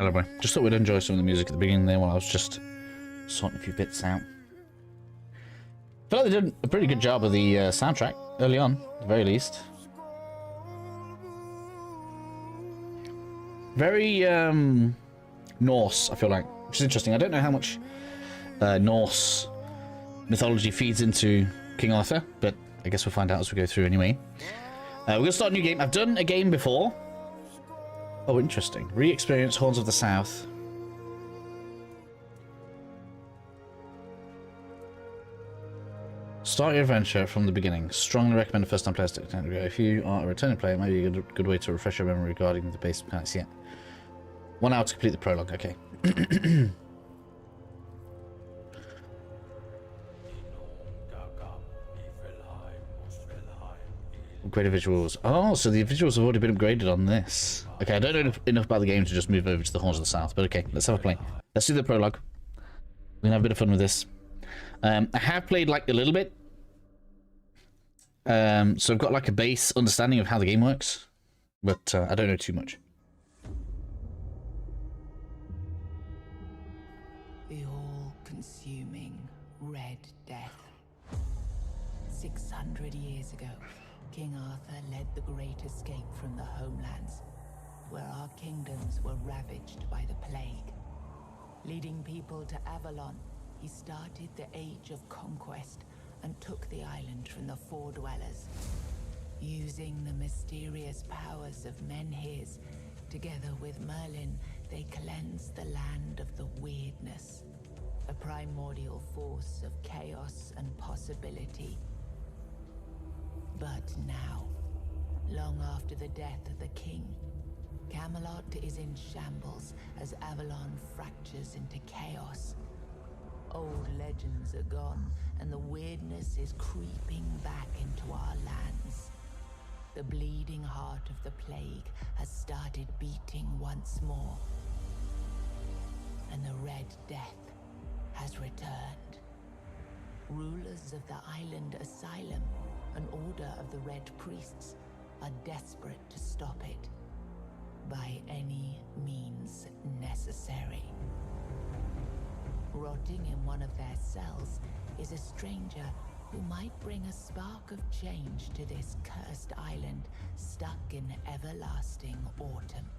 Hello, boy. Just thought we'd enjoy some of the music at the beginning there while I was just sorting a few bits out. I feel like they did a pretty good job of the soundtrack early on, at the very least. Very Norse, I feel like, which is interesting. I don't know how much Norse mythology feeds into King Arthur, but I guess we'll find out as we go through anyway. We're going to start a new game. I've done a game before. Oh, interesting. Re-experience Horns of the South. Start your adventure from the beginning. Strongly recommend the first-time players to Tainted Grail. If you are a returning player, it might be a good way to refresh your memory regarding the base mechanics yet. 1 hour to complete the prologue. Okay. Greater visuals. Oh, so the visuals have already been upgraded on this. Okay, I don't know enough about the game to just move over to the Horns of the South, but okay, let's have a play. Let's do the prologue. We're gonna have a bit of fun with this. I have played like a little bit. So I've got like a base understanding of how the game works, but I don't know too much. The all-consuming Red Death. 600 years ago, King Arthur led the great escape from the homelands, where our kingdoms were ravaged by the plague. Leading people to Avalon, he started the Age of Conquest and took the island from the Four Dwellers. Using the mysterious powers of Menhirs, together with Merlin, they cleansed the land of the weirdness, a primordial force of chaos and possibility. But now, long after the death of the king, Camelot is in shambles as Avalon fractures into chaos. Old legends are gone, and the weirdness is creeping back into our lands. The bleeding heart of the plague has started beating once more, and the Red Death has returned. Rulers of the island asylum, an order of the Red Priests, are desperate to stop it by any means necessary. Rotting in one of their cells is a stranger who might bring a spark of change to this cursed island stuck in everlasting autumn.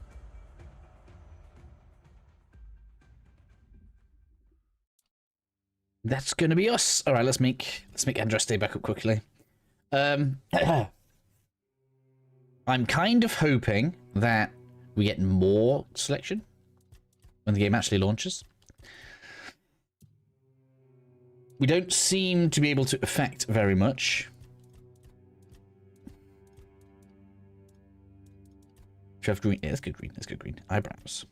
That's gonna be us. All right, let's make Andres stay back up quickly. I'm kind of hoping that we get more selection when the game actually launches. We don't seem to be able to affect very much. Should have green. Yeah, let's go green. Let's go green. Eyebrows.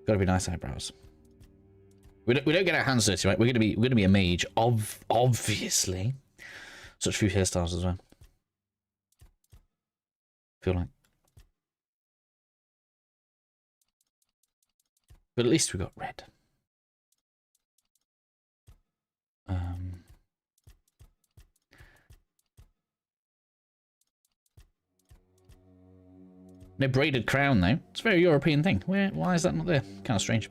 Gotta be nice eyebrows. We don't get our hands dirty, right? We're gonna be a mage, obviously. Such few hairstyles as well. Feel like. But at least we got red. No braided crown though. It's a very European thing. Why is that not there? Kind of strange.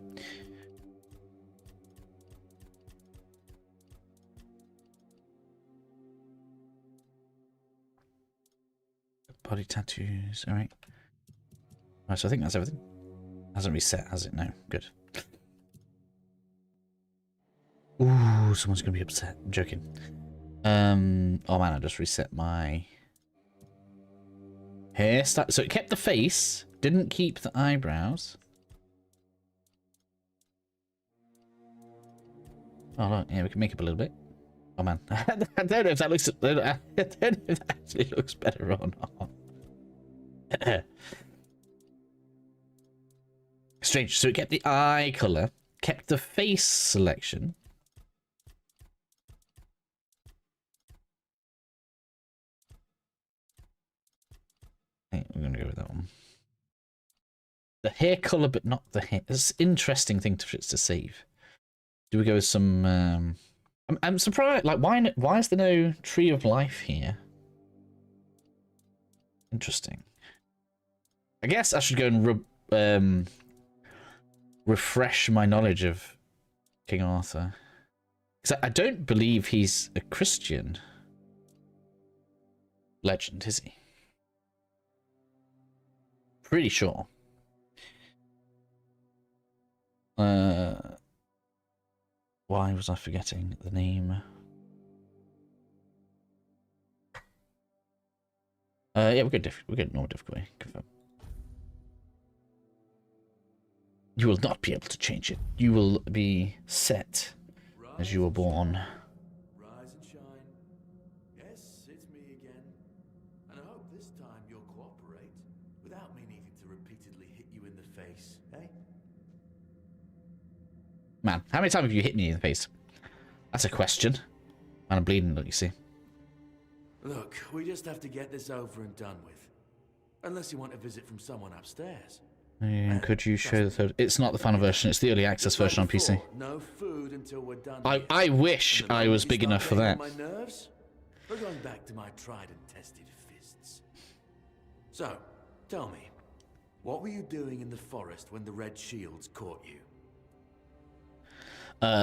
Body tattoos. All right. Right. So I think that's everything. Hasn't reset, has it? No. Good. Ooh, someone's gonna be upset. I'm joking. Oh man, I just reset my hairstyle. So it kept the face, didn't keep the eyebrows. Oh look, yeah, we can make up a little bit. Oh man, I don't know if that looks. I don't know if that actually looks better or not. Strange. So it kept the eye color, kept the face selection. I think we're gonna go with that one. The hair color, but not the hair. It's an interesting thing to save. Do we go with some? I'm surprised. Like, why is there no Tree of Life here? Interesting. I guess I should go and rub refresh my knowledge of King Arthur. Because I don't believe he's a Christian legend, is he? Pretty sure. Why was I forgetting the name? Yeah, we're good normal difficulty. Confirm. You will not be able to change it. You will be set as you were born. Rise and shine. Yes, it's me again. And I hope this time you'll cooperate without me needing to repeatedly hit you in the face, eh? Man, how many times have you hit me in the face? That's a question. And I'm bleeding, look, you see. Look, we just have to get this over and done with. Unless you want a visit from someone upstairs. Could you show the third? It's not the final version, it's the early access version on PC. No food until we're done. I wish I was big enough for that. My nerves? We're going back to my tried and tested fists. So, tell me, what were you doing in the forest when the red shields caught you?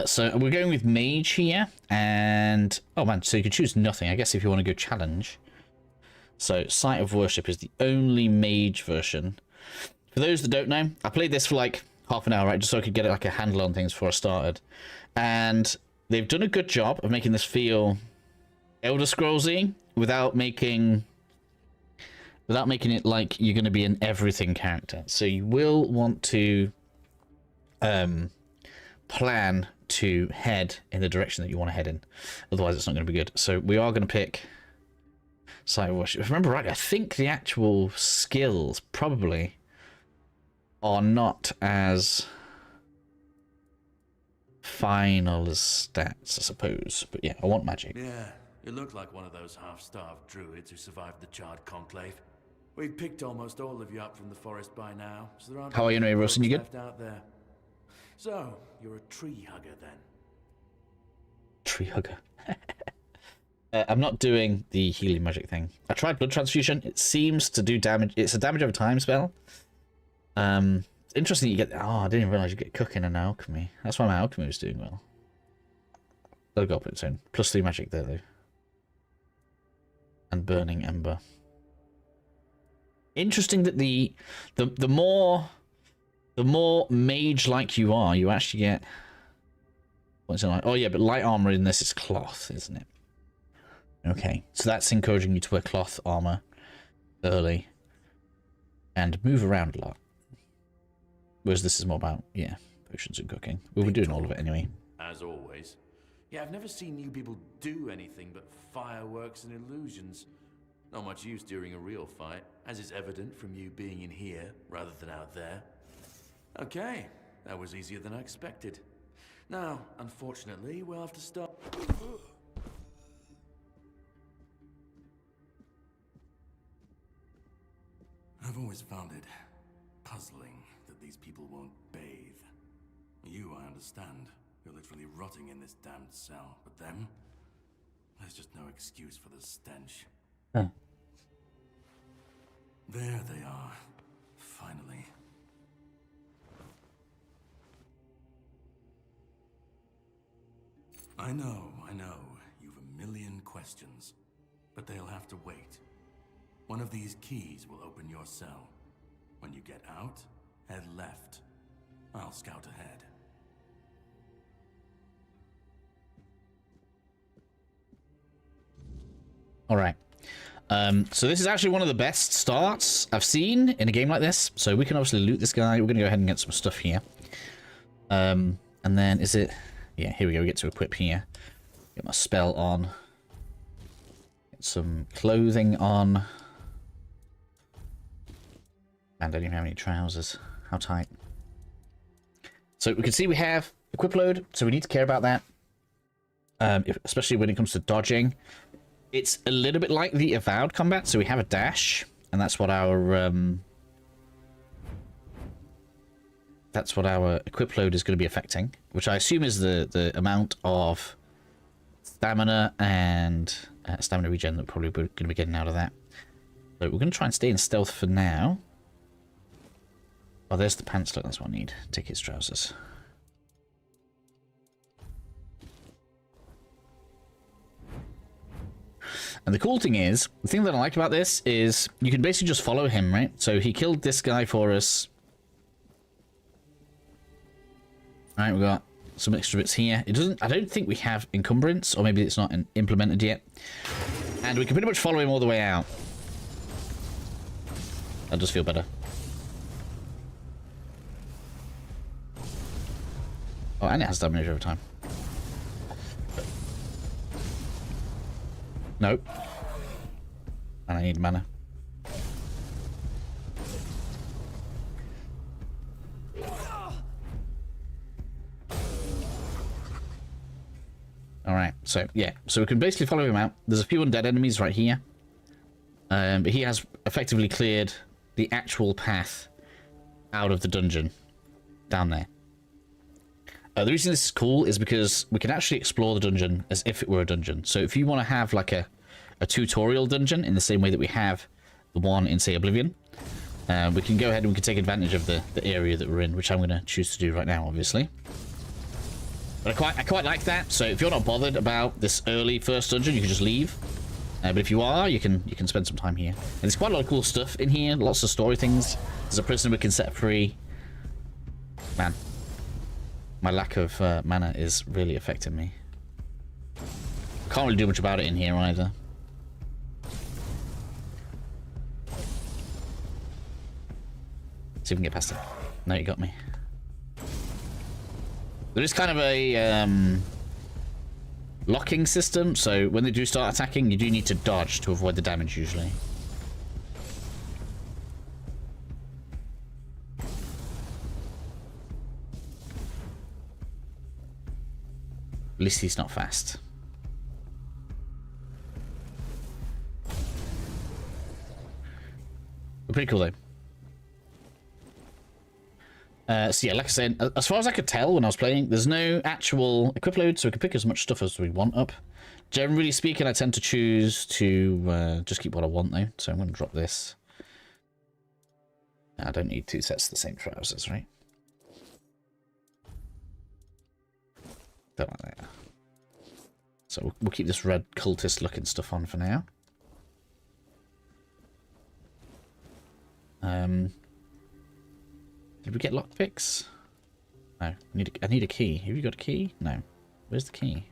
So we're going with mage here, and oh man, so you can choose nothing. I guess if you want to go challenge. So Site of Worship is the only mage version. For those that don't know, I played this for like half an hour, right, just so I could get like a handle on things before I started. And they've done a good job of making this feel Elder Scrollsy without making it like you're going to be an everything character. So you will want to plan to head in the direction that you want to head in. Otherwise, it's not going to be good. So we are going to pick Site of Worship. If I remember right, I think the actual skills probably are not as final as stats, I suppose. But yeah, I want magic. Yeah, you look like one of those half-starved druids who survived the Charred Conclave. We've picked almost all of you up from the forest by now, so there aren't How are you anyway, Wilson? You good? left out there. So, you're a tree hugger then? Tree hugger. I'm not doing the healing magic thing. I tried blood transfusion. It seems to do damage. It's a damage over time spell. Interesting. You get. Oh, I didn't even realize you get cooking and alchemy. That's why my alchemy was doing well. That'll go up on its own. +3 magic there though. And burning ember. Interesting that the more mage-like you are, you actually get. What's it like? Oh yeah, but light armor in this is cloth, isn't it? Okay, so that's encouraging you to wear cloth armor early and move around a lot. Whereas this is more about, yeah, potions and cooking. We'll be doing all of it anyway. As always. Yeah, I've never seen you people do anything but fireworks and illusions. Not much use during a real fight, as is evident from you being in here rather than out there. Okay, that was easier than I expected. Now, unfortunately, we'll have to start. I've always found it puzzling that these people won't bathe. You, I understand. You're literally rotting in this damned cell. But them? There's just no excuse for the stench. Huh. There they are. Finally. I know. You've a million questions. But they'll have to wait. One of these keys will open your cell. When you get out, head left. I'll scout ahead. Alright. So this is actually one of the best starts I've seen in a game like this. So we can obviously loot this guy. We're going to go ahead and get some stuff here. And then is it... Yeah, here we go. We get to equip here. Get my spell on. Get some clothing on. And I don't even have any trousers. How tight. So we can see we have equip load, so we need to care about that. Especially when it comes to dodging. It's a little bit like the Avowed combat, so we have a dash, and that's what our equip load is going to be affecting, which I assume is the amount of stamina and stamina regen that we're probably going to be getting out of that. So we're going to try and stay in stealth for now. Oh, there's the pants. Look, that's what I need. Tickets, trousers. And the cool thing is, the thing that I like about this is you can basically just follow him, right? So he killed this guy for us. Alright, we've got some extra bits here. It doesn't, I don't think we have encumbrance, or maybe it's not implemented yet. And we can pretty much follow him all the way out. That does feel better. Oh, and it has damage over time. Nope. And I need mana. Alright, so yeah. So we can basically follow him out. There's a few undead enemies right here. But he has effectively cleared the actual path out of the dungeon. Down there. The reason this is cool is because we can actually explore the dungeon as if it were a dungeon. So if you want to have like a tutorial dungeon in the same way that we have the one in, say, Oblivion, we can go ahead and we can take advantage of the area that we're in, which I'm going to choose to do right now, obviously. But I quite like that. So if you're not bothered about this early first dungeon, you can just leave. But if you are, you can spend some time here. And there's quite a lot of cool stuff in here. Lots of story things. There's a prisoner we can set free. Man. My lack of mana is really affecting me. Can't really do much about it in here either. See if we can get past it. No, you got me. There is kind of a locking system, so when they do start attacking, you do need to dodge to avoid the damage usually. At least he's not fast. But pretty cool though. So yeah, like I said, as far as I could tell when I was playing, there's no actual equip load, so we can pick as much stuff as we want up. Generally speaking, I tend to choose to just keep what I want though, so I'm going to drop this. I don't need 2 sets of the same trousers, right? Don't like that. So we'll keep this red cultist looking stuff on for now. Did we get lockpicks? No. I need a key. Have you got a key? No. Where's the key?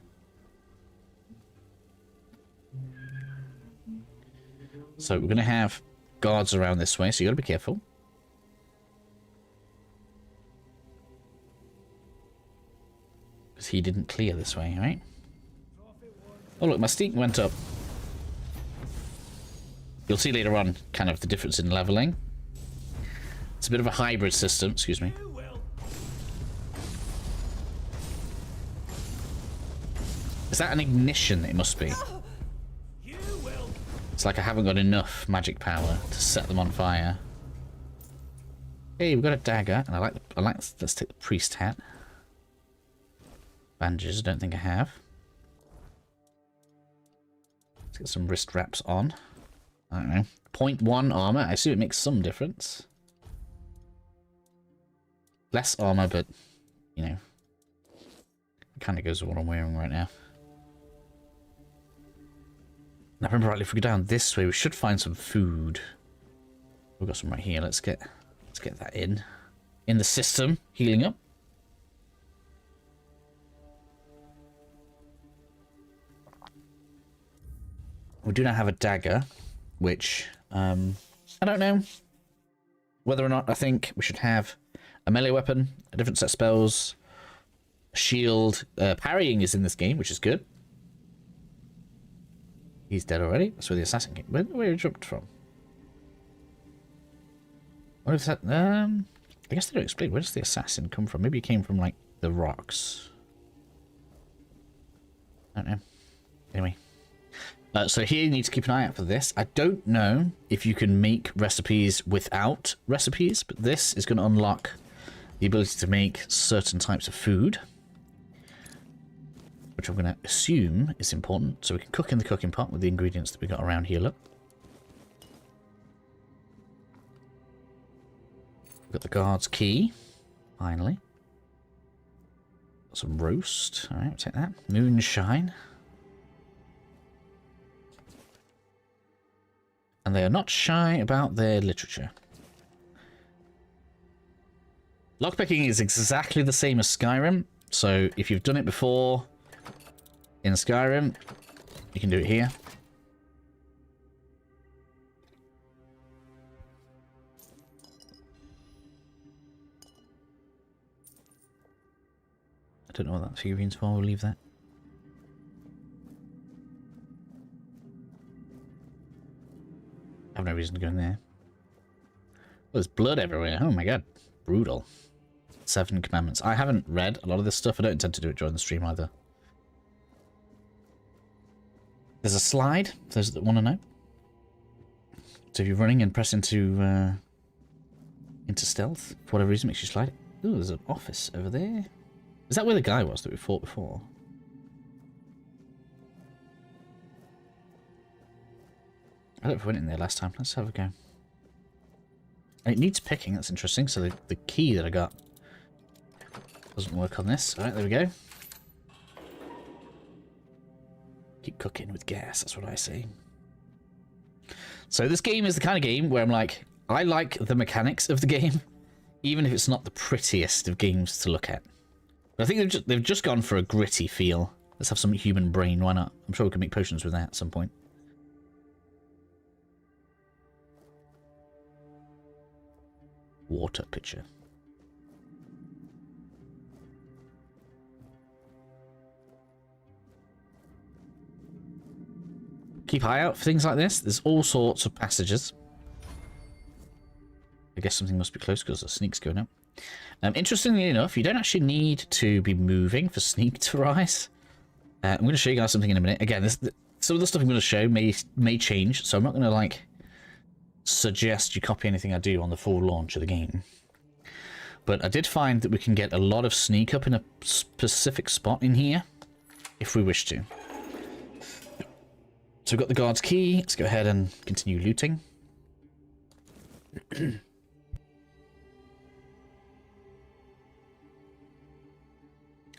So we're going to have guards around this way, so you got to be careful. Because he didn't clear this way, right? Oh look, my steak went up. You'll see later on kind of the difference in leveling. It's a bit of a hybrid system, excuse me. Is that an ignition? It must be. It's like I haven't got enough magic power to set them on fire. Hey, we've got a dagger, and I like let's take the priest hat. Bandages, I don't think I have. Let's get some wrist wraps on. I don't know. 0.1 armor. I assume it makes some difference. Less armor, but, you know, it kind of goes with what I'm wearing right now. Now, remember rightly, if we go down this way, we should find some food. We've got some right here. Let's get that in the system, healing up. We do now have a dagger, which I don't know whether or not I think we should have a melee weapon, a different set of spells, a shield. Parrying is in this game, which is good. He's dead already. That's where the assassin came. Where he jumped from? What is that? I guess they don't explain. Where does the assassin come from? Maybe he came from like the rocks. I don't know. Anyway. So here you need to keep an eye out for this. I don't know if you can make recipes without recipes, but this is going to unlock the ability to make certain types of food, which I'm going to assume is important. So we can cook in the cooking pot with the ingredients that we got around here, look. Got the guard's key. Finally. Got some roast. Alright, we'll take that. Moonshine. And they are not shy about their literature. Lockpicking is exactly the same as Skyrim. So if you've done it before in Skyrim, you can do it here. I don't know what that figurine's for, we'll leave that. I have no reason to go in there. Oh, there's blood everywhere. Oh my god. Brutal. 7 commandments. I haven't read a lot of this stuff. I don't intend to do it during the stream either. There's a slide, for those that want to know. So if you're running and press into stealth, for whatever reason, makes you slide. Ooh, there's an office over there. Is that where the guy was that we fought before? I don't know if we went in there last time. Let's have a go. And it needs picking. That's interesting. So the key that I got doesn't work on this. Alright, there we go. Keep cooking with gas. That's what I say. So this game is the kind of game where I'm like, I like the mechanics of the game, even if it's not the prettiest of games to look at. But I think they've just gone for a gritty feel. Let's have some human brain. Why not? I'm sure we can make potions with that at some point. Water pitcher. Keep eye out for things like this. There's all sorts of passages. I guess something must be close because the sneak's going up. Interestingly enough, you don't actually need to be moving for sneak to rise. I'm going to show you guys something in a minute. Again, some of the stuff I'm going to show may change, so I'm not going to like suggest you copy anything I do on the full launch of the game. But I did find that we can get a lot of sneak up in a specific spot in here, if we wish to. So we've got the guard's key. Let's go ahead and continue looting.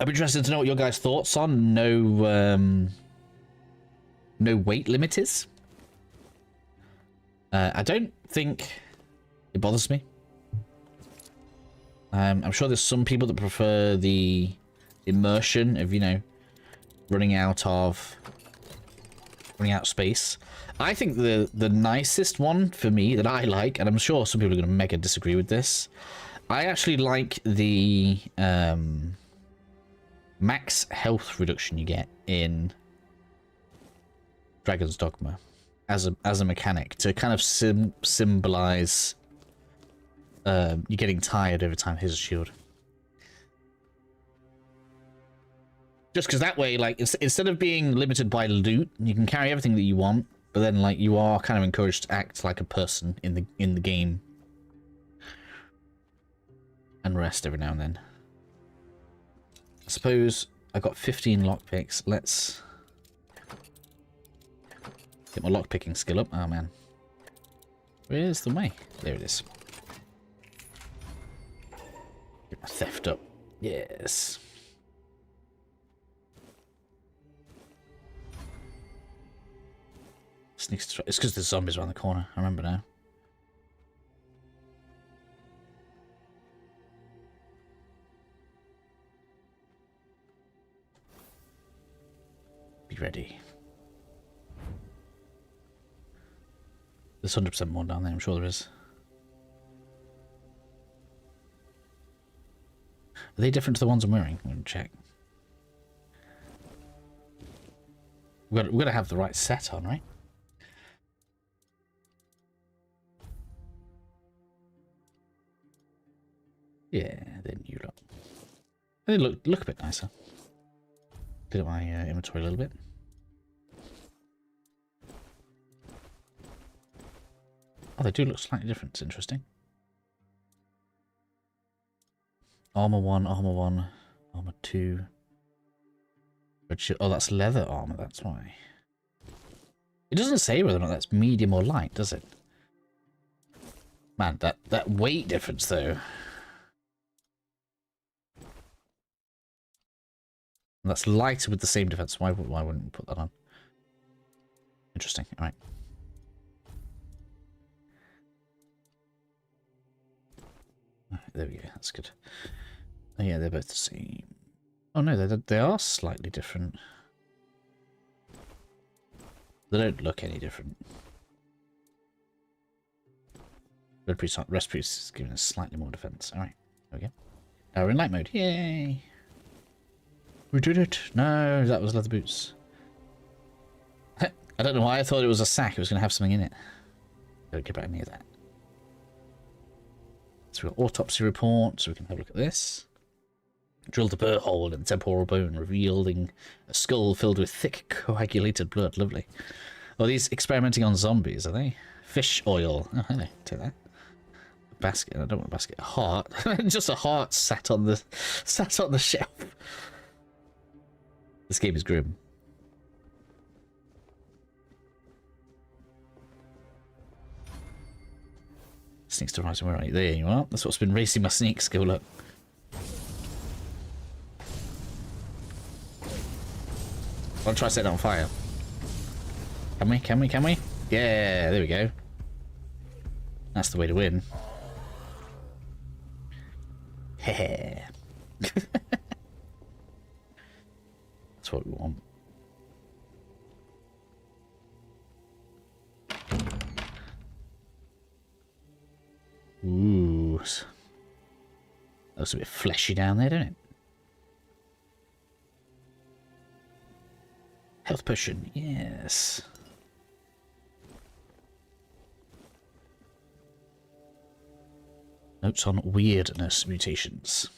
I'd be interested to know what your guys' thoughts on no weight limit is. I don't think it bothers me. I'm sure there's some people that prefer the immersion of, you know, running out of space. I think the nicest one for me that I like, and I'm sure some people are going to mega disagree with this, I actually like the max health reduction you get in Dragon's Dogma as a mechanic to kind of symbolize you getting tired every time here's a shield. Just because that way, like, instead of being limited by loot, you can carry everything that you want, but then, like, you are kind of encouraged to act like a person in the game. And rest every now and then. I suppose I got 15 lockpicks. Let's get my lockpicking skill up. Oh, man. Where's the way? There it is. Get my theft up. Yes. Sneaks. It's because there's zombies around the corner. I remember now. Be ready. There's 100% more down there. I'm sure there is. Are they different to the ones I'm wearing? I'm gonna check. We've got to have the right set on, right? Yeah, then you look. They look a bit nicer. Clear my inventory a little bit. Oh, they do look slightly different. It's interesting. Armor 1, armor 2. Oh, that's leather armor, that's why. It doesn't say whether or not that's medium or light, does it? Man, that weight difference though. And that's lighter with the same defense. Why wouldn't you put that on? Interesting. All right. There we go. That's good. Oh, yeah, they're both the same. Oh no, they are slightly different. They don't look any different. Red priest is giving us slightly more defense. All right, there we go. Now we're in light mode. Yay! We did it. No, that was leather boots. I don't know why I thought it was a sack. It was going to have something in it. Don't get back near that. So we've got autopsy report, so we can have a look at this. Drilled a burr hole in the temporal bone, revealing a skull filled with thick coagulated blood. Lovely. Oh, these experimenting on zombies, are they? Fish oil. Oh, hello. Take that. Basket. I don't want a basket. A heart. Just a heart sat on the shelf. This game is grim. Sneaks to rise. Where are you? There you are. That's what's been racing my sneak skill up. I'll try to set it on fire. Can we? Can we? Can we? Yeah, there we go. That's the way to win. Heh. That's what we want. Ooh. That looks a bit fleshy down there, doesn't it? Health potion, yes. Notes on weirdness mutations.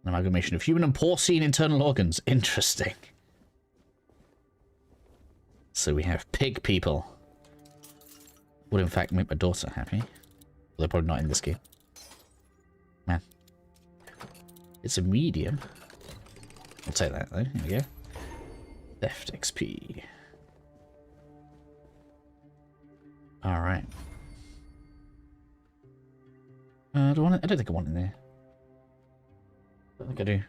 An amalgamation of human and porcine internal organs. Interesting. So we have pig people. Would in fact make my daughter happy. They're probably not in this game. Man. It's a medium. I'll take that though. Here we go. Theft XP. Alright. I don't think I want it in there. I don't think I do.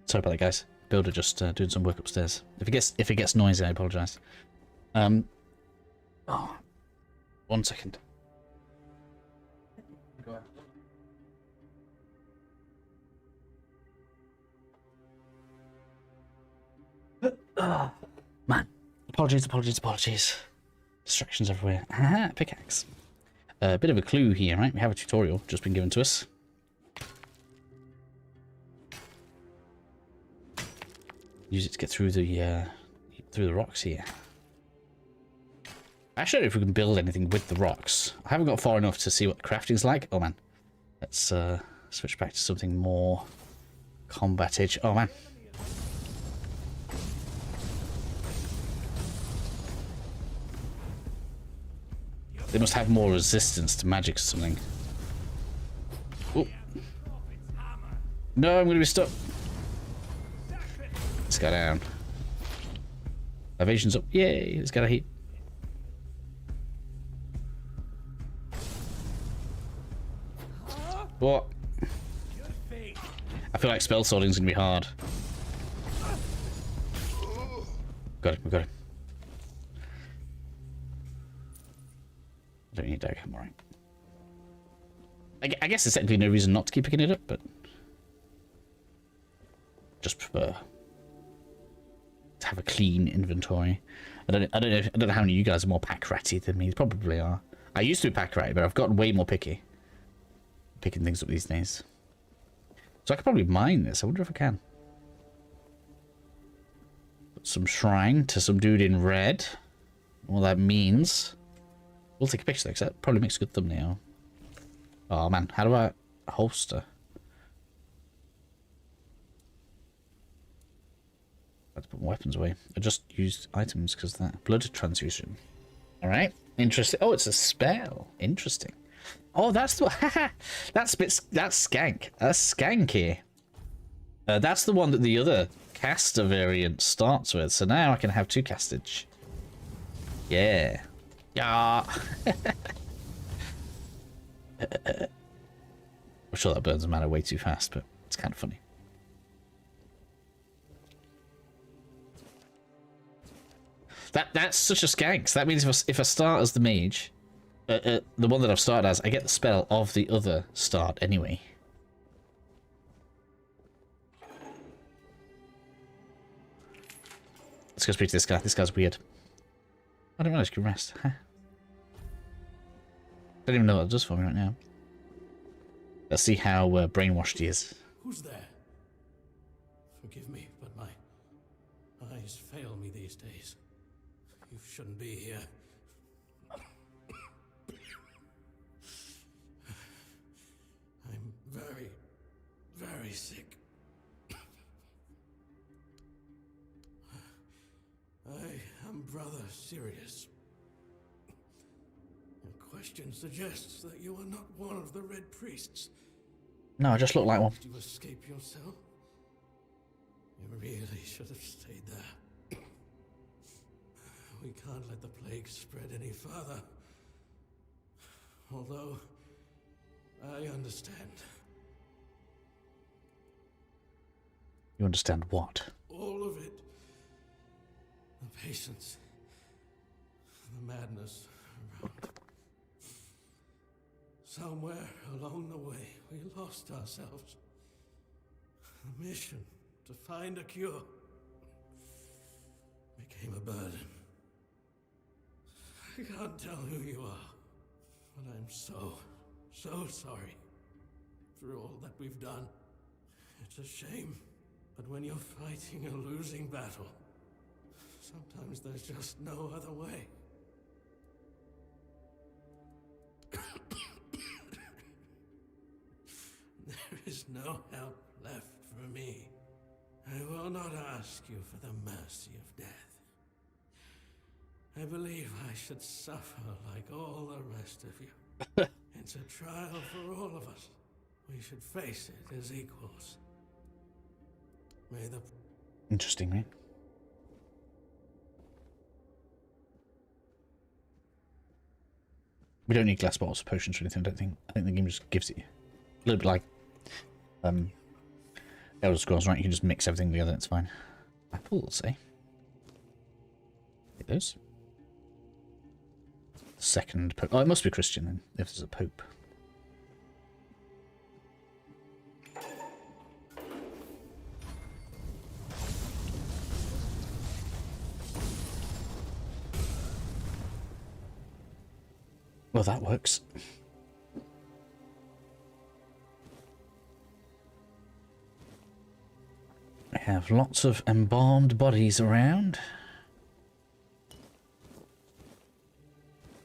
Sorry about that, guys. Builder just doing some work upstairs. If it gets noisy, I apologise. Oh, 1 second. Go ahead. Man, apologies. Distractions everywhere. Aha, pickaxe. A bit of a clue here, right? We have a tutorial just been given to us. Use it to get through the rocks here. Actually, I don't know if we can build anything with the rocks. I haven't got far enough to see what crafting's like. Oh man, let's switch back to something more combat-ish. Oh man. They must have more resistance to magic or something. Oh. No, I'm gonna be stuck. Let's go down. Evasion's up. Yay, let's get a heat. What? I feel like spell sorting's gonna be hard. Got him, we got him. I don't need dagger, I'm alright. I guess there's technically no reason not to keep picking it up, but just prefer to have a clean inventory. I don't know how many of you guys are more pack ratty than me. You probably are. I used to be pack ratty, but I've gotten way more picky picking things up these days. So I could probably mine this. I wonder if I can. Put some shrine to some dude in red. All that means. We'll take a picture though, because that probably makes a good thumbnail. Oh man, how do I holster? I have to put my weapons away. I just used items because that blood transfusion. Alright, interesting. Oh, it's a spell. Interesting. Oh, that's the that's skank. That's skanky. That's the one that the other caster variant starts with. So now I can have 2 castage. Yeah. Yeah. I'm sure that burns mana way too fast, but it's kind of funny. That's such a skank. So that means if I start as the mage, the one that I've started as, I get the spell of the other start anyway. Let's go speak to this guy. This guy's weird. I didn't realize you could rest. Huh? Don't even know what it does for me right now. Let's see how brainwashed he is. Who's there? Forgive me, but my eyes fail me these days. You shouldn't be here. I'm very, very sick. I am Brother Sirius. Your question suggests that you are not one of the Red Priests. No, I just look like one. Did you escape yourself? You really should have stayed there. We can't let the plague spread any further. Although, I understand. You understand what? All of it. The patience. The madness around. Somewhere along the way, we lost ourselves. The mission to find a cure became a burden. I can't tell who you are, but I'm so sorry for all that we've done. It's a shame, but when you're fighting a losing battle, sometimes there's just no other way. There is no help left for me. I will not ask you for the mercy of death. I believe I should suffer like all the rest of you. It's a trial for all of us. We should face it as equals. May the... Interesting, right? We don't need glass bottles of potions or anything, I don't think. I think the game just gives it you. A little bit like Elder Scrolls, right? You can just mix everything together, it's fine. Apples, eh? Get those. Second Pope. Oh, it must be Christian then, if there's a Pope. Well, that works. I have lots of embalmed bodies around.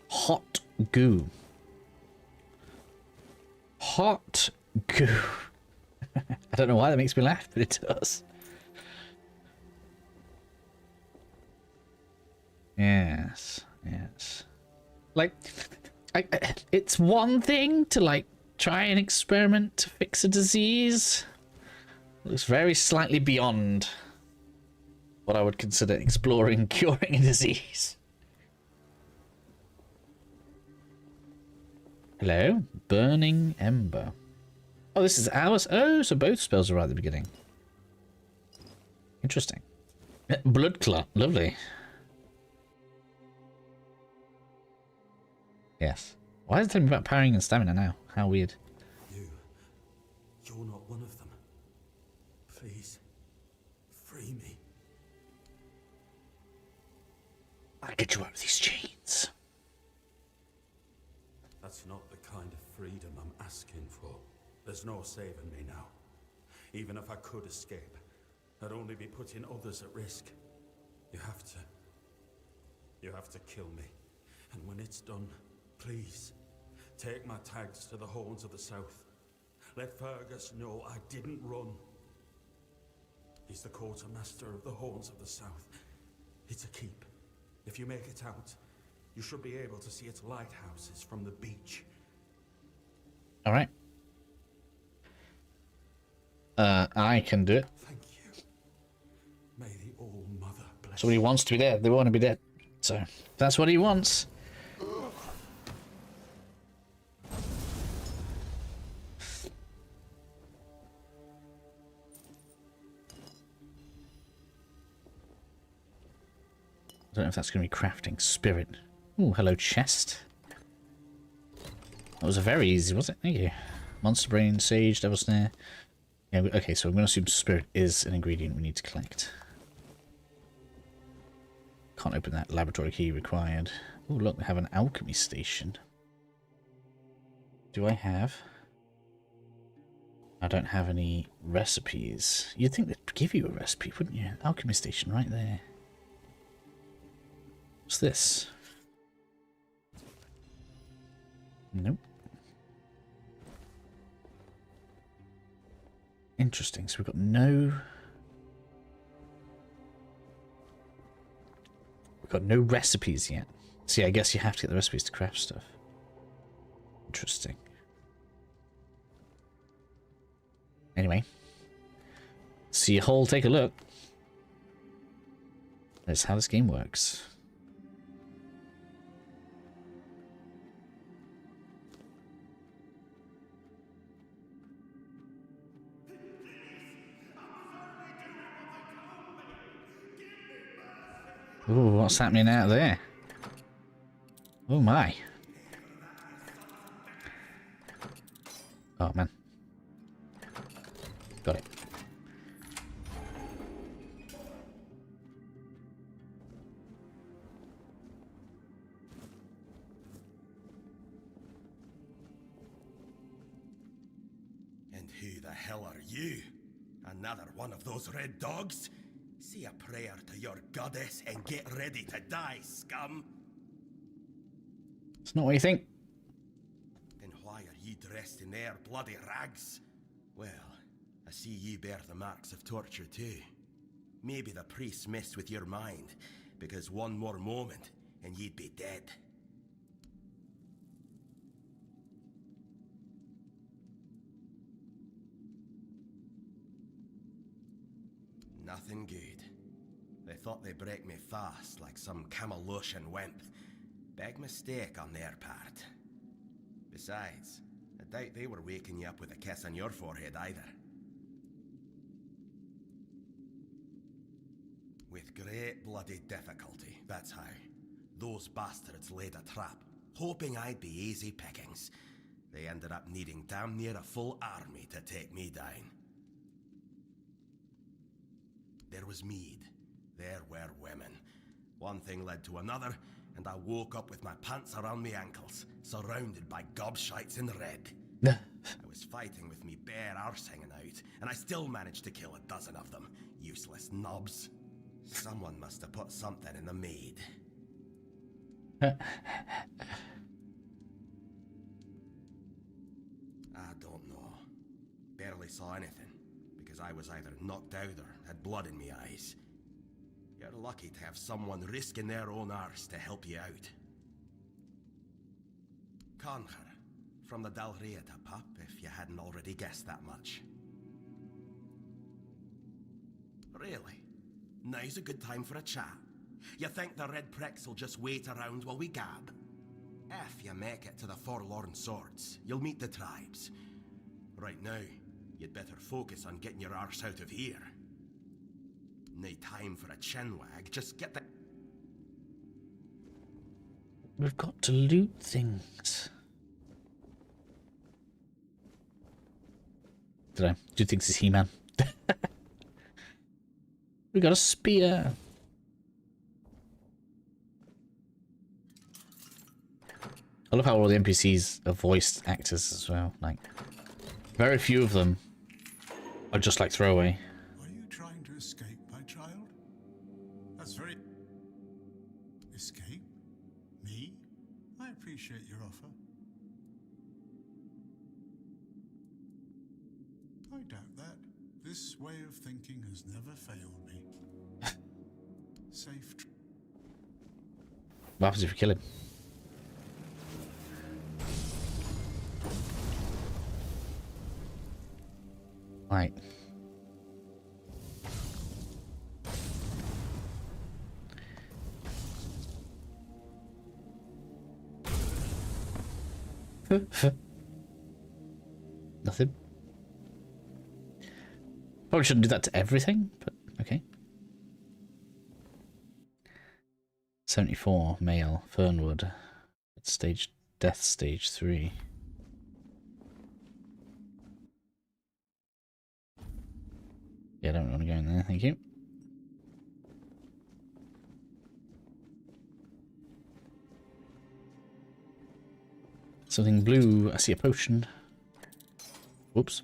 Hot goo. Hot goo. I don't know why that makes me laugh, but it does. Yes, yes. Like, it's one thing to, like, try and experiment to fix a disease. Looks very slightly beyond what I would consider exploring curing a disease. Hello? Burning Ember. Oh, this is ours? Oh, so both spells are right at the beginning. Interesting. Blood Clot. Lovely. Yes. Why is it telling me about parrying and stamina now? How weird. You're not one of them. Please, free me. I'll get you out of these chains. That's not the kind of freedom I'm asking for. There's no saving me now. Even if I could escape, I'd only be putting others at risk. You have to kill me. And when it's done, please, take my tags to the Horns of the South. Let Fergus know I didn't run. He's the Quartermaster of the Horns of the South. It's a keep. If you make it out, you should be able to see its lighthouses from the beach. All right. I can do it. Thank you. May the All-Mother bless So he wants to be there. They want to be dead. So that's what he wants. I don't know if that's going to be crafting spirit. Oh, hello, chest. That was a very easy, was it? Thank you. Monster brain, sage, devil snare. Yeah, okay, so I'm going to assume spirit is an ingredient we need to collect. Can't open that. Laboratory key required. Oh, look, we have an alchemy station. Do I have? I don't have any recipes. You'd think they'd give you a recipe, wouldn't you? Alchemy station right there. What's this? Nope. Interesting. So we've got no... We've got no recipes yet. See, I guess you have to get the recipes to craft stuff. Interesting. Anyway. See you all take a look. That's how this game works. Ooh, what's happening out there? Oh my. Oh man. Got it. And who the hell are you? Another one of those red dogs? Say a prayer to your goddess and get ready to die, scum. It's not what you think. And why are you dressed in their bloody rags? Well, I see you bear the marks of torture too. Maybe the priests messed with your mind, because one more moment and you'd be dead. Nothing good. They thought they'd break me fast, like some Camalosian wimp. Big mistake on their part. Besides, I doubt they were waking you up with a kiss on your forehead either. With great bloody difficulty, that's how. Those bastards laid a trap, hoping I'd be easy pickings. They ended up needing damn near a full army to take me down. There was mead. There were women. One thing led to another, and I woke up with my pants around my ankles, surrounded by gobshites in red. I was fighting with me bare arse hanging out, and I still managed to kill a dozen of them. Useless knobs. Someone must have put something in the mead. I don't know. Barely saw anything, because I was either knocked out or had blood in my eyes. You're lucky to have someone risking their own arse to help you out. Conquer, from the Dalrieta pup, if you hadn't already guessed that much. Really? Now's a good time for a chat. You think the red pricks will just wait around while we gab? If you make it to the Forlorn Swords, you'll meet the tribes. Right now, you'd better focus on getting your arse out of here. No time for a chinwag, just get the... We've got to loot things. Don't know. Do you think this is He-Man? We got a spear. I love how all the NPCs are voiced actors as well. Like, very few of them are just like throwaway. Are you trying to escape, my child? That's very... Escape? Me? I appreciate your offer. I doubt that. This way of thinking has never failed me. Safe. What happens if you kill him? Right. Nothing. Probably shouldn't do that to everything, but okay. 74 male Fernwood. It's stage death stage 3. Yeah, I don't want to go in there, thank you. Something blue. I see a potion. Whoops.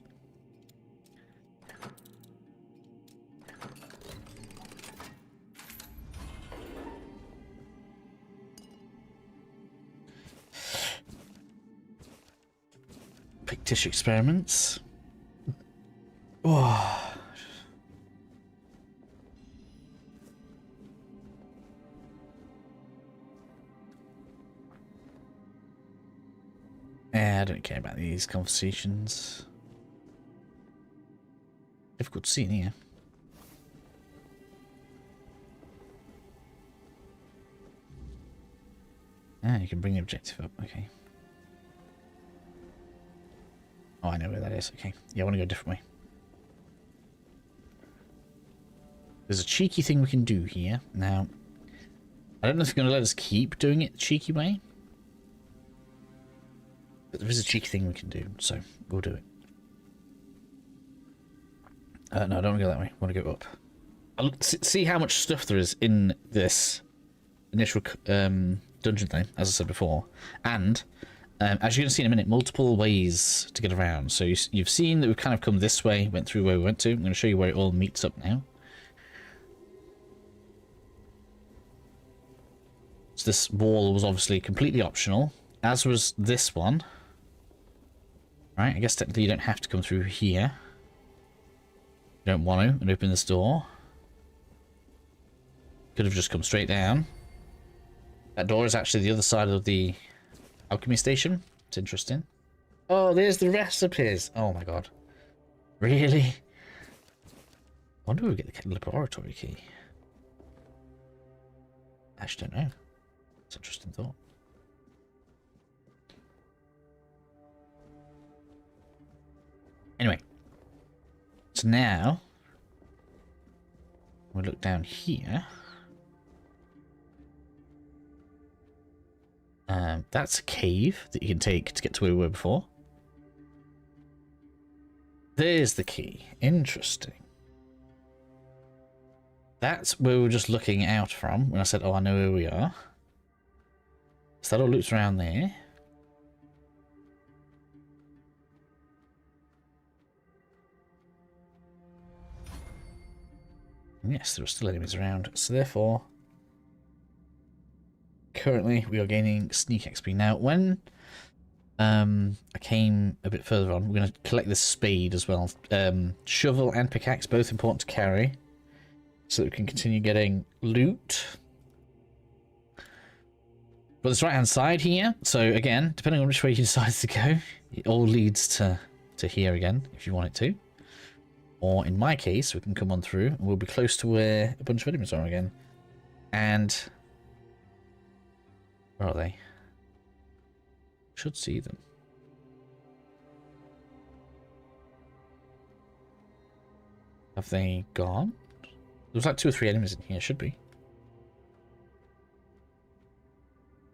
Pictish experiments. Oh. I don't care about these conversations. Difficult to see in here. Ah, you can bring the objective up. Okay. Oh, I know where that is. Okay. Yeah, I want to go a different way. There's a cheeky thing we can do here. Now, I don't know if it's going to let us keep doing it the cheeky way. But there is a cheeky thing we can do, so we'll do it. No, I don't want to go that way. I want to go up. I'll see how much stuff there is in this initial dungeon thing, as I said before. And, as you're going to see in a minute, multiple ways to get around. So you've seen that we've kind of come this way, went through where we went to. I'm going to show you where it all meets up now. So this wall was obviously completely optional, as was this one. Right, I guess technically you don't have to come through here. You don't want to, and open this door. Could have just come straight down. That door is actually the other side of the alchemy station. It's interesting. Oh, there's the recipes. Oh my god. Really? I wonder if we get the laboratory key. I actually don't know. It's an interesting thought. Anyway, so now we look down here. That's a cave that you can take to get to where we were before. There's the key. Interesting. That's where we were just looking out from when I said, oh, I know where we are. So that all loops around there. Yes, there are still enemies around, so therefore, currently we are gaining sneak XP. Now, when I came a bit further on, we're going to collect this spade as well. Shovel and pickaxe, both important to carry, so that we can continue getting loot. But this right-hand side here, so again, depending on which way you decide to go, it all leads to here again, if you want it to. Or in my case, we can come on through and we'll be close to where a bunch of enemies are again. And where are they? Should see them. Have they gone? There's like 2 or 3 enemies in here, should be.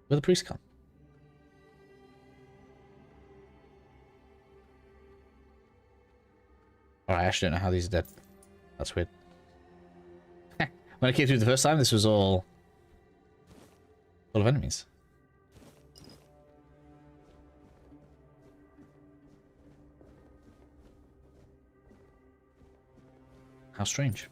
Where the priest gone? Alright, I actually don't know how these are dead. That's weird. When I came through the first time, this was all full of enemies. How strange.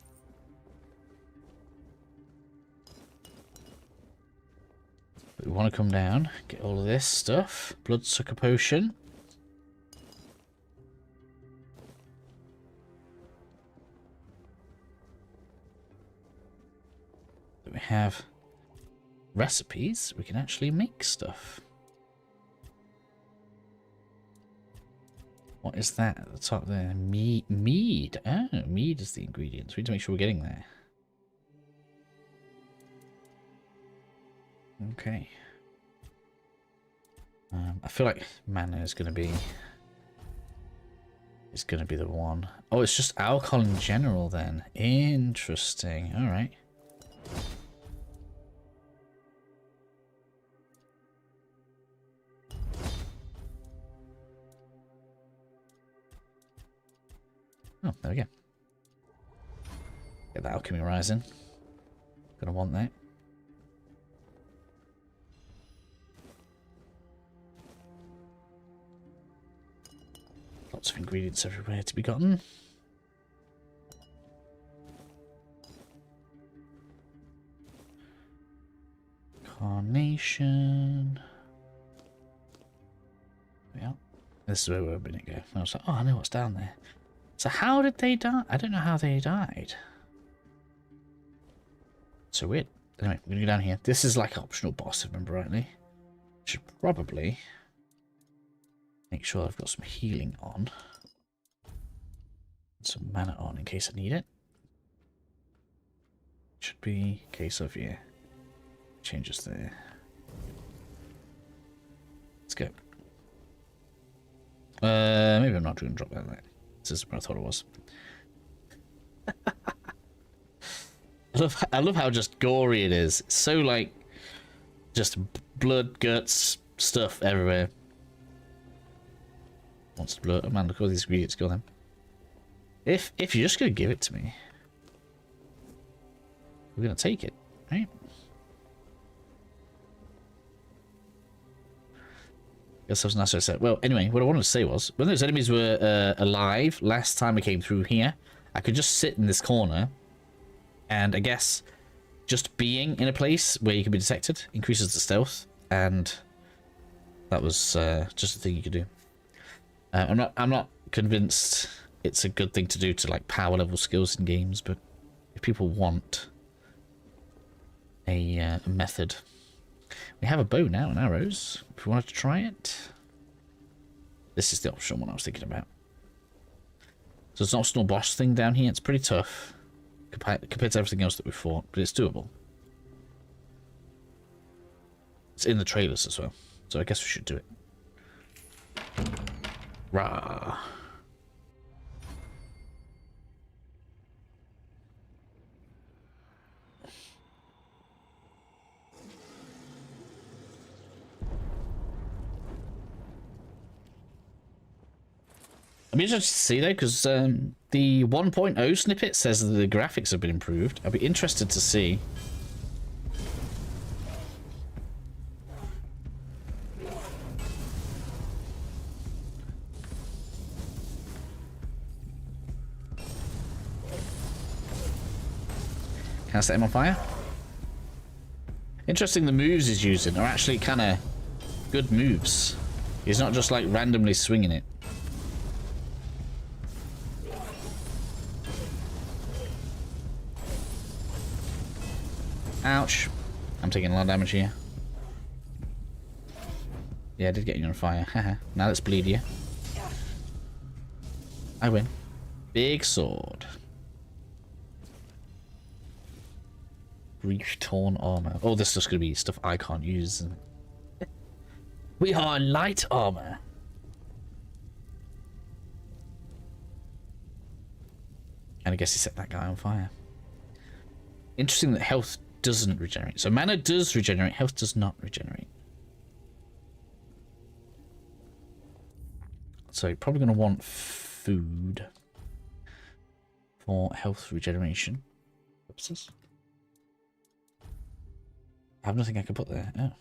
But we want to come down, get all of this stuff. Bloodsucker potion. Then we have recipes. We can actually make stuff. What is that at the top there? Mead. Oh, mead is the ingredients. We need to make sure we're getting there. Okay. I feel like mana is going to be... It's going to be the one. Oh, it's just alcohol in general then. Interesting. All right. Oh, there we go. Get that alchemy rising. Gonna want that. Lots of ingredients everywhere to be gotten. Carnation. Yeah. This is where we're going to go. I was like, oh, I know what's down there. So how did they die? I don't know how they died. So weird. Anyway, we're going to go down here. This is like an optional boss, if I remember rightly. Should probably make sure I've got some healing on. Some mana on in case I need it. Should be a case of, yeah. Changes there. Let's go. Maybe I'm not going to drop that there. This is what I thought it was. I love how just gory it is. It's so like just blood, guts, stuff everywhere. Wants blood. Oh man, look at all these ingredients. Go on then. If you're just gonna give it to me, we're gonna take it, right? Guess that was nice. I said. Well, anyway, what I wanted to say was, when those enemies were alive last time I came through here, I could just sit in this corner, and I guess just being in a place where you can be detected increases the stealth, and that was just a thing you could do. I'm not convinced it's a good thing to do to like power level skills in games, but if people want a method. We have a bow now and arrows, if we wanted to try it. This is the optional one I was thinking about. So it's not a optional boss thing down here. It's pretty tough compared to everything else that we fought, but it's doable. It's in the trailers as well, so I guess we should do it. Rah. I'm interested to see though, because the 1.0 snippet says that the graphics have been improved. I'd be interested to see. Can I set him on fire? Interesting, the moves he's using are actually kind of good moves. He's not just like randomly swinging it. Ouch. I'm taking a lot of damage here. Yeah, I did get you on fire. Haha. Now let's bleed you. I win. Big sword. Brief torn armor. Oh, this is just going to be stuff I can't use. We are light armor. And I guess he set that guy on fire. Interesting that health doesn't regenerate. So mana does regenerate, health does not regenerate. So you're probably going to want food for health regeneration purposes. I have nothing I can put there. Oh.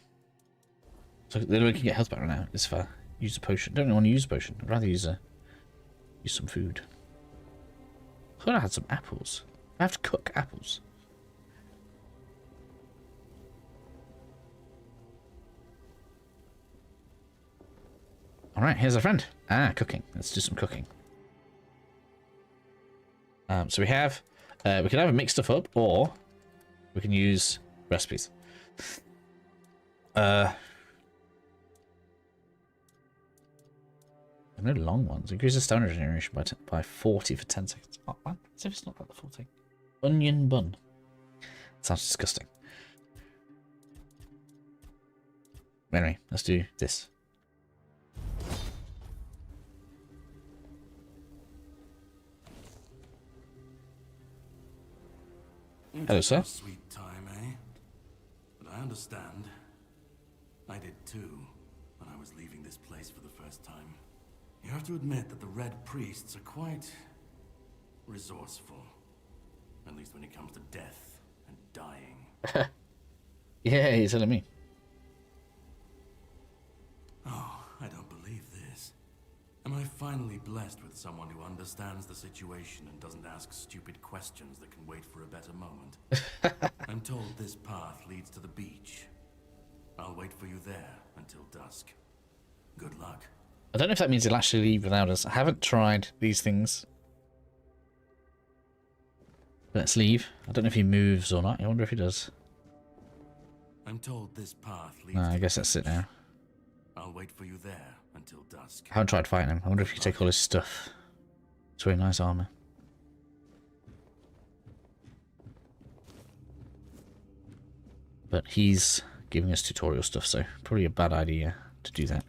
So the only way I can get health back right now is if I use a potion. Don't really want to use a potion. I'd rather use some food. I thought I had some apples. I have to cook apples. Alright, here's our friend. Ah, cooking. Let's do some cooking. So we have... we can either mix stuff up, or we can use recipes. No long ones. Increases stamina regeneration by 40 for 10 seconds. Oh, man. As if it's not like the full thing. Onion bun. Sounds disgusting. Anyway, let's do this. Hello, sir. Sweet time, eh? But I understand. I did too, when I was leaving this place for the first time. You have to admit that the Red Priests are quite resourceful. At least when it comes to death and dying. Yeah, he's telling me. Oh, I don't believe this. Am I finally blessed with someone who understands the situation and doesn't ask stupid questions that can wait for a better moment? I'm told this path leads to the beach. I'll wait for you there until dusk. Good luck. I don't know if that means he'll actually leave without us. I haven't tried these things. Let's leave. I don't know if he moves or not. I wonder if he does. I'm told this path leads No, I guess that's it now. I'll wait for you there until dusk. I haven't tried fighting him. I wonder if he can take all his stuff. It's very nice armor. But he's giving us tutorial stuff, so probably a bad idea to do that.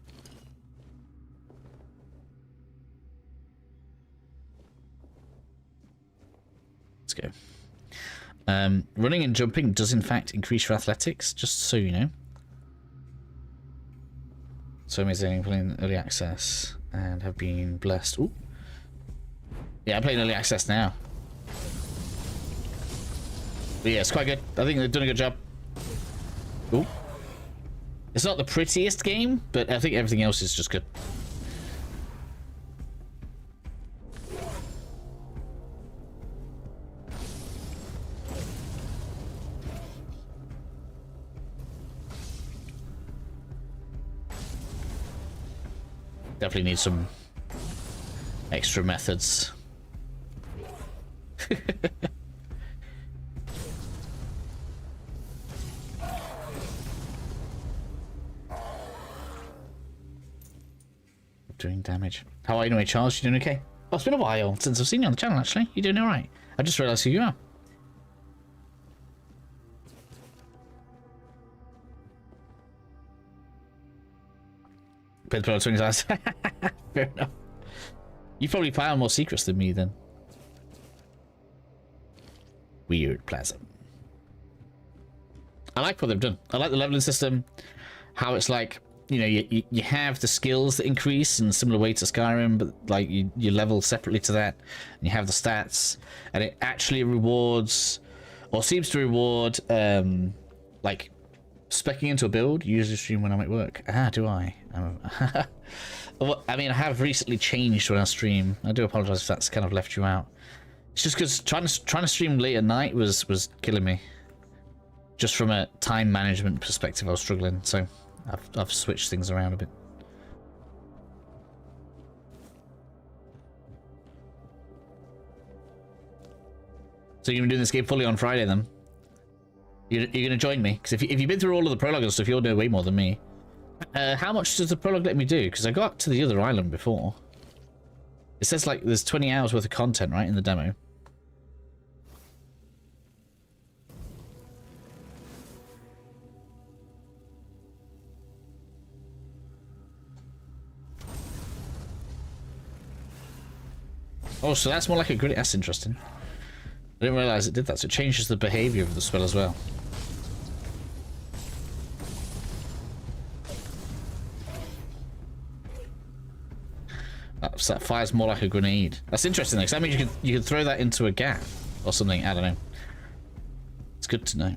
Let's go. Running and jumping does in fact increase your athletics, just so you know. So amazing, playing early access and have been blessed. Ooh. Yeah, I'm playing early access now. But yeah, it's quite good. I think they've done a good job. Ooh. It's not the prettiest game, but I think everything else is just good. Definitely need some extra methods. Doing damage. How are you doing, Charles? You doing okay? Oh, it's been a while since I've seen you on the channel, actually. You doing alright? I just realised who you are. Played the Prologue 20 times. Fair enough. You probably found more secrets than me then. Weird Plaza. I like what they've done. I like the leveling system. How it's like, you know, you have the skills that increase in a similar way to Skyrim, but like you level separately to that, and you have the stats, and it actually rewards, or seems to reward, like speccing into a build. Usually stream when I'm at work. Ah, do I? Well, I mean, I have recently changed when I stream. I do apologize if that's kind of left you out. It's just because trying to stream late at night was killing me. Just from a time management perspective, I was struggling. So I've switched things around a bit. So you're gonna be doing this game fully on Friday then? You're gonna join me? Because if you've been through all of the prologue and stuff, you'll know way more than me. How much does the prologue let me do? Because I got to the other island before. It says like there's 20 hours worth of content, right, in the demo. Oh, so that's more like a grid. That's interesting. I didn't realize it did that, so it changes the behavior of the spell as well. So that fires more like a grenade. That's interesting, because that means you could throw that into a gap or something. I don't know. It's good to know.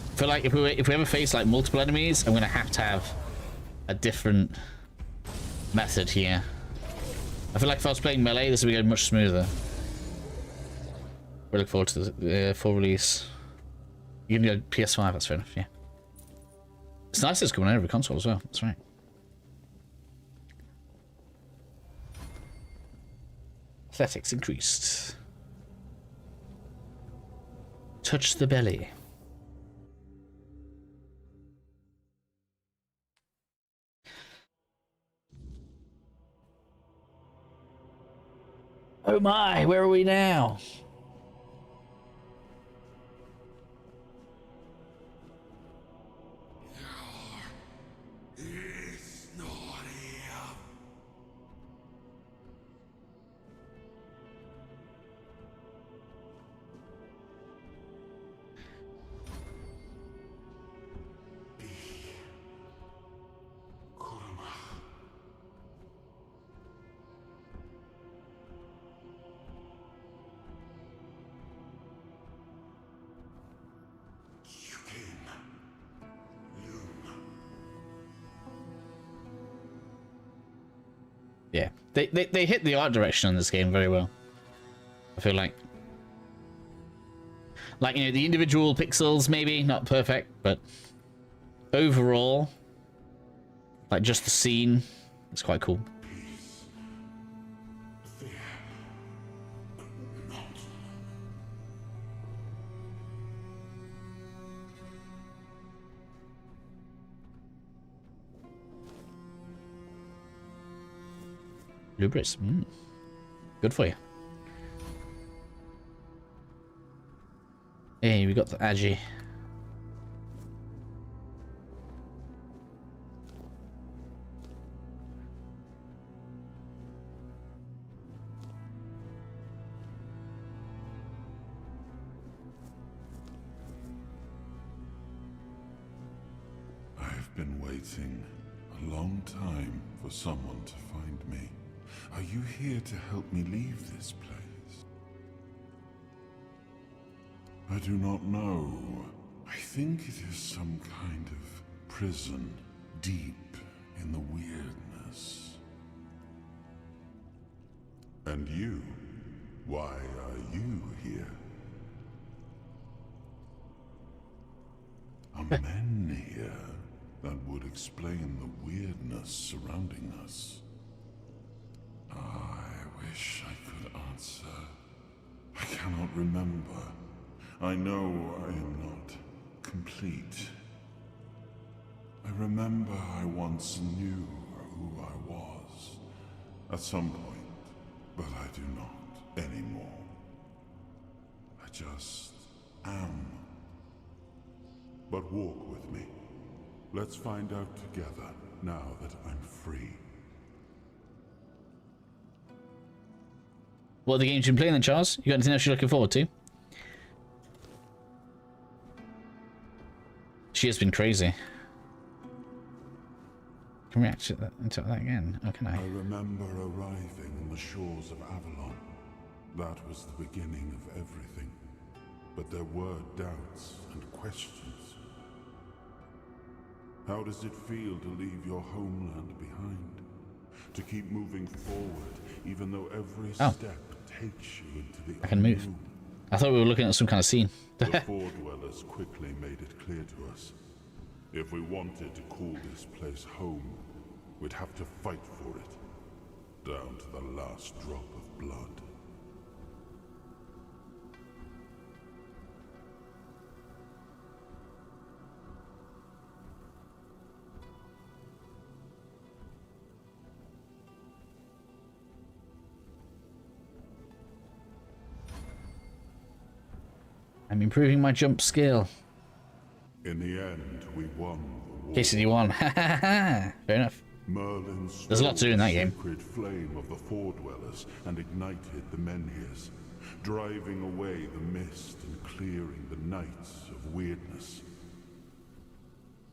I feel like if we ever face like multiple enemies, I'm gonna have to have a different method here. I feel like if I was playing melee, this would be going much smoother. We look forward to the full release. You can go PS5, that's fair enough, yeah. It's nice that it's coming out every console as well, that's right. Athletics increased. Touch the belly. Oh my, where are we now? It's not here. Yeah, they hit the art direction in this game very well. I feel like, you know, the individual pixels maybe not perfect, but overall, like just the scene, it's quite cool. Lubris, good for you. Hey, we got the Agi. I've been waiting a long time for someone to find me. Are you here to help me leave this place? I do not know. I think it is some kind of prison deep in the weirdness. And you? Why are you here? Are men here? That would explain the weirdness surrounding us. I wish I could answer. I cannot remember. I know I am not complete. I remember I once knew who I was at some point, but I do not anymore. I just am. But walk with me. Let's find out together now that I'm free. What are the games you've been playing then, Charles? You got anything else you're looking forward to? She has been crazy. Can we actually into that again? Oh, can I? I remember arriving on the shores of Avalon. That was the beginning of everything. But there were doubts and questions. How does it feel to leave your homeland behind? To keep moving forward, even though every step takes you into the I can move. unknown? I thought we were looking at some kind of scene. The Four Dwellers quickly made it clear to us. If we wanted to call this place home, we'd have to fight for it, down to the last drop of blood. I'm improving my jump skill. In the end, we won the war. KCD won. Fair enough. Merlin There's a lot to do in that game. the sacred flame of the Foredwellers and ignited the Menhirs, driving away the mist and clearing the nights of weirdness.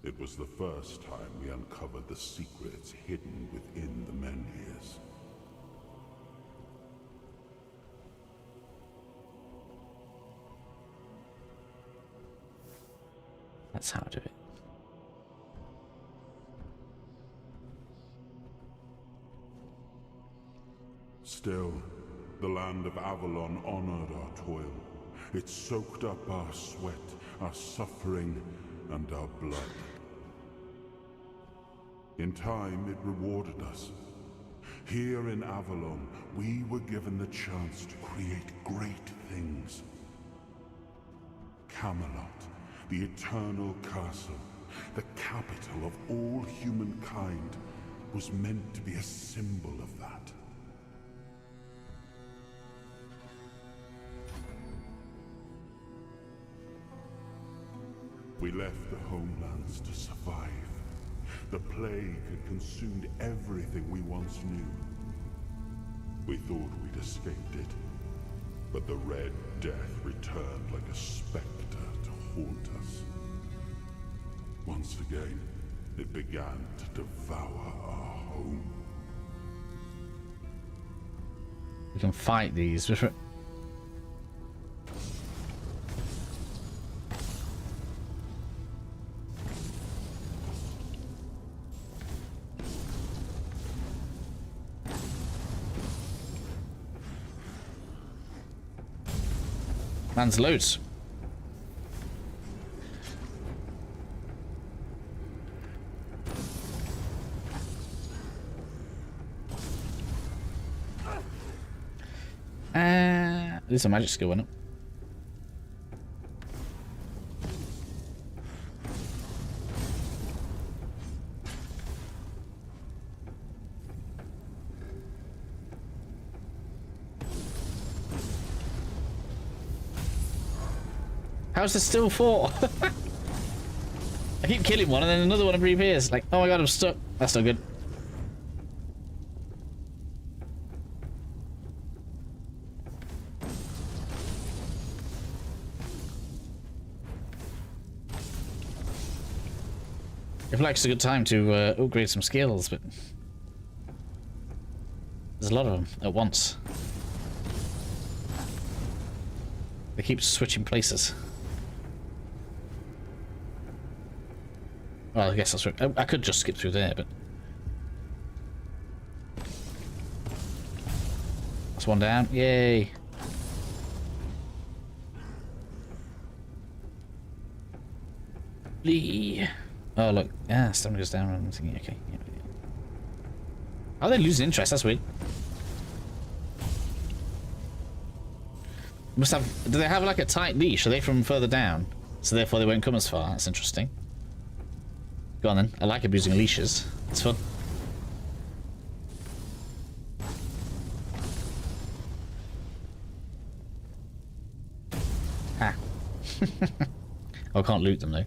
It was the first time we uncovered the secrets hidden within the Menhirs. That's how I do it. Still, the land of Avalon honored our toil. It soaked up our sweat, our suffering, and our blood. In time, it rewarded us. Here in Avalon, we were given the chance to create great things. Camelot, the eternal castle, the capital of all humankind, was meant to be a symbol of that. We left the homelands to survive. The plague had consumed everything we once knew. We thought we'd escaped it, but the Red Death returned like a specter to haunt us. Once again, it began to devour our home. We can fight these. Man's loads. This is a magic skill, isn't it? How's there still 4? I keep killing one and then another one reappears. Like, oh my god, I'm stuck. That's not good. I feel like it's a good time to upgrade some skills, but there's a lot of them at once. They keep switching places. Well, I guess that's right. I could just skip through there, but that's one down. Yay! Lee. Oh look, yeah, stamina goes down. I'm thinking, okay. Yeah. How are they losing interest? That's weird. Must have. Do they have like a tight leash? Are they from further down? So therefore they won't come as far. That's interesting. Go on then. I like abusing leashes. It's fun. Ha. Oh, I can't loot them though.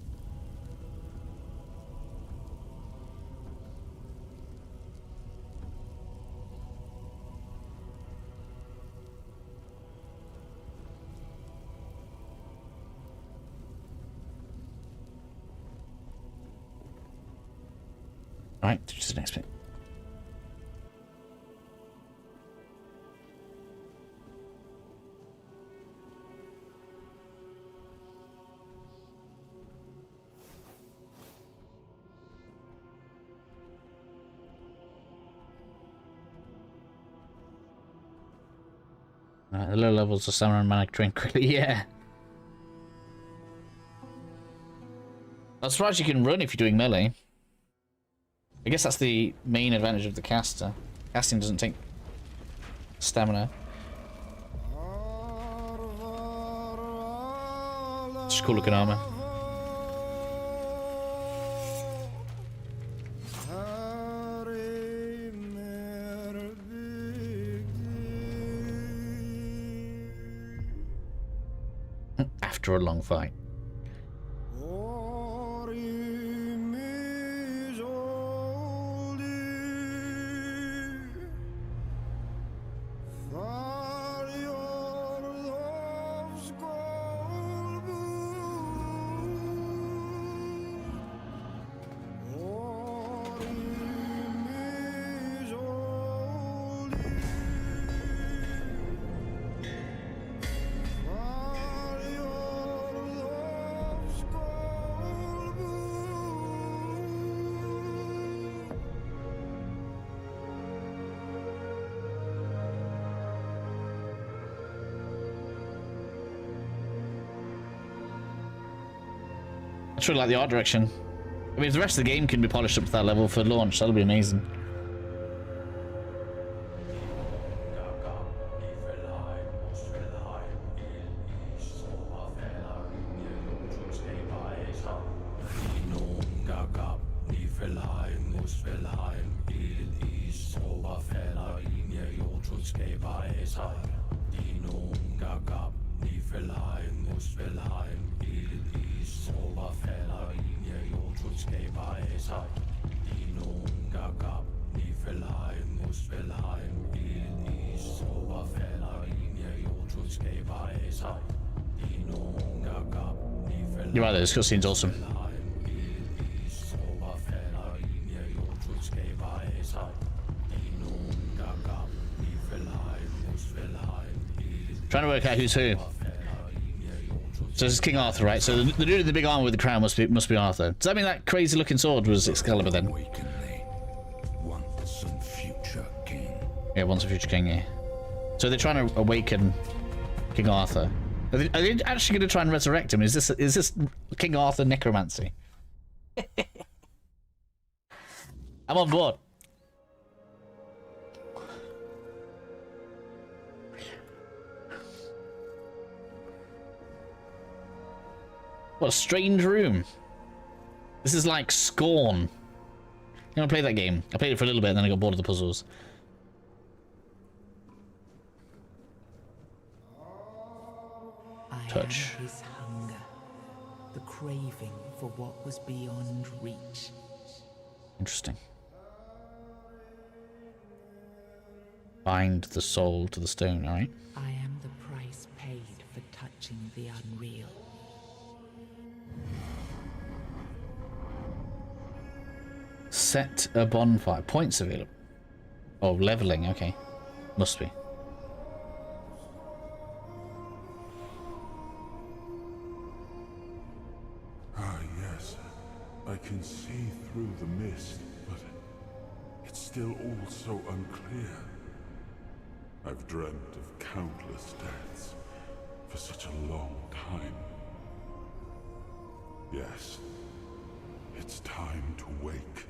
Alright, to the next bit. Alright, the low levels of stamina and manic drain quickly, yeah. I'm surprised you can run if you're doing melee. I guess that's the main advantage of the caster. Casting doesn't take stamina. Just cool looking armor. after a long fight. I really like the art direction. I mean, if the rest of the game can be polished up to that level for launch, that'll be amazing. You're right, this cutscene's awesome. Trying to work out who's who. So this is King Arthur, right? So the dude in the big armor with the crown must be Arthur. Does that mean that crazy looking sword was Excalibur then? Once and future king. Yeah, once a future king, yeah. So they're trying to awaken King Arthur. Are they actually going to try and resurrect him? Is this King Arthur necromancy? I'm on board. What a strange room. This is like Scorn. You want to play that game? I played it for a little bit and then I got bored of the puzzles. Touch. His hunger, the craving for what was beyond reach. Interesting. Bind the soul to the stone, alright? I am the price paid for touching the unreal. Set a bonfire. Points available. Oh, leveling, okay. Must be. Ah, yes. I can see through the mist, but it's still all so unclear. I've dreamt of countless deaths for such a long time. Yes, it's time to wake.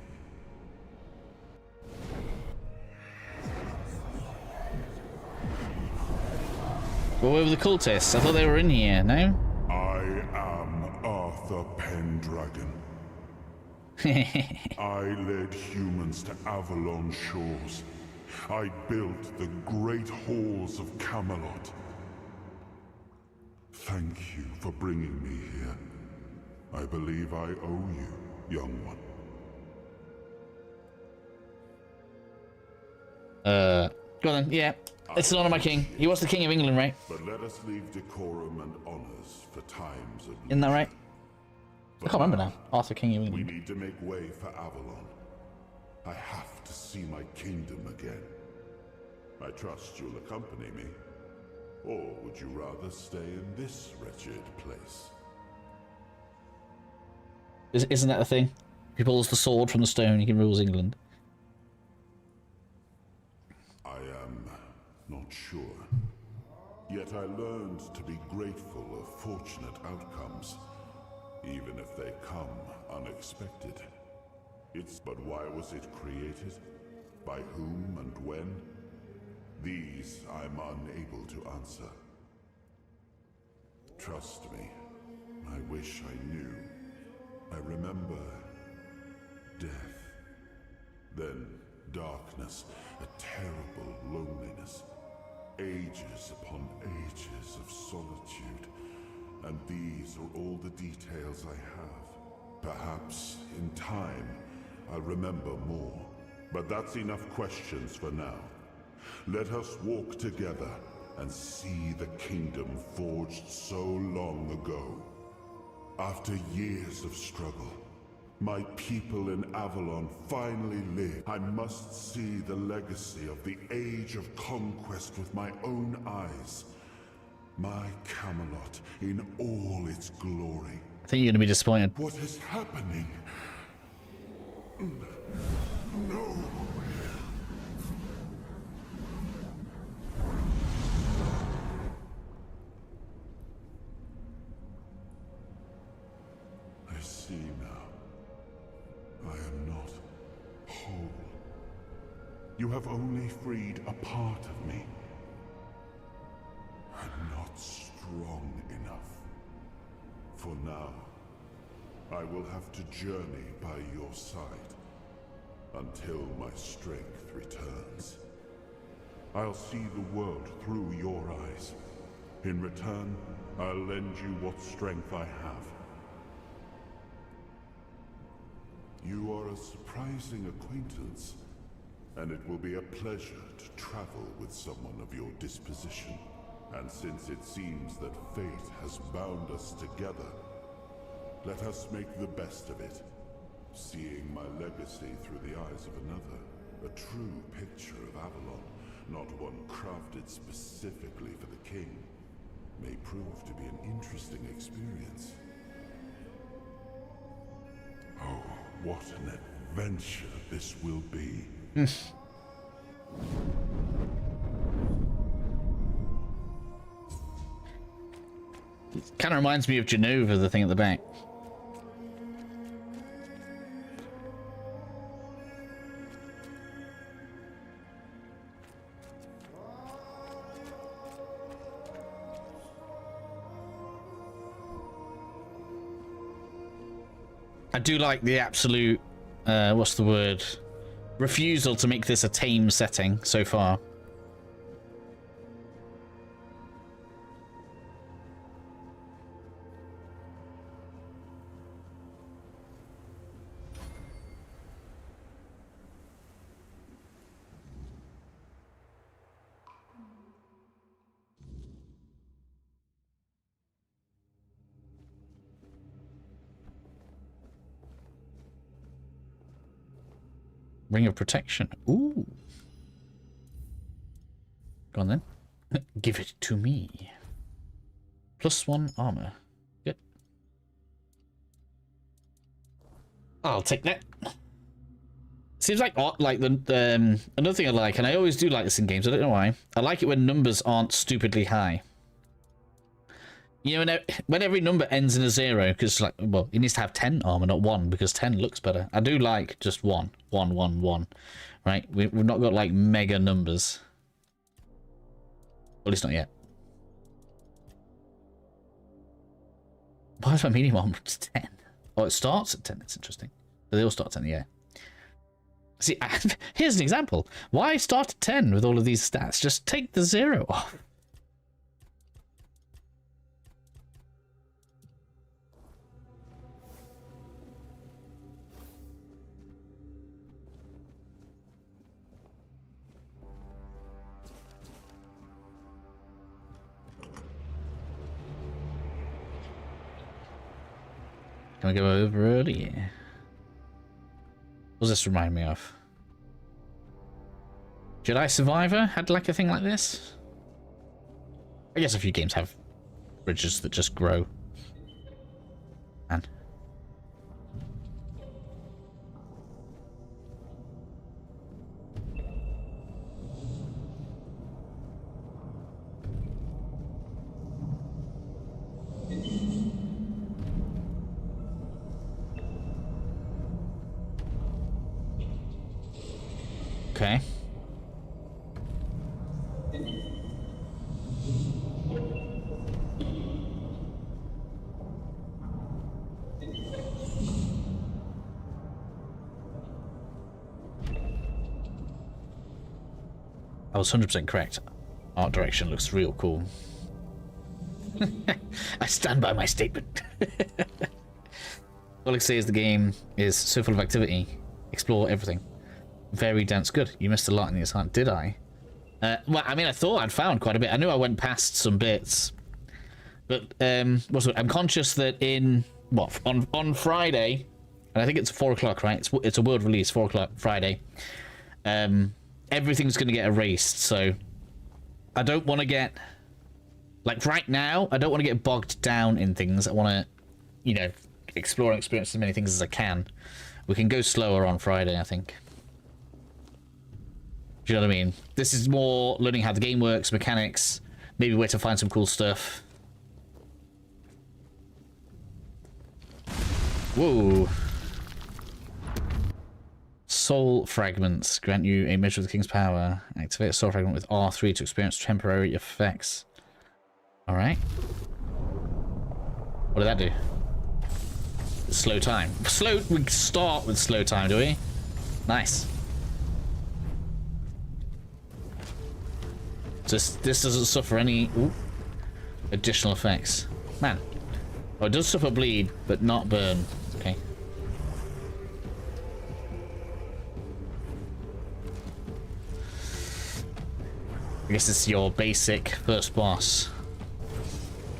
Well, where were the cultists? I thought they were in here, no? I am Arthur Pendragon. I led humans to Avalon shores. I built the great halls of Camelot. Thank you for bringing me here. I believe I owe you, young one. Go on then, yeah. It's an honor, my king. He was the king of England, right? But let us leave decorum and honors for times of Isn't that right? But I can't remember now. Arthur, king of we England. need to make way for Avalon. I have to see my kingdom again. I trust you'll accompany me. Or would you rather stay in this wretched place? Isn't that the thing? He pulls the sword from the stone, he rules England. I am not sure. Yet I learned to be grateful of fortunate outcomes, even if they come unexpected. But why was it created? By whom and when? These I'm unable to answer. Trust me, I wish I knew. I remember death, then darkness, a terrible loneliness, ages upon ages of solitude, and these are all the details I have. Perhaps, in time, I'll remember more. But that's enough questions for now. Let us walk together and see the kingdom forged so long ago. After years of struggle, my people in Avalon finally live. I must see the legacy of the Age of Conquest with my own eyes. My Camelot in all its glory. I think you're going to be disappointed. What is happening? No. I see now. I am not whole. You have only freed a part of me. I'm not strong enough. For now, I will have to journey by your side until my strength returns. I'll see the world through your eyes. In return, I'll lend you what strength I have. You are a surprising acquaintance, and it will be a pleasure to travel with someone of your disposition. And since it seems that fate has bound us together, let us make the best of it. Seeing my legacy through the eyes of another, a true picture of Avalon, not one crafted specifically for the king, may prove to be an interesting experience. Oh, what an adventure this will be. Kind of reminds me of Genova, the thing at the back. I do like the absolute, what's the word? Refusal to make this a tame setting so far. Ring of Protection. Ooh. Go on then. Give it to me. +1 armor. Good. I'll take that. Seems like the another thing I like, and I always do like this in games. I don't know why. I like it when numbers aren't stupidly high. You know, when every number ends in a 0, because like, well, it needs to have 10 armor, not 1, because 10 looks better. I do like just 1, 1, 1, 1. Right? We've not got like mega numbers. Well, at least not yet. Why is my medium armor just 10? Oh, it starts at 10. That's interesting. But they all start at 10, yeah. See, here's an example. Why start at 10 with all of these stats? Just take the 0 off. Can we go over early? Yeah. What does this remind me of? Jedi Survivor had like a thing like this? I guess a few games have bridges that just grow. And okay. I was 100% correct. Art direction looks real cool. I stand by my statement. All I can say is the game is so full of activity. Explore everything. Very dense. Good. You missed a lot in the assignment. Did I? Well, I mean, I thought I'd found quite a bit. I knew I went past some bits. But, I'm conscious that on Friday, and I think it's 4 o'clock, right? It's a world release, 4 o'clock Friday. Everything's going to get erased, so I don't want to get, like right now, I don't want to get bogged down in things. I want to, you know, explore and experience as many things as I can. We can go slower on Friday, I think. Do you know what I mean? This is more learning how the game works, mechanics, maybe where to find some cool stuff. Whoa. Soul fragments grant you a measure of the king's power. Activate a soul fragment with R3 to experience temporary effects. Alright. What did that do? Slow time. We start with slow time, do we? Nice. This doesn't suffer any additional effects. Man. Oh, it does suffer bleed, but not burn. Okay. I guess it's your basic first boss.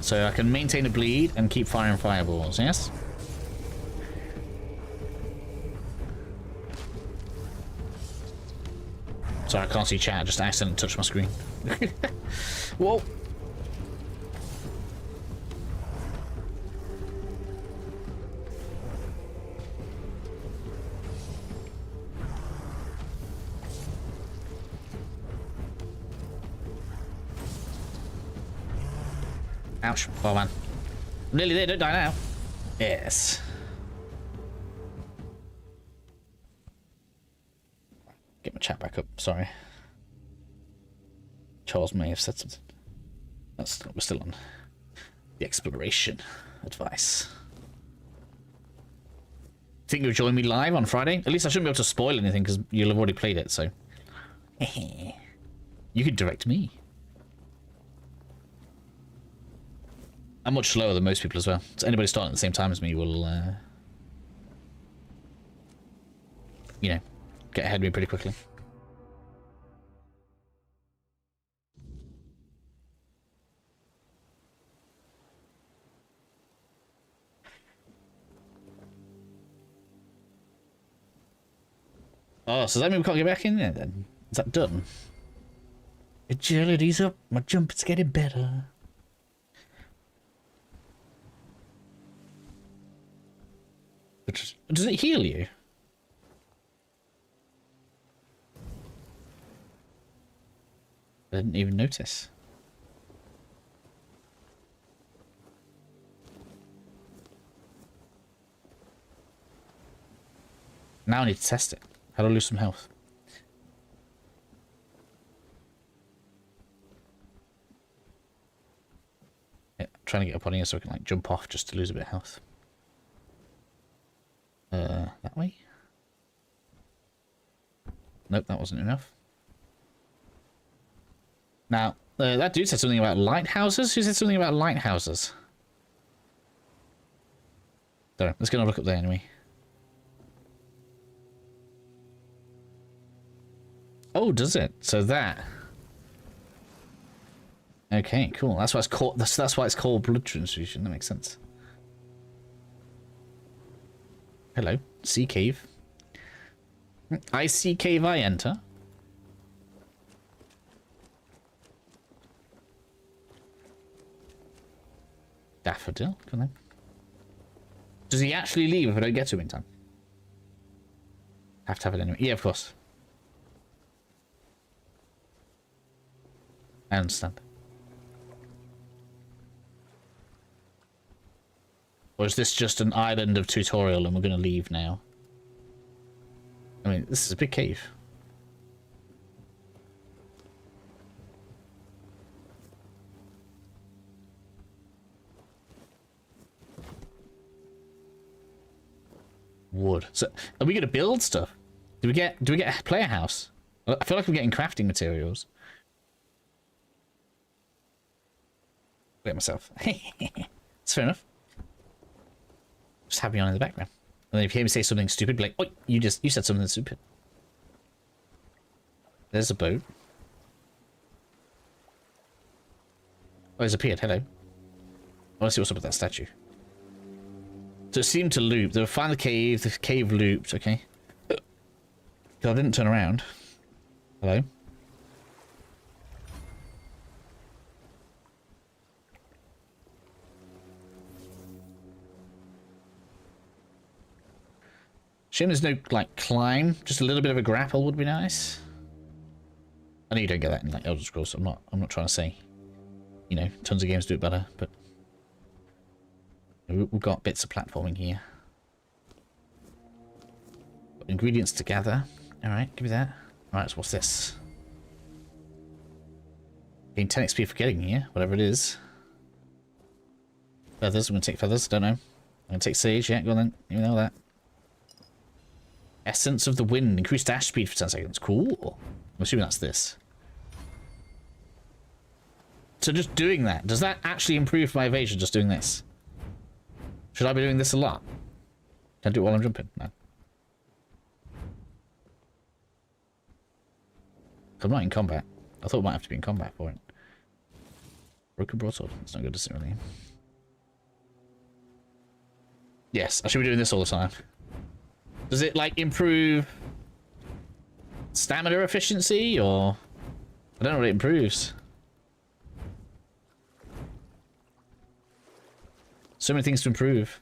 So I can maintain a bleed and keep firing fireballs, yes? Sorry, I can't see chat, I just accidentally touched my screen. Whoa! Ouch. Oh man. I'm nearly there, don't die now. Yes. Get my chat back up, sorry. Charles may have said something. We're still on the exploration advice. Think you'll join me live on Friday? At least I shouldn't be able to spoil anything because you'll have already played it, so. You could direct me. I'm much slower than most people as well. So anybody starting at the same time as me will, you know, get ahead of me pretty quickly. Oh, so does that mean we can't get back in there then? Is that done? Agility's up, my jump is getting better. Does it heal you? I didn't even notice. Now I need to test it. How do I lose some health? Yeah, I'm trying to get up on here so I can like jump off just to lose a bit of health. That way? Nope, that wasn't enough. Now, that dude said something about lighthouses? Who said something about lighthouses? There, let's go and look up there anyway. Oh, does it? So that. Okay, cool. That's why it's called. That's why it's called blood transfusion. That makes sense. Hello, sea cave. I see cave. I enter. Daffodil, come on. Does he actually leave if I don't get to him in time? Have to have it anyway. Yeah, of course. I understand. Or is this just an island of tutorial and we're going to leave now? I mean, this is a big cave. Wood. So, are we going to build stuff? Do we get a player house? I feel like we're getting crafting materials. Get myself. It's fair enough. Just have me on in the background. And then if you hear me say something stupid, be like, oh, you said something stupid. There's a boat. Oh, it's appeared. Hello. I want to see what's up with that statue. So it seemed to loop. They were finding the cave looped, okay. I didn't turn around. Hello. Shame there's no, like, climb. Just a little bit of a grapple would be nice. I know you don't get that in, like, Elder Scrolls. I'm not trying to say, you know, tons of games do it better, but we've got bits of platforming here. Got ingredients to gather. Alright, give me that. Alright, so what's this? Gain 10 XP for getting here, whatever it is. Feathers, I'm gonna take feathers, don't know. I'm gonna take sage, yeah, go on then. You know that. Essence of the Wind. Increased dash speed for 10 seconds. Cool. I'm assuming that's this. So just doing that. Does that actually improve my evasion, just doing this? Should I be doing this a lot? Can I do it while I'm jumping? No. I'm not in combat. I thought I might have to be in combat for it. Broken broadsword. It's not good to see, really. Yes, I should be doing this all the time. Does it, like, improve stamina efficiency, or... I don't know what it improves. So many things to improve.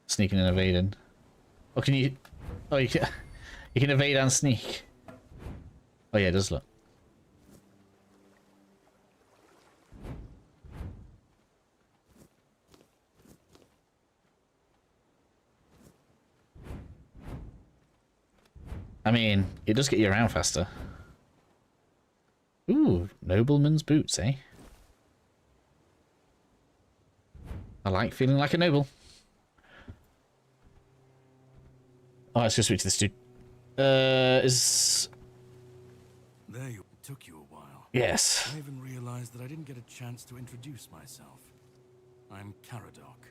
Sneaking and evading. Oh, can you... Oh, you can evade and sneak. Oh, yeah, it does look. I mean, it does get you around faster. Ooh, nobleman's boots, eh? I like feeling like a noble. Oh, let's go speak to this dude. Is... There you... It took you a while. Yes. I even realized that I didn't get a chance to introduce myself. I'm Caradoc,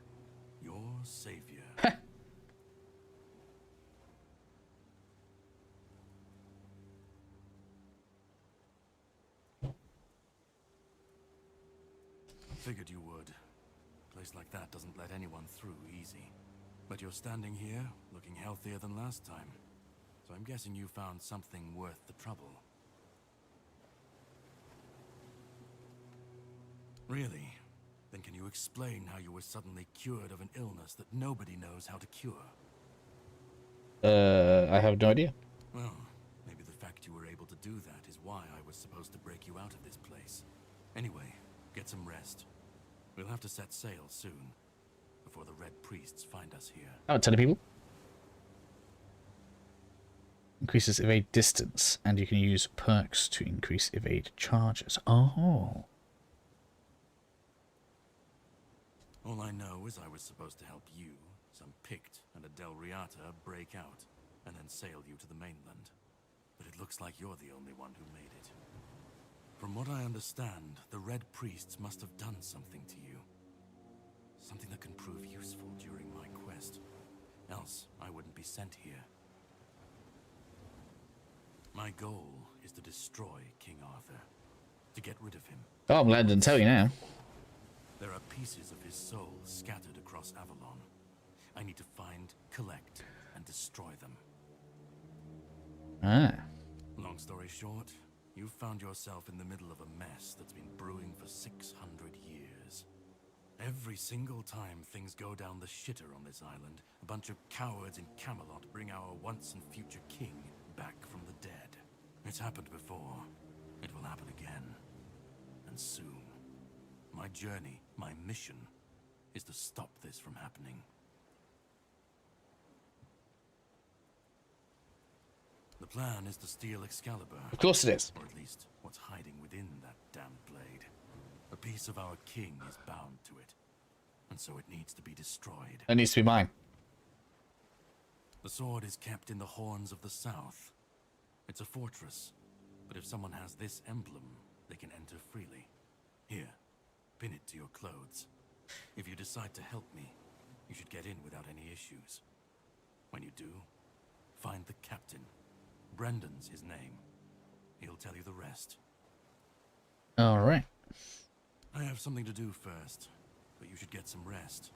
your savior. Figured you would. A place like that doesn't let anyone through easy. But you're standing here, looking healthier than last time. So I'm guessing you found something worth the trouble. Really? Then can you explain how you were suddenly cured of an illness that nobody knows how to cure? I have no idea. Well, maybe the fact you were able to do that is why I was supposed to break you out of this place. Anyway, get some rest. We'll have to set sail soon, before the Red Priests find us here. Oh, 10 people. Increases evade distance, and you can use perks to increase evade charges. Oh. All I know is I was supposed to help you, some Pict, and a Del Riata break out, and then sail you to the mainland. But it looks like you're the only one who made it. From what I understand, the Red Priests must have done something to you. Something that can prove useful during my quest. Else, I wouldn't be sent here. My goal is to destroy King Arthur. To get rid of him. Oh, I'm glad I didn't tell you now. There are pieces of his soul scattered across Avalon. I need to find, collect, and destroy them. Ah. Long story short, you've found yourself in the middle of a mess that's been brewing for 600 years. Every single time things go down the shitter on this island, a bunch of cowards in Camelot bring our once and future king back from the dead. It's happened before. It will happen again. And soon. My journey, my mission, is to stop this from happening. The plan is to steal Excalibur. Of course it is. Or at least, what's hiding within that damned blade. A piece of our king is bound to it. And so it needs to be destroyed. It needs to be mine. The sword is kept in the Horns of the South. It's a fortress, but if someone has this emblem, they can enter freely. Here, pin it to your clothes. If you decide to help me, you should get in without any issues. When you do, find the captain. Brendan's his name. He'll tell you the rest. All right. I have something to do first, but you should get some rest.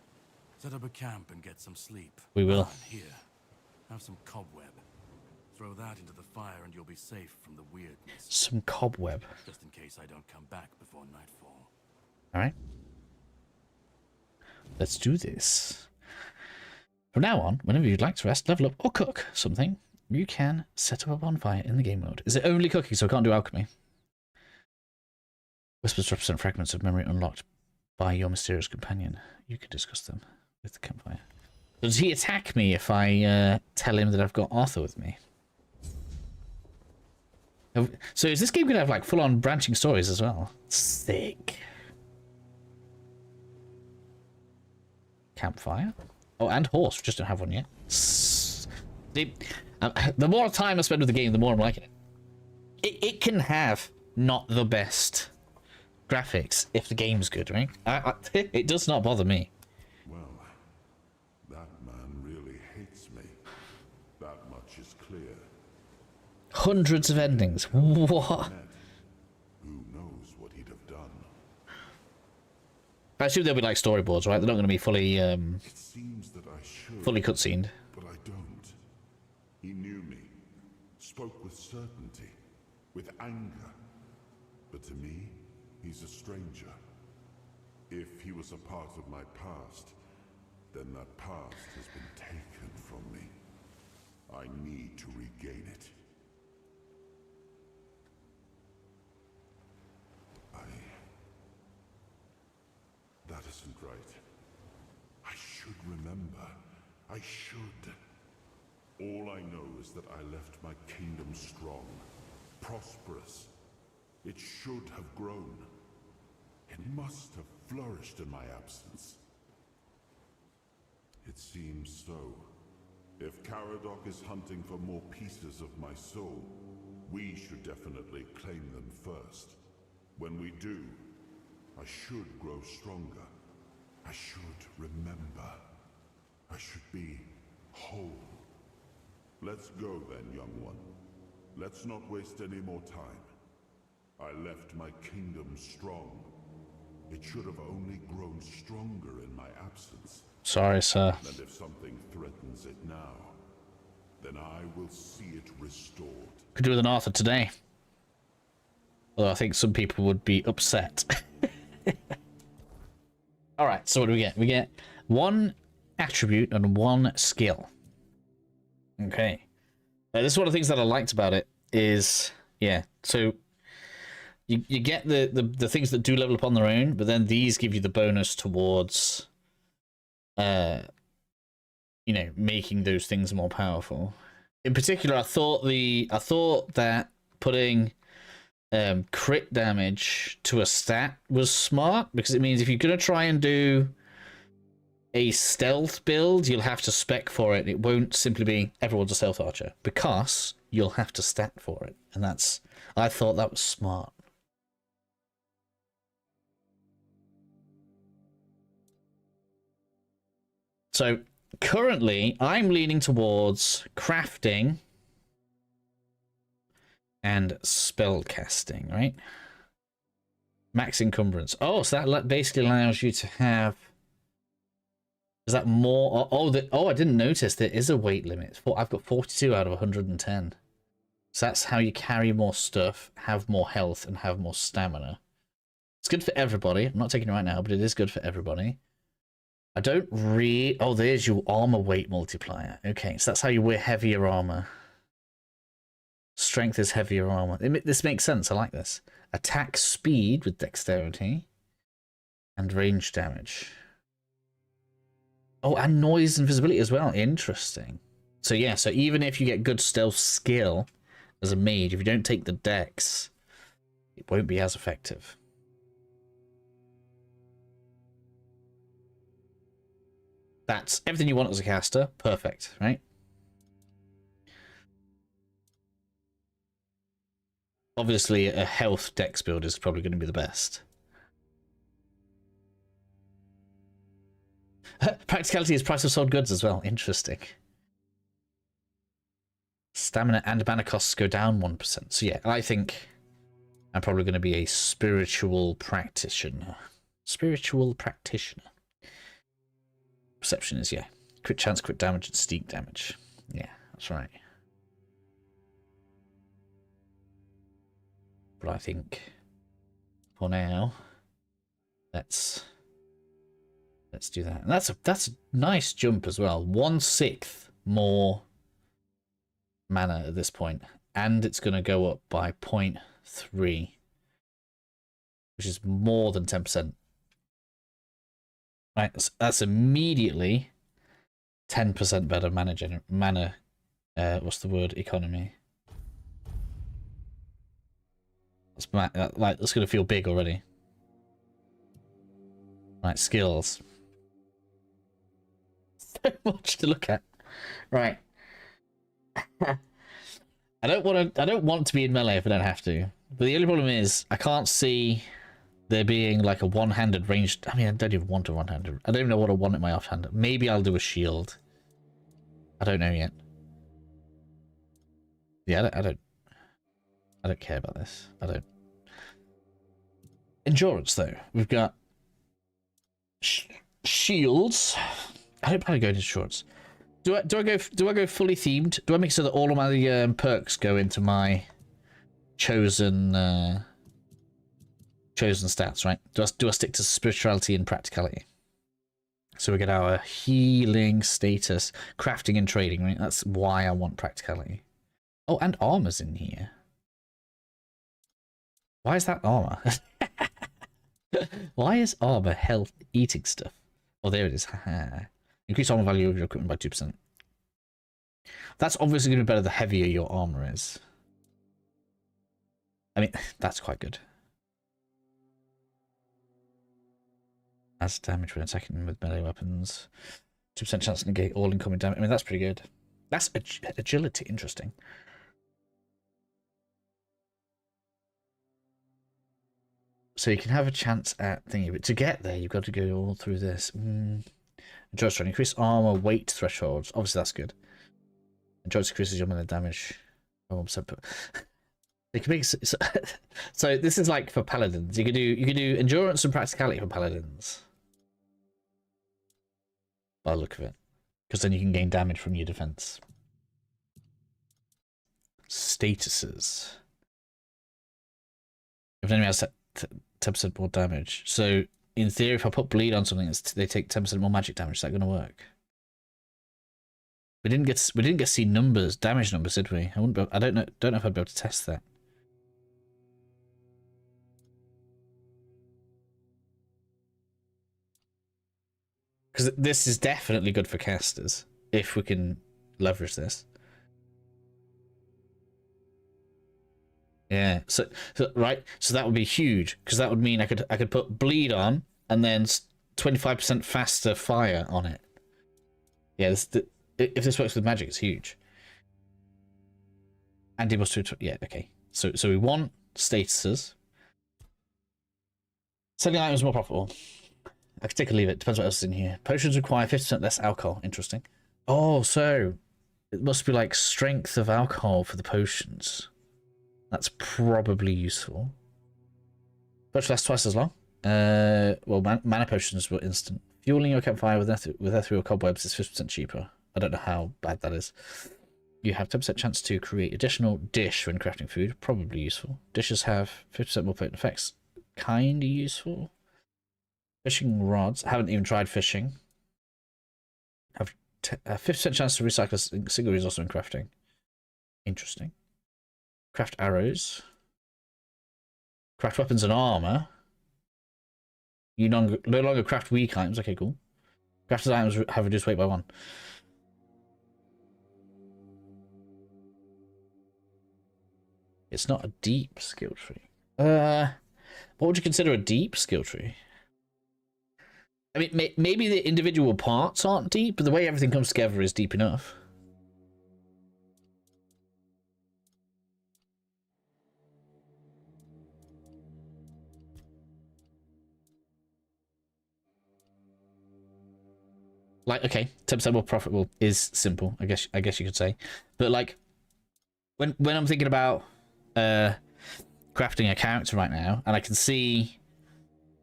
Set up a camp and get some sleep. We will. And here, have some cobweb. Throw that into the fire and you'll be safe from the weirdness. Some cobweb. Just in case I don't come back before nightfall. All right. Let's do this. From now on, whenever you'd like to rest, level up, or cook something, you can set up a bonfire in the game mode. Is it only cooking, so I can't do alchemy? Whispers represent fragments of memory unlocked by your mysterious companion. You can discuss them with the campfire. Does he attack me if I tell him that I've got Arthur with me? So is this game going to have like full-on branching stories as well? Sick. Campfire. Oh, and horse. We just don't have one yet. The more time I spend with the game, the more I'm liking it. It can have not the best graphics if the game's good, right? It does not bother me. Well, that man really hates me. That much is clear. Hundreds of endings. What? Who knows what he'd have done? I assume they'll be like storyboards, right? They're not going to be fully, It seems that I should, fully cutscened. but I don't. He knew me, spoke with certainty, with anger. But to me, he's a stranger. If he was a part of my past, then that past has been taken from me. I need to regain it. That isn't right. I should remember. I should. All I know is that I left my kingdom strong, prosperous. It should have grown. It must have flourished in my absence. It seems so. If Caradoc is hunting for more pieces of my soul, we should definitely claim them first. When we do, I should grow stronger. I should remember. I should be whole. Let's go then, young one. Let's not waste any more time. I left my kingdom strong. It should have only grown stronger in my absence. Sorry, sir. And if something threatens it now, then I will see it restored. Could do with an Arthur today. Although I think some people would be upset. Alright, so what do we get? We get one attribute and one skill. Okay. This is one of the things that I liked about it is, yeah, so you get the things that do level up on their own, but then these give you the bonus towards, you know, making those things more powerful. In particular, I thought that putting crit damage to a stat was smart, because it means if you're going to try and do a stealth build, you'll have to spec for it. It won't simply be everyone's a stealth archer, because you'll have to stat for it. And I thought that was smart. So currently I'm leaning towards crafting and spell casting, right? Max encumbrance. Oh, so that basically allows you to have. Is that more? Oh, I didn't notice there is a weight limit. I've got 42 out of 110. So that's how you carry more stuff, have more health, and have more stamina. It's good for everybody. I'm not taking it right now, but it is good for everybody. I don't Oh, there's your armor weight multiplier. Okay, so that's how you wear heavier armor. Strength is heavier armor. This makes sense. I like this. Attack speed with dexterity. And range damage. Oh, and noise and visibility as well. Interesting. So yeah, so even if you get good stealth skill as a mage, if you don't take the dex, it won't be as effective. That's everything you want as a caster. Perfect, right? obviously a health dex build is probably going to be the best. Practicality is price of sold goods as well. Interesting. Stamina and mana costs go down 1%. So yeah, I think I'm probably going to be a spiritual practitioner. Spiritual practitioner. Perception is, yeah. Crit chance, crit damage, and steak damage. Yeah, that's right. But I think for now, let's do that. And that's a nice jump as well. 1/6 more mana at this point, and it's going to go up by 0.3, which is more than 10%. Right, so that's immediately 10% better mana. What's the word? Economy. It's like that's going to feel big already. Right, skills. So much to look at. Right. I don't want to be in melee if I don't have to. But the only problem is I can't see there being like a one-handed ranged. I mean, I don't even want a one-handed. I don't even know what I want in my offhand. Maybe I'll do a shield. I don't know yet. Yeah, I don't care about this. I don't. Endurance though, we've got shields. I don't plan to go into endurance. Do I go fully themed? Do I make so that all of my perks go into my chosen stats, right? Do I stick to spirituality and practicality? So we get our healing status, crafting and trading, right? That's why I want practicality. Oh, and armor's in here. Why is that armor? Why is armor health eating stuff? Oh, there it is. Increase armor value of your equipment by 2%. That's obviously going to be better the heavier your armor is. I mean, that's quite good. Adds damage when attacking with melee weapons. 2% chance to negate all incoming damage. I mean, that's pretty good. That's agility. Interesting. So you can have a chance at thingy, but to get there, you've got to go all through this. Endurance training. Increase armor weight thresholds. Obviously, that's good. Endurance increases your melee damage. 1%. They can make so this is like for paladins. You can do endurance and practicality for paladins. By the look of it, because then you can gain damage from your defense. Statuses. If an enemy has 10% more damage, so in theory, if I put bleed on something, they take 10% more magic damage. Is that going to work? We didn't get to see numbers, damage numbers, did we? I don't know if I'd be able to test that. Because this is definitely good for casters if we can leverage this. Yeah, so right, so that would be huge because that would mean I could put bleed on and then 25% faster fire on it. Yeah, if this works with magic, it's huge. And it must do, yeah, okay. So we want statuses. Selling items more profitable. I could take or leave it. Depends what else is in here. Potions require 50% less alcohol. Interesting. Oh, so it must be like strength of alcohol for the potions. That's probably useful. But lasts twice as long. Well, mana potions were instant. Fueling your campfire with ethereal cobwebs is 50% cheaper. I don't know how bad that is. You have 10% chance to create additional dish when crafting food. Probably useful. Dishes have 50% more potent effects. Kinda useful. Fishing rods. Haven't even tried fishing. Have 50% chance to recycle a single resource when crafting. Interesting. Craft arrows. Craft weapons and armor. You no longer craft weak items. Okay, cool. Crafted items have reduced weight by 1. It's not a deep skill tree. What would you consider a deep skill tree? I mean, maybe the individual parts aren't deep, but the way everything comes together is deep enough. like, okay, 10% more profitable is simple, I guess you could say. But like, when I'm thinking about crafting a character right now, and I can see,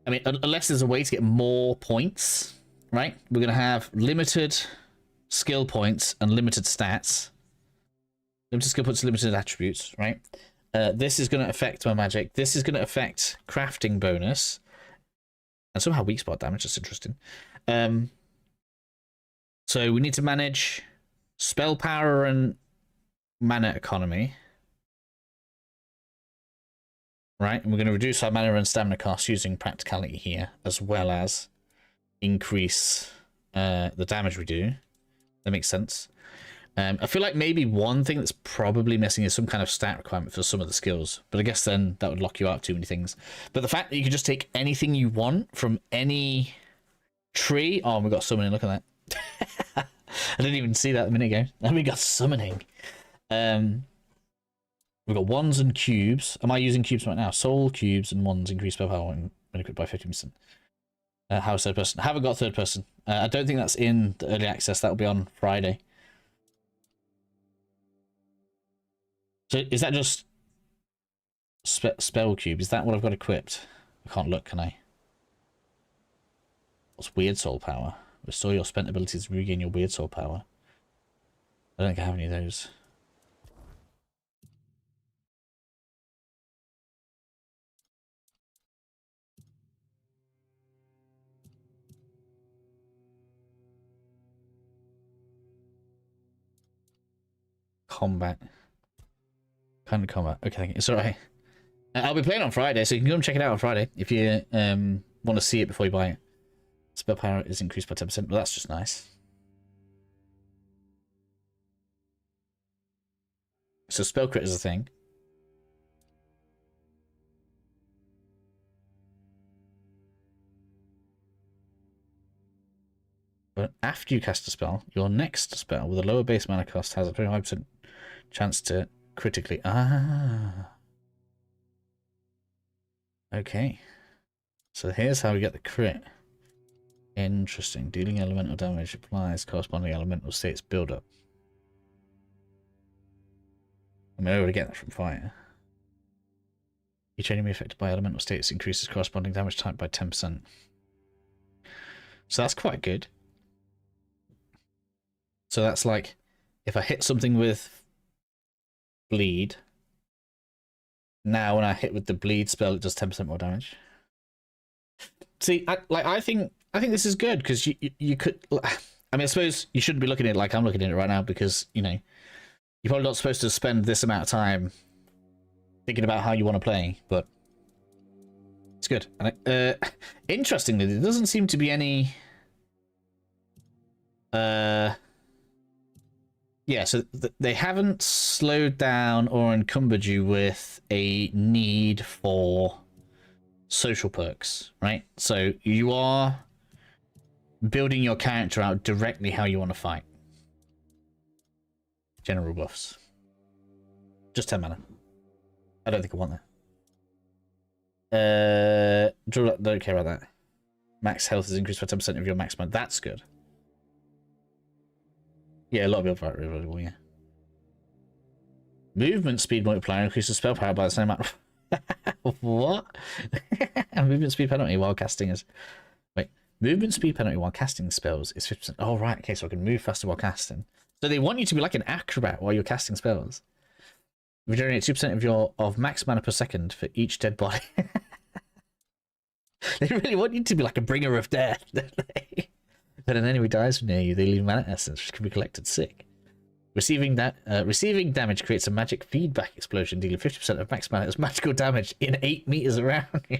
I mean, unless there's a way to get more points, right? We're gonna have limited skill points and limited stats. Limited skill points, limited attributes, right? This is going to affect my magic. This is going to affect crafting bonus. And somehow weak spot damage. That's interesting. So we need to manage spell power and mana economy. Right? And we're going to reduce our mana and stamina costs using practicality here, as well as increase the damage we do. That makes sense. I feel like maybe one thing that's probably missing is some kind of stat requirement for some of the skills. But I guess then that would lock you out of too many things. But the fact that you can just take anything you want from any tree... Oh, we got summoning. Look at that. I didn't even see that a minute ago. And we got summoning. We've got wands and cubes. Am I using cubes right now? Soul, cubes, and wands increase spell power when equipped by 50%. How is third person? I haven't got third person. I don't think that's in the early access. That'll be on Friday. So is that just spell cube? Is that what I've got equipped? I can't look, can I? What's weird soul power? Restore your spent abilities to regain your weird soul power. I don't think I have any of those. Combat. Kind of combat. Okay, thank you. It's alright. I'll be playing on Friday, so you can go and check it out on Friday if you want to see it before you buy it. Spell power is increased by 10%. Well, that's just nice. So spell crit is a thing. But after you cast a spell, your next spell with a lower base mana cost has a 25% chance to critically... Ah. Okay. So here's how we get the crit. Interesting. Dealing elemental damage applies corresponding elemental states build up. I mean, I already get that from fire. Each enemy affected by elemental states increases corresponding damage type by 10%. So that's quite good. So that's like, if I hit something with bleed, now when I hit with the bleed spell, it does 10% more damage. See, I think this is good because you could. I mean, I suppose you shouldn't be looking at it like I'm looking at it right now because you're probably not supposed to spend this amount of time thinking about how you want to play, but it's good. And interestingly, there doesn't seem to be any. Yeah, so they haven't slowed down or encumbered you with a need for social perks, right? So you are building your character out directly how you want to fight. General buffs. Just 10 mana. I don't think I want that. Don't care about that. Max health is increased by 10% of your max mana. That's good. Yeah, a lot of people fight rerollable, yeah. Movement speed multiplier increases spell power by the same amount. What? Movement speed penalty while casting is... Wait. Movement speed penalty while casting spells is 50%. Oh, right. Okay, so I can move faster while casting. So they want you to be like an acrobat while you're casting spells. Regenerate 2% of max mana per second for each dead body. They really want you to be like a bringer of death, don't they? When an enemy dies near you, they leave mana essence, which can be collected. Sick. Receiving damage creates a magic feedback explosion, dealing 50% of max mana as magical damage in 8 meters around you.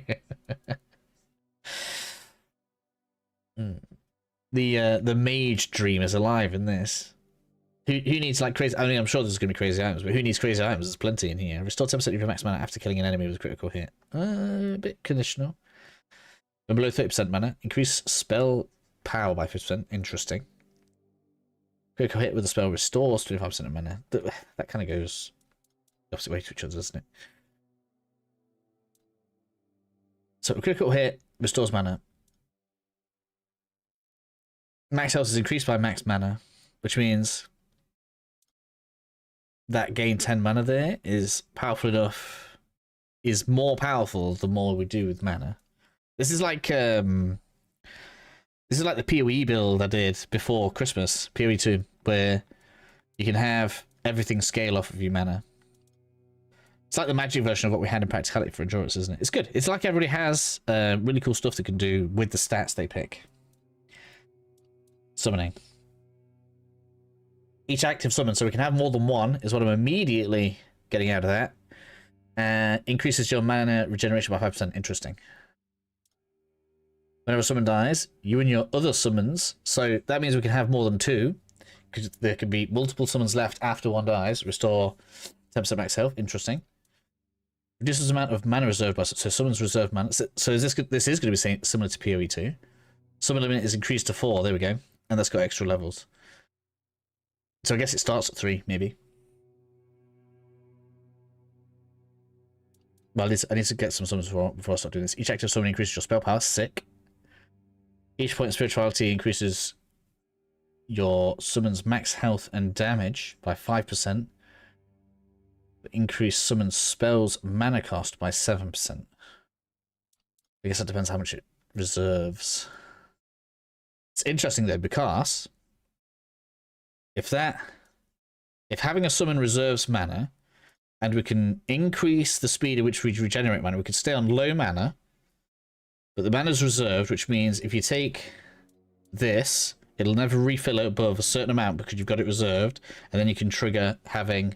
The mage dream is alive in this. Who needs like crazy? I mean, I'm sure there's gonna be crazy items, but who needs crazy items? There's plenty in here. Restore 10% of your max mana after killing an enemy with a critical hit. A bit conditional. When below 30% mana, increase spell power by 50%. Interesting. Critical hit with the spell restores 25% of mana. That kind of goes the opposite way to each other, doesn't it? So critical hit restores mana. max health is increased by max mana, which means that gain 10 mana there is powerful enough, is more powerful the more we do with mana. This is like the PoE build I did before Christmas, PoE 2, where you can have everything scale off of your mana. It's like the magic version of what we had in Practicality for Endurance, isn't it? It's good. It's like everybody has really cool stuff they can do with the stats they pick. Summoning. Each active summon, so we can have more than one, is what I'm immediately getting out of that. Increases your mana regeneration by 5%. Interesting. Whenever a summon dies, you and your other summons, so that means we can have more than two, because there can be multiple summons left after one dies, restore 10% max health. Interesting. Reduces the amount of mana reserved by, so summons reserve mana. So is this is going to be similar to PoE 2. Summon limit is increased to 4, there we go, and that's got extra levels. So I guess it starts at 3, maybe. Well, I need to get some summons before I start doing this. Each active summon increases your spell power. Sick. Each point of spirituality increases your summon's max health and damage by 5%. Increase summon spells mana cost by 7%. I guess that depends how much it reserves. It's interesting though, because if having a summon reserves mana, and we can increase the speed at which we regenerate mana, we could stay on low mana, but the mana's reserved, which means if you take this, it'll never refill above a certain amount because you've got it reserved, and then you can trigger having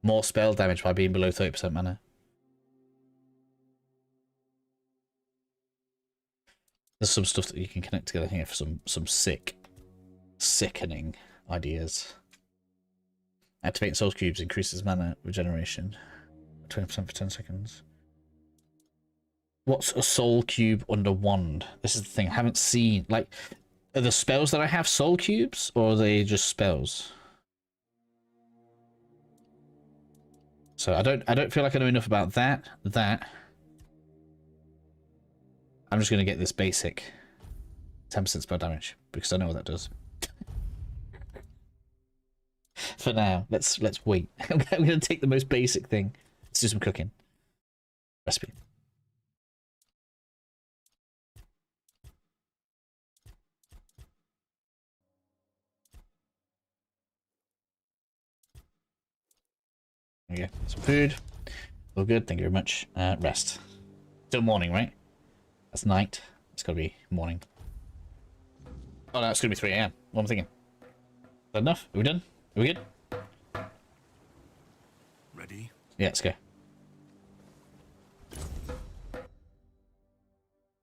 more spell damage by being below 30% mana. There's some stuff that you can connect together here for some sickening ideas. Activating soul cubes increases mana regeneration 20% for 10 seconds. What's a soul cube under wand? This is the thing I haven't seen. Like, are the spells that I have soul cubes, or are they just spells? So I don't feel like I know enough about that. I'm just gonna get this basic 10% spell damage because I know what that does. For now, let's wait. I'm gonna take the most basic thing. Let's do some cooking. Recipe. There we go. Some food. All good. Thank you very much. Rest. Still morning, right? That's night. It's gotta be morning. Oh no, it's gonna be 3 AM. What am I thinking? Is that enough? Are we done? Are we good? Ready? Yeah, let's go.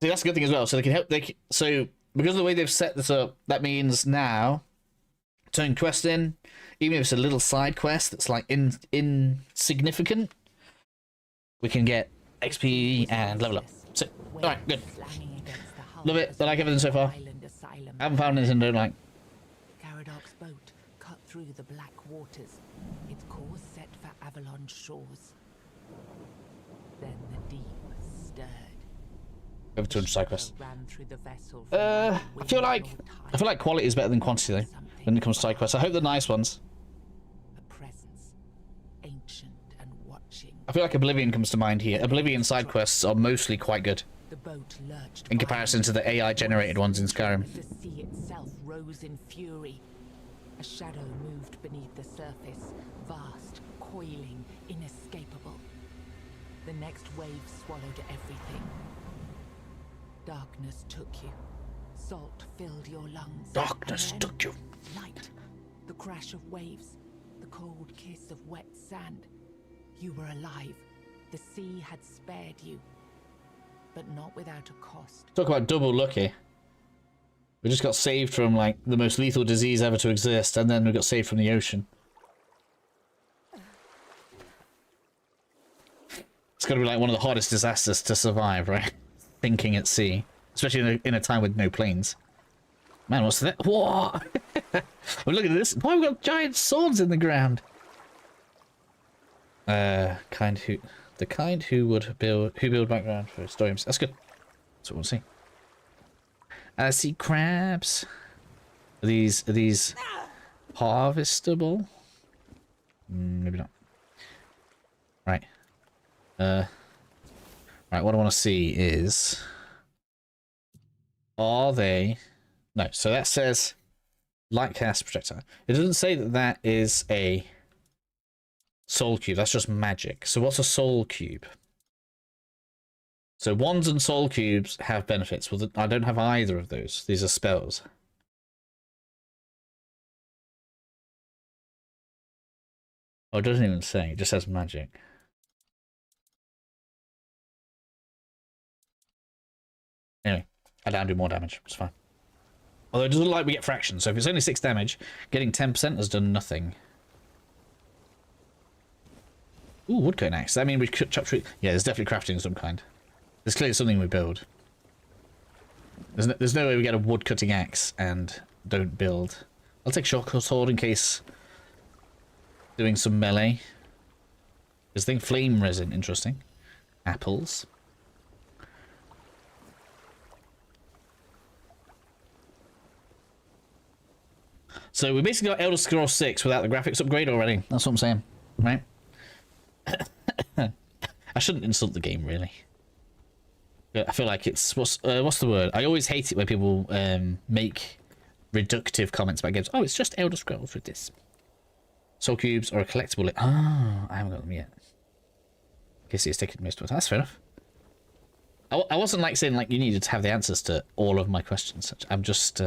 See, that's a good thing as well. So they can help. So because of the way they've set this up, that means now turn quest in, even if it's a little side quest that's like insignificant, we can get XP and level up. So, all right, good. Love it. I like everything so far. I haven't found anything I don't like. Caradoc's boat cut through the black waters, its course set for Avalon's shores. Then the deep stirred. Over 200 side quests. Ran through the vessel I feel like quality is better than quantity though when it comes to side quests. I hope they're nice ones. A presence, ancient and watching. I feel like Oblivion comes to mind here. Oblivion side quests are mostly quite good The boat lurched in comparison to the AI generated ones in Skyrim. The sea itself rose in fury. A shadow moved beneath the surface, vast, coiling, inescapable. The next wave swallowed everything. Darkness took you. Salt filled your lungs. Darkness And then took you. Light. The crash of waves. The cold kiss of wet sand. You were alive. The sea had spared you. But not without a cost. Talk about double lucky. We just got saved from like the most lethal disease ever to exist, and then we got saved from the ocean. It's got to be like one of the hardest disasters to survive, right? Thinking at sea, especially in a time with no planes. Man, what's that? What? Well, look at this. Why have we got giant swords in the ground? The kind who would build background for storms. That's good. That's what we'll see. I see crabs. Are these harvestable? Maybe not. Right. Right, what I want to see is... Are they... No, so that says Lightcast Projectile. It doesn't say that that is a soul cube. That's just magic. So what's a soul cube? So wands and soul cubes have benefits. Well, I don't have either of those. These are spells. Oh, it doesn't even say. It just says magic. Anyway, I now do more damage. It's fine. Although it doesn't look like we get fractions, so if it's only 6 damage, getting 10% has done nothing. Ooh, woodcutting axe. Does that mean we could chop tree? Yeah, there's definitely crafting of some kind. There's clearly something we build. There's no way we get a woodcutting axe and don't build. I'll take short sword in case doing some melee. There's thing flame resin, interesting. Apples. So we basically got Elder Scrolls 6 without the graphics upgrade already. That's what I'm saying, right? I shouldn't insult the game, really. I feel like it's what's the word? I always hate it when people make reductive comments about games. Oh, it's just Elder Scrolls with this. Soul cubes are a collectible. Ah, I haven't got them yet. Okay, see, it's taking most of it. That's fair enough. I wasn't like saying like you needed to have the answers to all of my questions. I'm just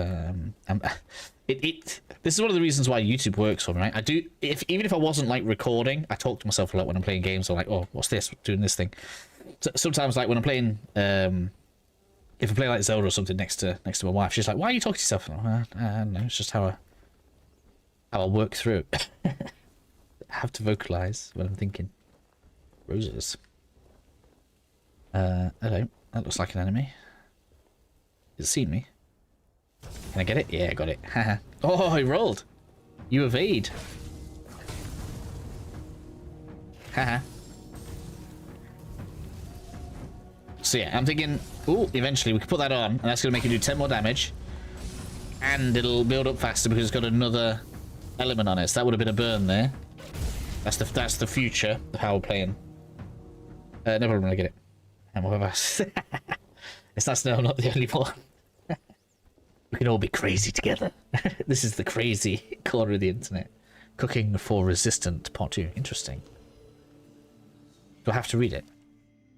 this is one of the reasons why YouTube works for me, right? I do even if I wasn't like recording, I talk to myself a lot when I'm playing games. I'm like, oh, what's this? Doing this thing. So, sometimes like when I'm playing, if I play like Zelda or something next to my wife, she's like, why are you talking to yourself? I don't know. It's just how I work through it. I have to vocalize when I'm thinking. Roses. Hello. That looks like an enemy. Has it seen me? Can I get it? Yeah, I got it. Haha. Oh, he rolled. You evade. Haha. So yeah, I'm thinking, ooh, eventually we can put that on, and that's going to make it do 10 more damage. And it'll build up faster because it's got another element on it. So that would have been a burn there. That's the future of how we're playing. No problem, I get it. And whatever. It's nice to know I'm not the only one. We can all be crazy together. This is the crazy corner of the internet. Cooking for Resistant Part 2. Interesting. Do I have to read it?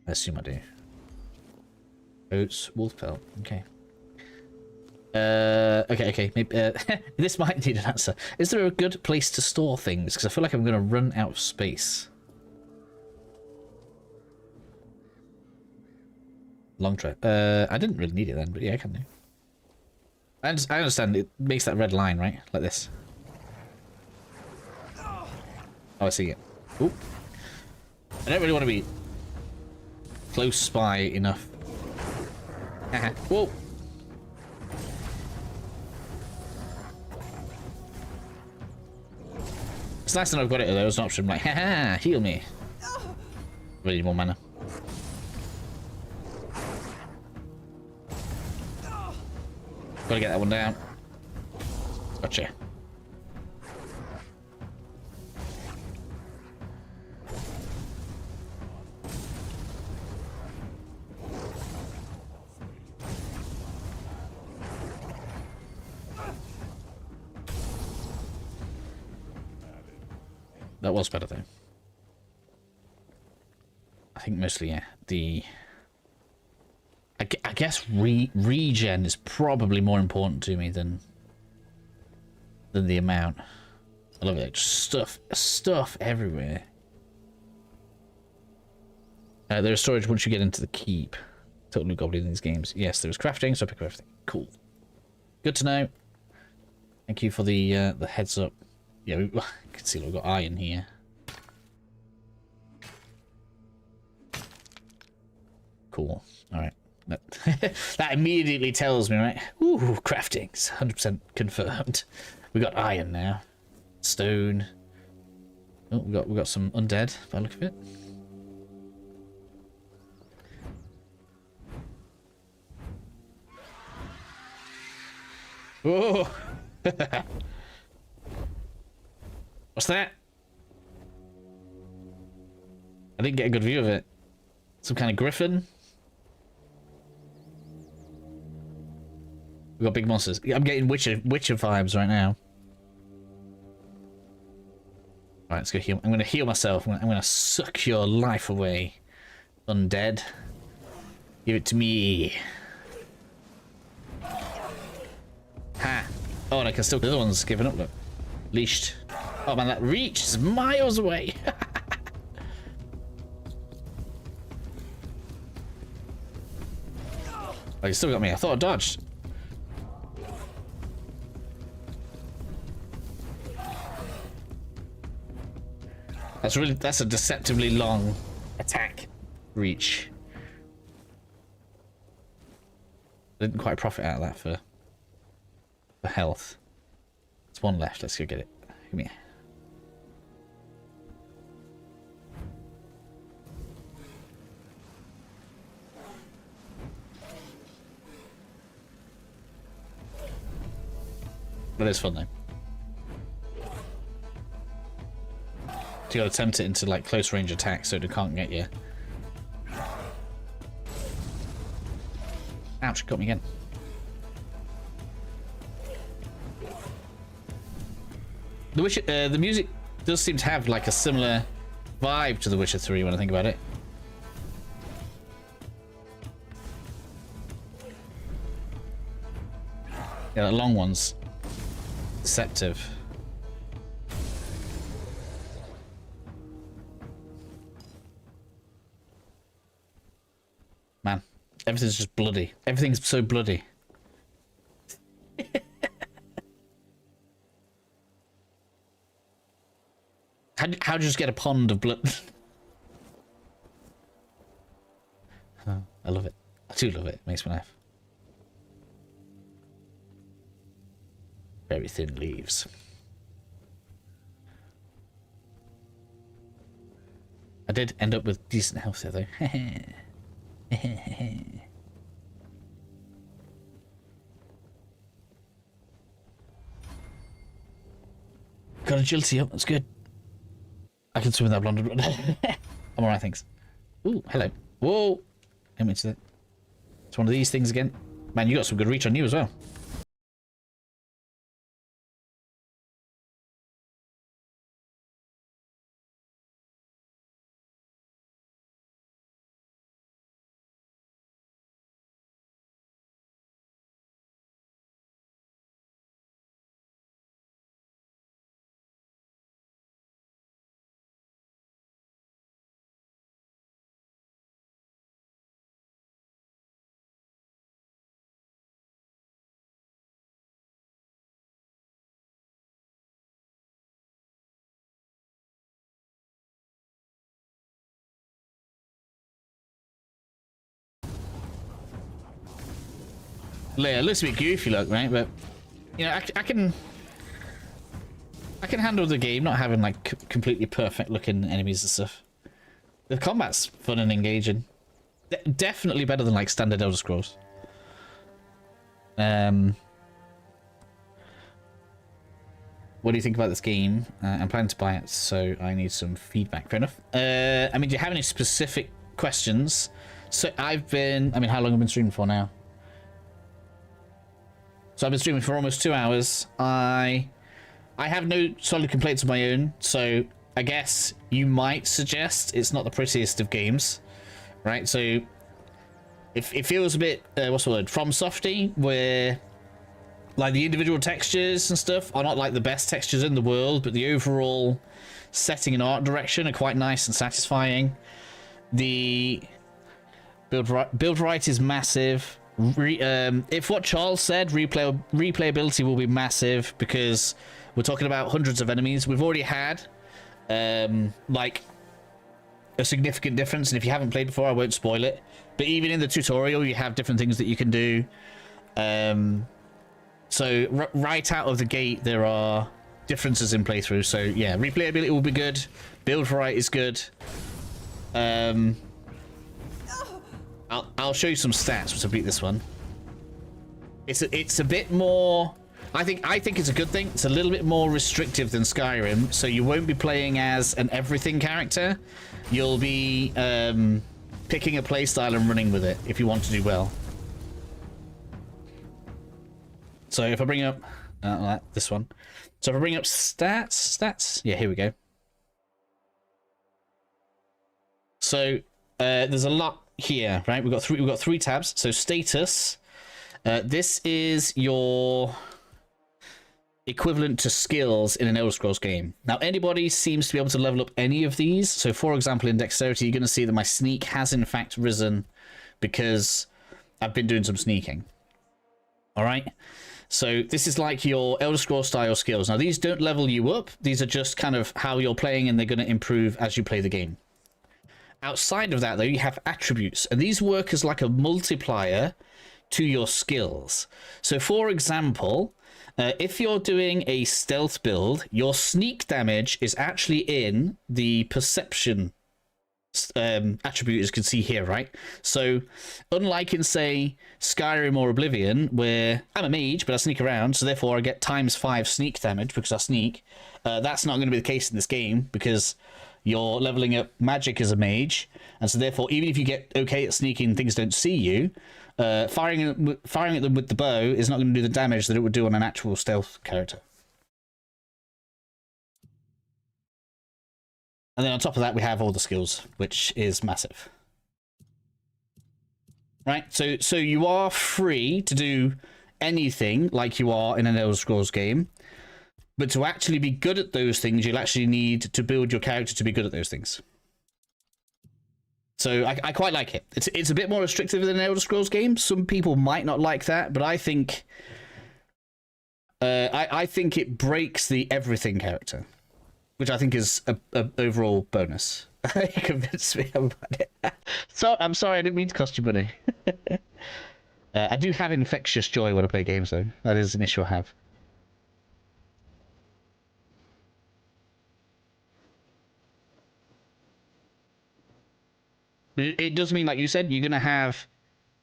I assume I do. Oats, wolf pelt. Okay. Okay. Maybe this might need an answer. Is there a good place to store things? Because I feel like I'm going to run out of space. Long trek. I didn't really need it then, but yeah, I can do. I understand it makes that red line, right? Like this. Oh, I see it. Oop. I don't really want to be close by enough. Whoa. It's nice that I've got it though as an option. Like, haha, heal me. Really need more mana. Gotta get that one down. Gotcha. That was better though. I think mostly, yeah. I guess regen is probably more important to me than the amount. I love it. Just stuff everywhere. There is storage once you get into the keep. Totally goblin in these games. Yes, there is crafting, so I pick up everything. Cool. Good to know. Thank you for the heads up. Yeah, you can see we've got iron here. Cool. All right. That immediately tells me, right? Ooh, crafting's 100% confirmed. We got iron now. Stone. Oh, we got some undead by the look of it. Oh, What's that? I didn't get a good view of it. Some kind of griffin? We've got big monsters. I'm getting Witcher vibes right now. Alright, let's go heal. I'm gonna heal myself. I'm gonna suck your life away, undead. Give it to me. Ha! Oh, and I can still... The other one's giving up, look. Leashed. Oh man, that reach is miles away. Oh, you still got me. I thought I dodged. That's a deceptively long attack reach. I didn't quite profit out of that for health. There's one left. Let's go get it. Come here. That is fun though. You gotta tempt it into like close range attack so it can't get you. Ouch, got me again. The music does seem to have like a similar vibe to The Witcher 3 when I think about it. Yeah, the long ones. Deceptive. Man, everything's just bloody. Everything's so bloody. How'd you just get a pond of blood? Oh, I love it. I do love it. It makes me laugh. Very thin leaves. I did end up with decent health there, though. Got agility up. That's good. I can swim with that blonde blood. I'm alright, thanks. Ooh, hello. Whoa! Came into that. It's one of these things again. Man, you got some good reach on you as well. Yeah, it looks a bit goofy, look, right? But you know, I can handle the game not having like completely perfect looking enemies and stuff. The combat's fun and engaging. Definitely better than like standard Elder Scrolls. What do you think about this game? I'm planning to buy it, so I need some feedback. Fair enough. I mean, do you have any specific questions? So how long have I been streaming for now? So I've been streaming for almost 2 hours. I have no solid complaints of my own, so I guess you might suggest it's not the prettiest of games, right? So it feels a bit, what's the word, from softy, where like the individual textures and stuff are not like the best textures in the world, but the overall setting and art direction are quite nice and satisfying. The build right is massive. If what Charles said, replayability will be massive because we're talking about hundreds of enemies. We've already had like a significant difference, and if you haven't played before, I won't spoil it, but even in the tutorial you have different things that you can do. So right out of the gate there are differences in playthrough. So yeah, replayability will be good, build variety is good. I'll show you some stats to beat this one. It's a bit more I think it's a good thing. It's a little bit more restrictive than Skyrim, so you won't be playing as an everything character. You'll be picking a playstyle and running with it if you want to do well. So if I bring up this one, so if I bring up stats, yeah, here we go. So there's a lot here, right? We've got three tabs. So status, this is your equivalent to skills in an Elder Scrolls game. Now, anybody seems to be able to level up any of these. So, for example, in Dexterity, you're going to see that my sneak has in fact risen because I've been doing some sneaking. All right. So this is like your Elder Scrolls style skills. Now, these don't level you up. These are just kind of how you're playing, and they're going to improve as you play the game. Outside of that, though, you have attributes, and these work as like a multiplier to your skills. So, for example, if you're doing a stealth build, your sneak damage is actually in the perception attribute, as you can see here, right? So, unlike in, say, Skyrim or Oblivion, where I'm a mage, but I sneak around, so therefore I get ×5 sneak damage because I sneak, that's not going to be the case in this game, because you're leveling up magic as a mage, and so therefore, even if you get okay at sneaking, things don't see you, firing at them with the bow is not going to do the damage that it would do on an actual stealth character. And then on top of that, we have all the skills, which is massive. Right? So you are free to do anything like you are in an Elder Scrolls game, but to actually be good at those things, you'll actually need to build your character to be good at those things. So I quite like it. It's a bit more restrictive than an Elder Scrolls game. Some people might not like that, but I think I think it breaks the everything character, which I think is a overall bonus. You convinced me about it. So I'm sorry, I didn't mean to cost you money. I do have infectious joy when I play games, though. That is an issue I have. It does mean, like you said, you're going to have...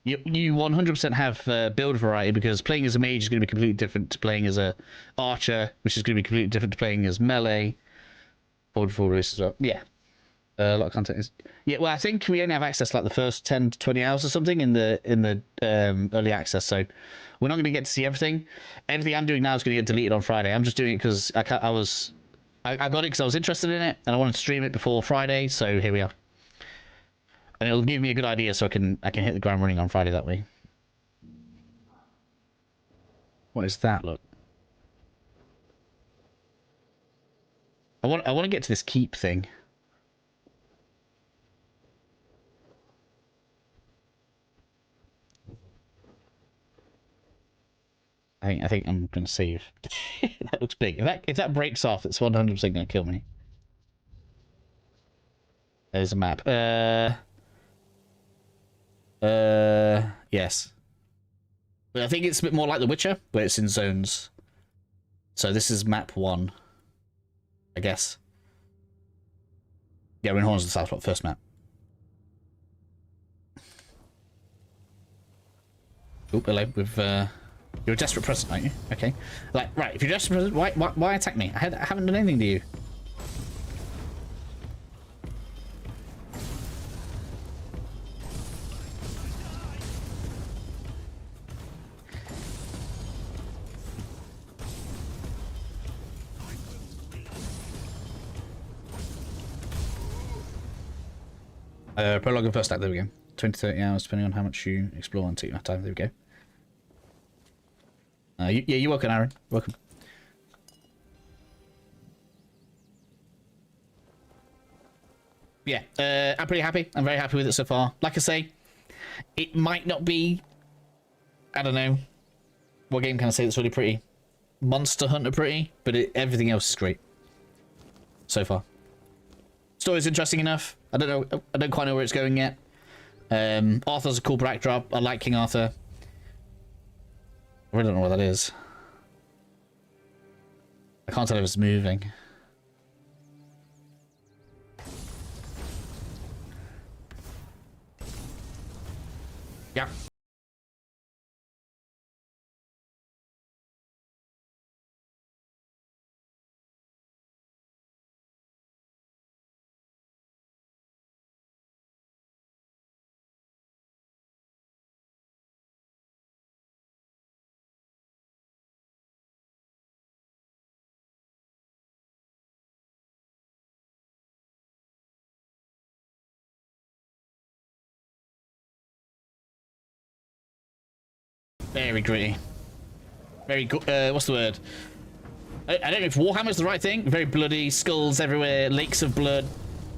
You 100% have build variety, because playing as a mage is going to be completely different to playing as a archer, which is going to be completely different to playing as melee. Forward full release as well. Yeah. A lot of content is... Yeah, well, I think we only have access like the first 10 to 20 hours or something in the early access, so we're not going to get to see everything. Everything I'm doing now is going to get deleted on Friday. I'm just doing it because I got it because I was interested in it, and I wanted to stream it before Friday, so here we are. And it'll give me a good idea, so I can hit the ground running on Friday that way. What is that? Look, I want to get to this keep thing. I think I'm gonna save. That looks big. If that breaks off, it's 100% gonna kill me. There's a map. Yes. But I think it's a bit more like The Witcher, where it's in zones. So this is map 1, I guess. Yeah, we're in Horns of the South, first map. Oh, hello. You're a desperate person, aren't you? Okay. Like, right, if you're a desperate person, why attack me? I haven't done anything to you. Prologue and first act, there we go. 20 to 30 hours, depending on how much you explore and take your time. There we go. Yeah, you're welcome, Aaron. Welcome. Yeah, I'm pretty happy. I'm very happy with it so far. Like I say, it might not be... I don't know. What game can I say that's really pretty? Monster Hunter pretty, but everything else is great. So far. Story's interesting enough. I don't quite know where it's going yet. Arthur's a cool backdrop. I like King Arthur. I really don't know what that is. I can't tell if it's moving. Yeah. Very gritty. Very what's the word? I don't know if Warhammer's the right thing. Very bloody, skulls everywhere, lakes of blood,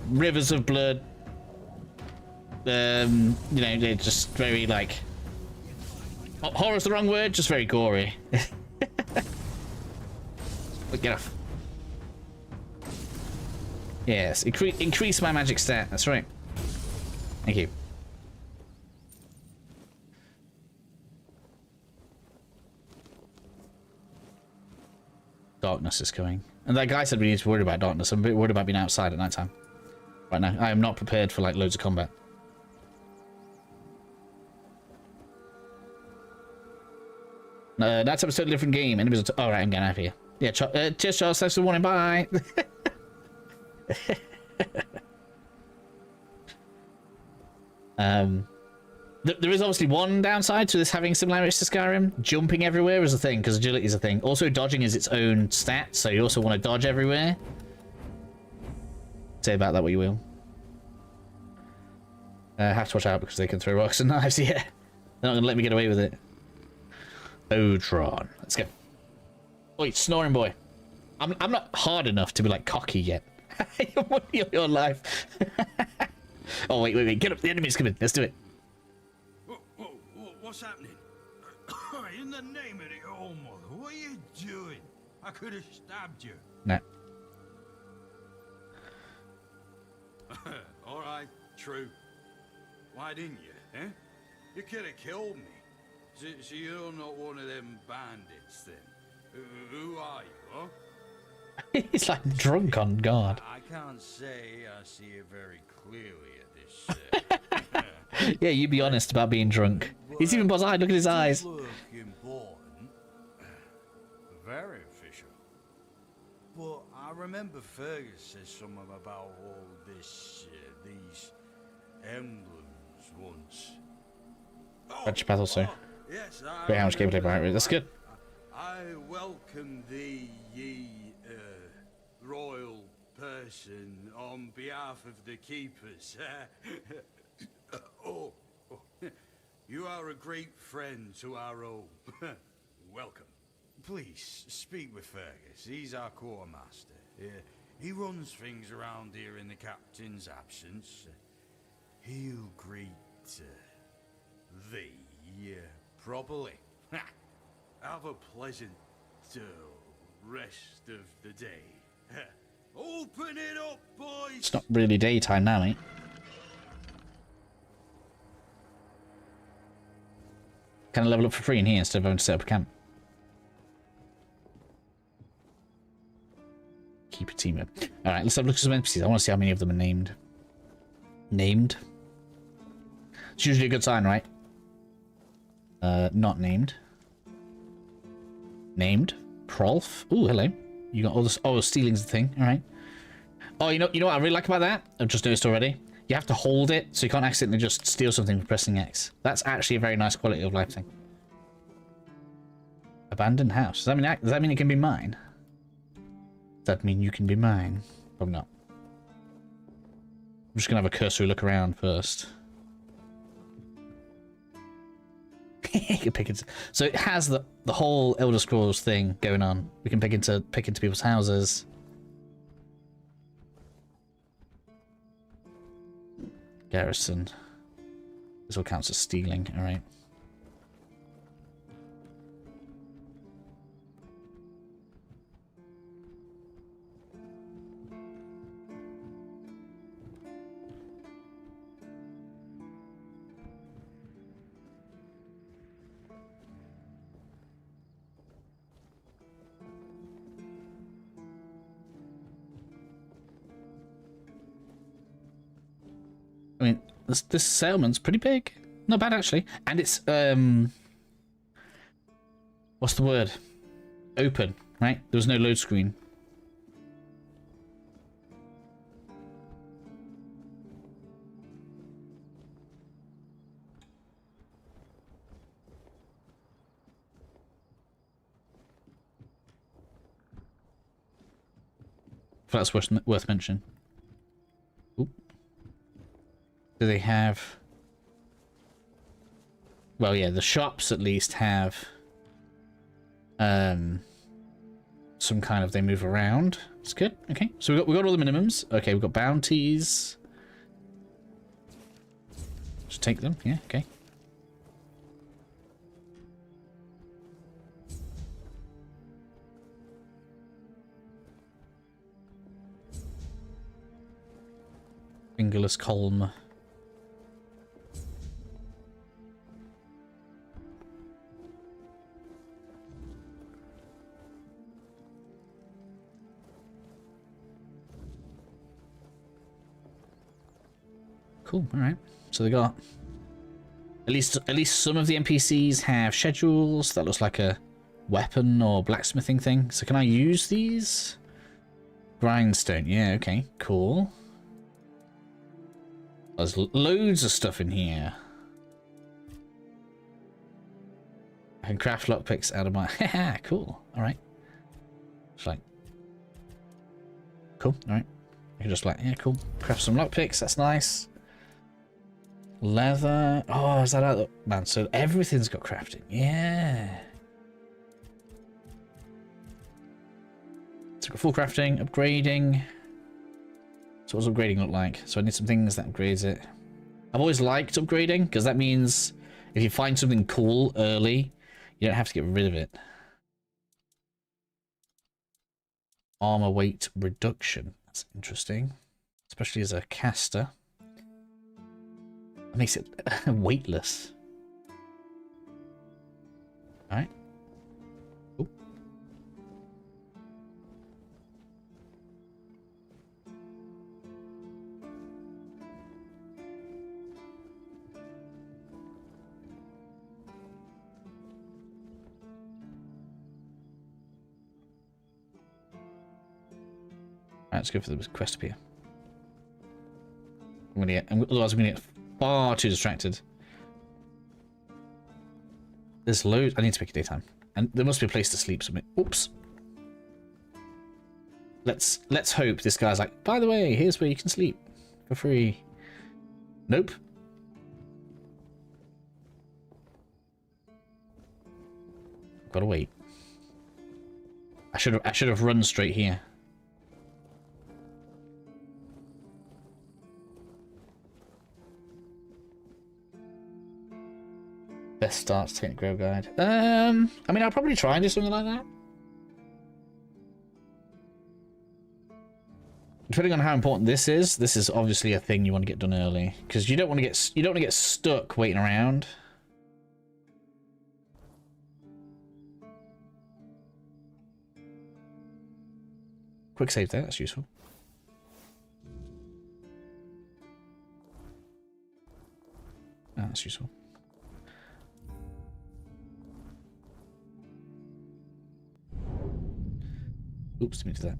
rivers of blood. You know, they're just very like... Horror's the wrong word, just very gory. Get off. Yes, increase my magic stat. That's right. Thank you. Darkness is coming. And that guy said we need to worry about darkness. I'm a bit worried about being outside at night time. Right now, I am not prepared for like loads of combat. That's a totally different game. Enemies are alright, I'm getting out of here. Yeah, cheers, Charles. Thanks for the warning. Bye. There is obviously one downside to this having similarities to Skyrim. Jumping everywhere is a thing, because agility is a thing. Also, dodging is its own stat, so you also want to dodge everywhere. Say about that what you will. Have to watch out because they can throw rocks and knives, yeah. They're not going to let me get away with it. Odron. Let's go. Oi, snoring boy. I'm not hard enough to be like cocky yet. Your life. Oh, wait. Get up. The enemy's coming. Let's do it. What's happening? In the name of the All Mother, what are you doing? I could have stabbed you. Nah. All right, true. Why didn't you, eh? You could have killed me. So you're not one of them bandits, then? Who are you, huh? He's like drunk on guard. I can't say I see it very clearly at this. Yeah, you be honest about being drunk. He's even buzzed-eyed. Look at his eyes. Look important. Very official. But I remember Fergus said something about all this, these emblems once. Bunch of battle, so. Yes, Great, how much gameplay behind it. That's good. I welcome thee, ye royal person, on behalf of the keepers. You are a great friend to our own. Welcome. Please, speak with Fergus. He's our quartermaster. He runs things around here in the captain's absence. He'll greet thee properly. Have a pleasant rest of the day. Open it up, boys! It's not really daytime now, mate. Can I level up for free in here instead of having to set up a camp? Keep a team up. Alright, let's have a look at some NPCs. I want to see how many of them are named. Named? It's usually a good sign, right? Not named. Named. Prolf. Ooh, hello. You got all this. Oh, stealing's the thing. Alright. Oh, you know what I really like about that? I've just noticed already. You have to hold it, so you can't accidentally just steal something for pressing X. That's actually a very nice quality of life thing. Abandoned house. Does that mean it can be mine? Does that mean you can be mine? Probably not. I'm just gonna have a cursory look around first. So it has the whole Elder Scrolls thing going on. We can pick into people's houses. Garrison. This all counts as stealing, alright. I mean, this settlement's pretty big. Not bad, actually. And it's, what's the word? Open, right? There was no load screen. If that's worth mentioning. Oop. Do they have... well, yeah, the shops at least have some kind of, they move around. It's good. Okay, so we got all the minimums. Okay, we've got bounties. Just take them. Yeah. Okay. Fingerless Colm. Cool. All right. So they got at least some of the NPCs have schedules. That looks like a weapon or blacksmithing thing. So can I use these? Grindstone. Yeah. Okay. Cool. There's loads of stuff in here. I can craft lockpicks out of my... Haha, cool. Alright. It's like... Cool, alright. I can just like, yeah, cool. Craft some lockpicks, that's nice. Leather... Oh, is that out? Man, so everything's got crafting. Yeah. So got full crafting, upgrading... So what does upgrading look like? So I need some things that upgrades it. I've always liked upgrading, because that means if you find something cool early, you don't have to get rid of it. Armor weight reduction. That's interesting. Especially as a caster. It makes it weightless. Alright. Cool. Alright, let's go for the quest up here. Otherwise I'm gonna get far too distracted. There's loads. I need to make it daytime. And there must be a place to sleep somewhere. Oops. Let's hope this guy's like, by the way, here's where you can sleep for free. Nope. Gotta wait. I should have run straight here. Best start to Tainted Grail guide. I mean, I'll probably try and do something like that. Depending on how important this is obviously a thing you want to get done early, because you don't want to get stuck waiting around. Quick save there, that's useful. Oh, that's useful. Oops, didn't mean to do that.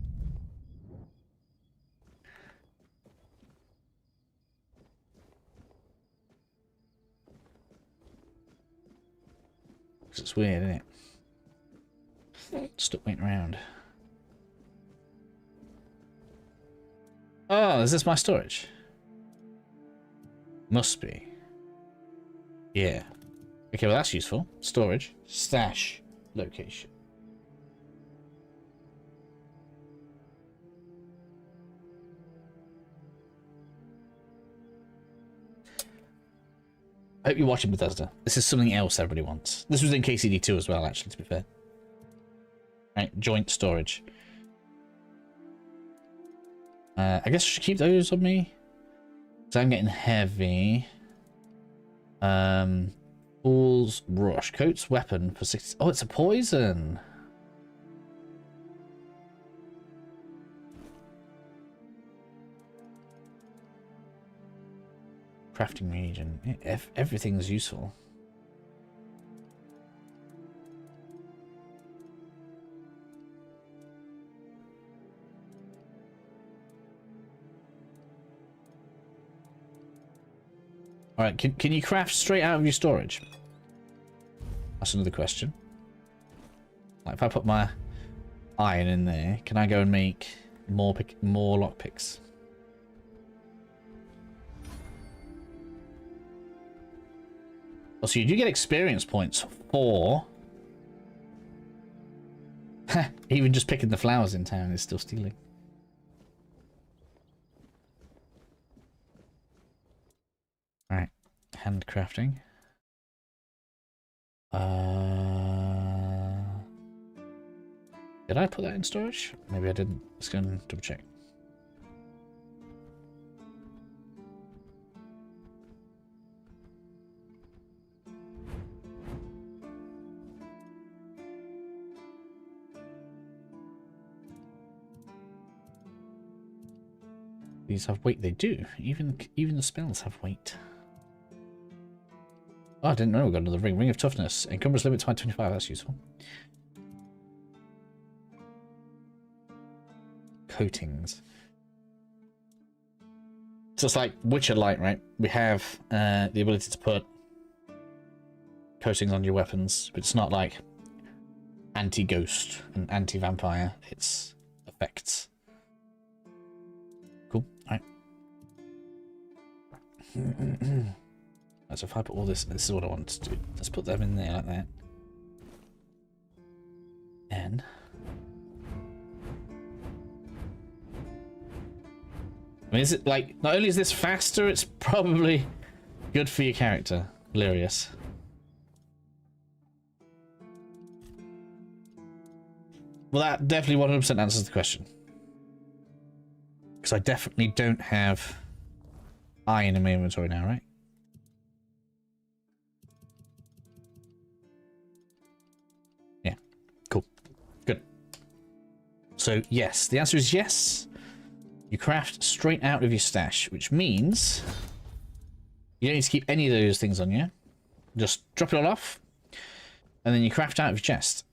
Because it's weird, isn't it? Stuck waiting around. Oh, is this my storage? Must be. Yeah. Okay, well that's useful. Storage. Stash. Location. I hope you're watching Bethesda. This is something else everybody wants. This was in KCD2 as well, actually, to be fair. Right, joint storage. I guess I should keep those on me. So I'm getting heavy. Fool's Rush. Coat's weapon for 60... Oh, it's a poison! Crafting region. Everything's useful. Alright, can you craft straight out of your storage? That's another question. Like if I put my iron in there, can I go and make more lockpicks? Also, you do get experience points for... Even just picking the flowers in town is still stealing. Alright, handcrafting. Did I put that in storage? Maybe I didn't. Let's go and double check. These have weight. They do. Even the spells have weight. Oh, I didn't know we got another ring. Ring of Toughness. Encumbrance limit to 25. That's useful. Coatings. So it's like Witcher Light, right? We have the ability to put coatings on your weapons, but it's not like anti-ghost and anti-vampire. It's effects. Cool. Alright. So if I put all this is what I want to do. Let's put them in there like that. And I mean, is it like, not only is this faster, it's probably good for your character. Hilarious. Well, that definitely 100% answers the question. Because I definitely don't have iron in my inventory now, right? Yeah, cool. Good. So, yes, the answer is yes. You craft straight out of your stash, which means you don't need to keep any of those things on you. Just drop it all off, and then you craft out of your chest.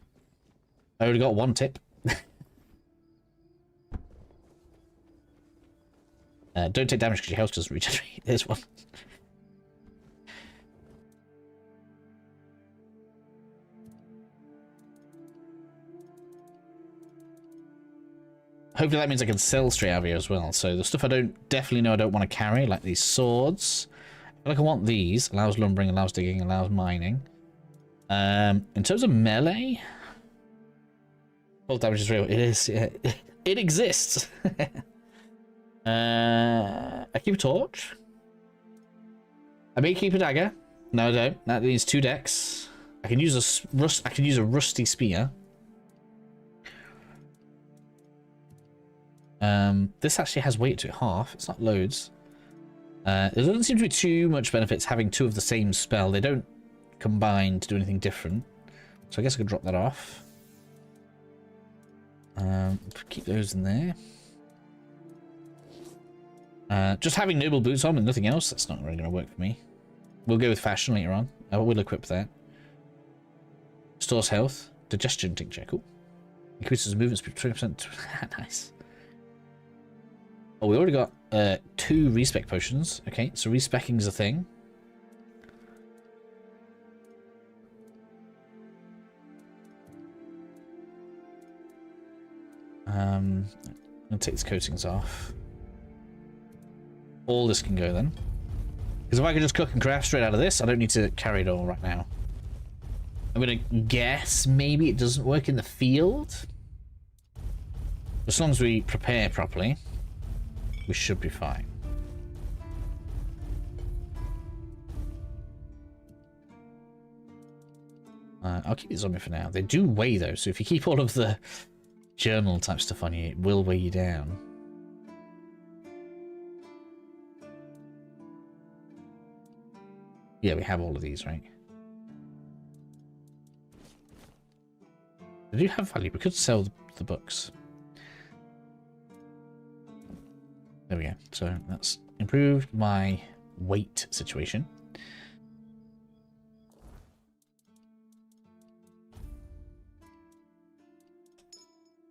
I already got one tip. Don't take damage because your health doesn't regenerate. There's one. Hopefully that means I can sell straight out of here as well. So the stuff I definitely know I don't want to carry, like these swords. I feel like I want these. Allows lumbering, allows digging, allows mining. In terms of melee, full damage is real. It is. Yeah. It exists. I keep a torch. I may keep a dagger. No, I don't. That needs 2 decks. I can use a rusty spear. This actually has weight to it, half. It's not loads. There doesn't seem to be too much benefits having 2 of the same spell. They don't combine to do anything different. So I guess I could drop that off. Keep those in there. Just having noble boots on and nothing else, that's not really going to work for me. We'll go with fashion later on. I will equip that. Stores health. Digestion tincture, cool. Increases movement speed 20%. Nice. Oh, we already got 2 respec potions. Okay, so respecking is a thing. I'm going to take these coatings off. All this can go then. Because if I can just cook and craft straight out of this, I don't need to carry it all right now. I'm going to guess maybe it doesn't work in the field. As long as we prepare properly, we should be fine. I'll keep these on me for now. They do weigh though, so if you keep all of the journal type stuff on you, it will weigh you down. Yeah, we have all of these, right? They do have value. We could sell the books. There we go. So that's improved my weight situation.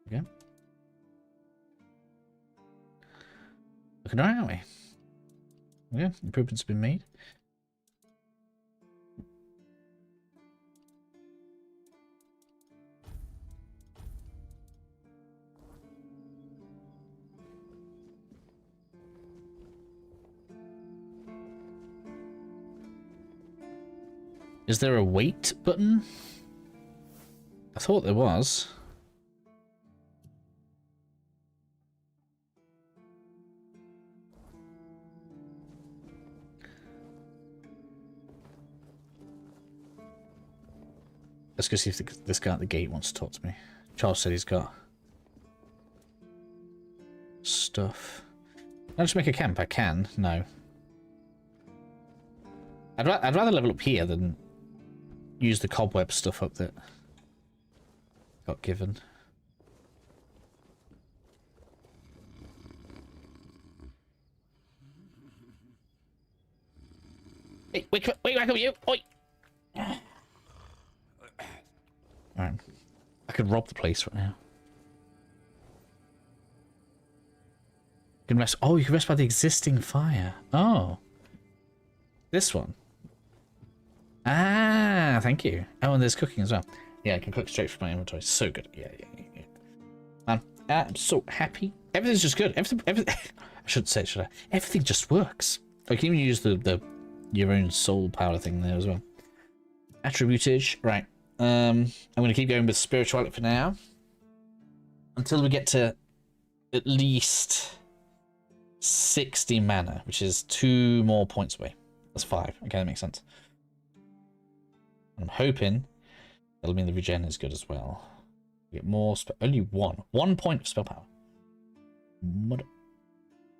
Okay. Looking alright, aren't we? Yeah, improvements have been made. Is there a wait button? I thought there was. Let's go see if this guy at the gate wants to talk to me. Charles said he's got stuff. Can I just make a camp? I can. No. I'd rather level up here than use the cobweb stuff up that got given. Hey, wake back up, you! Oi! Alright. I could rob the place right now. You can rest. Oh, you can rest by the existing fire. Oh. This one. Ah, thank you. Oh, and there's cooking as well. Yeah, I can cook straight from my inventory. So good. Yeah. Man, I'm so happy. Everything's just good. Everything I shouldn't say it, should I? Everything just works. I can even use the your own soul power thing there as well. Attributage. Right. I'm going to keep going with spirituality for now. Until we get to at least 60 mana, which is 2 more points away. That's 5. Okay, that makes sense. I'm hoping that'll mean the regen is good as well. We get more only 1 point of spell power. What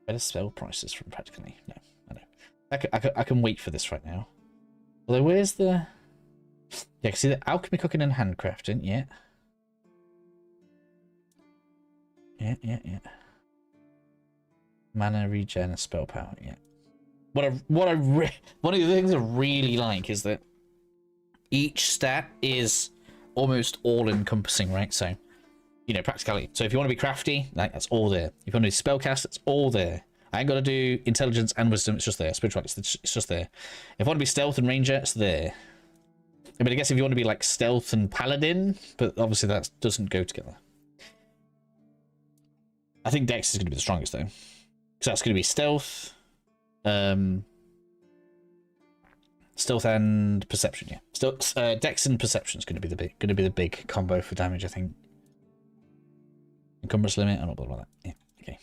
better spell prices from practically? No, I know. I can wait for this right now. Although where's the... Yeah, I can see the alchemy, cooking, and handcrafting. Yeah. Mana regen and spell power. Yeah. One of the things I really like is that each stat is almost all-encompassing, right? So, you know, practicality. So if you want to be crafty, like, that's all there. If you want to do spellcast, it's all there. I ain't got to do intelligence and wisdom. It's just there. Spirituality, it's just there. If I want to be stealth and ranger, it's there. I mean, I guess if you want to be like stealth and paladin, but obviously that doesn't go together. I think Dex is going to be the strongest though, because that's going to be stealth, stealth and perception. Yeah, stealth, Dex and perception is going to be the big combo for damage. I think. Encumbrance limit. I'm not bothered about that. Yeah. Okay.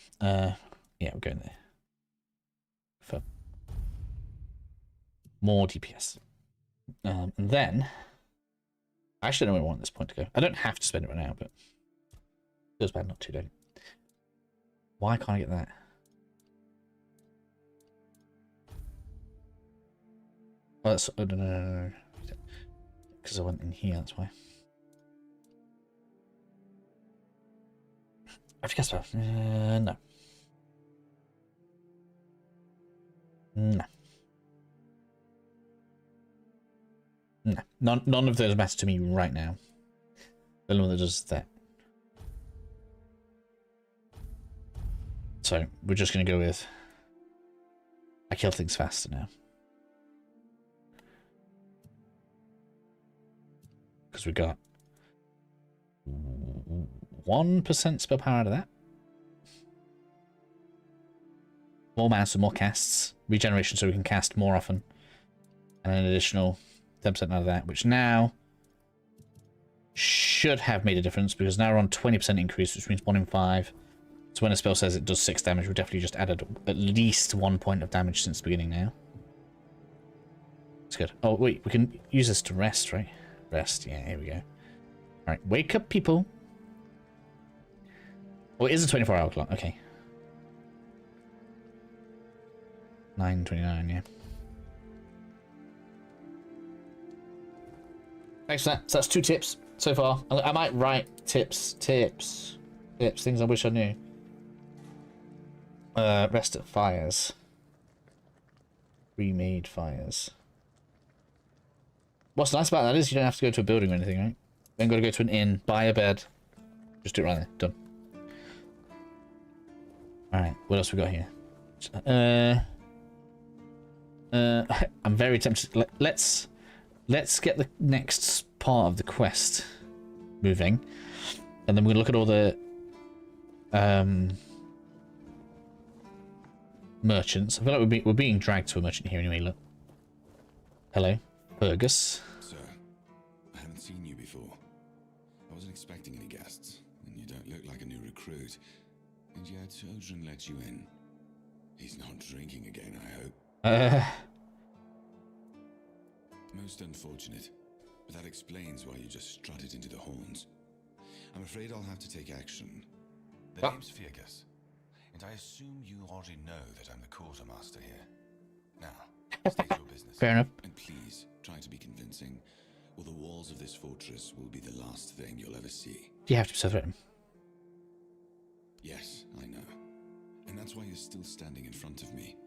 Yeah, we're going there for more DPS. And then, I actually don't know where I want this point to go. I don't have to spend it right now, but it feels bad not to, don't it? Why can't I get that? Oh, that's... Oh, no. Because I went in here, that's why. I forget about... No. No. No, none of those matter to me right now. The only one that does that. So, we're just going to go with... I kill things faster now. Because we got 1% spell power out of that. More mana, so more casts. Regeneration, so we can cast more often. And an additional 10% out of that, which now should have made a difference, because now we're on 20% increase, which means 1 in 5. So when a spell says it does 6 damage, we've definitely just added at least 1 point of damage since the beginning now. It's good. Oh, wait, we can use this to rest, right? Rest, yeah, here we go. Alright, wake up, people. Oh, it is a 24-hour clock, okay. 9:29, yeah. Thanks for that. So that's 2 tips so far. I might write tips, things I wish I knew. Rest at fires. Remade fires. What's nice about that is you don't have to go to a building or anything, right? You don't got to go to an inn, buy a bed. Just do it right there. Done. Alright, what else we got here? I'm very tempted. Let's get the next part of the quest moving, and then we're gonna look at all the merchants. I feel like we're being dragged to a merchant here anyway. Look, hello, Fergus. wasn't expecting any guests, and you don't look like a new recruit. And yet, Odrin let you in. He's not drinking again, I hope. Most unfortunate, but that explains why you just strutted into the horns. I'm afraid I'll have to take action. The name's Fergus, and I assume you already know that I'm the Quartermaster here. Now, state your business. Fair enough. And please, try to be convincing, or the walls of this fortress will be the last thing you'll ever see. You have to be so threatened. Yes, I know. And that's why you're still standing in front of me.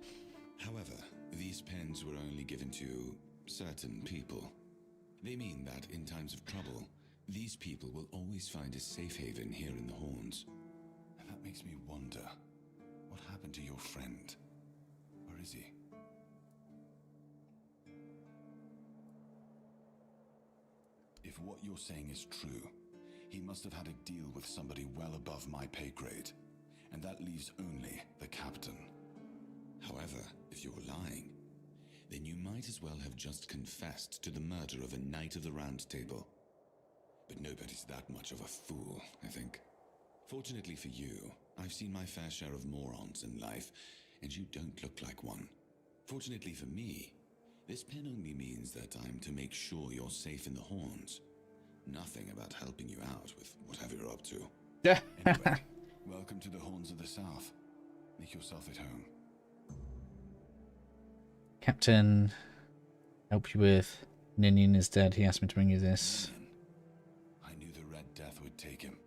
However, these pens were only given to certain people. They mean that in times of trouble, these people will always find a safe haven here in the Horns. And that makes me wonder, what happened to your friend? Where is he? If what you're saying is true, he must have had a deal with somebody well above my pay grade, and that leaves only the captain. However, if you're lying, then you might as well have just confessed to the murder of a Knight of the Round Table. But nobody's that much of a fool, I think. Fortunately for you, I've seen my fair share of morons in life, and you don't look like one. Fortunately for me, this pen only means that I'm to make sure you're safe in the Horns. Nothing about helping you out with whatever you're up to. Yeah. Anyway, welcome to the Horns of the South. Make yourself at home. Captain, help you with. Ninian is dead. He asked me to bring you this. I knew the Red Death would take him.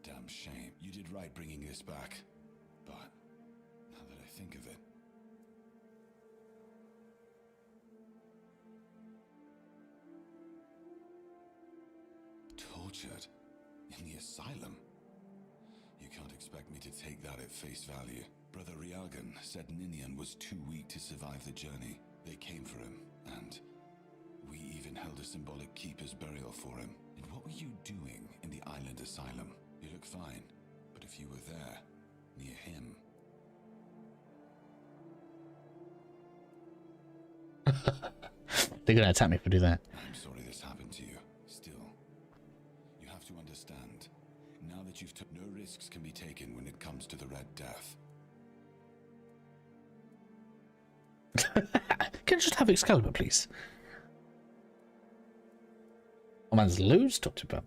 Damn shame. You did right bringing this back. But now that I think of it, tortured in the asylum. You can't expect me to take that at face value. Brother Rialgan said Ninian was too weak to survive the journey. They came for him, and we even held a symbolic keeper's burial for him. And what were you doing in the island asylum? You look fine, but if you were there, near him... They're gonna attack me if I do that. I'm sorry this happened to you. Still, you have to understand, now that you've took, no risks can be taken when it comes to the Red Death. Can I just have Excalibur, please? Oh man's loads talked about.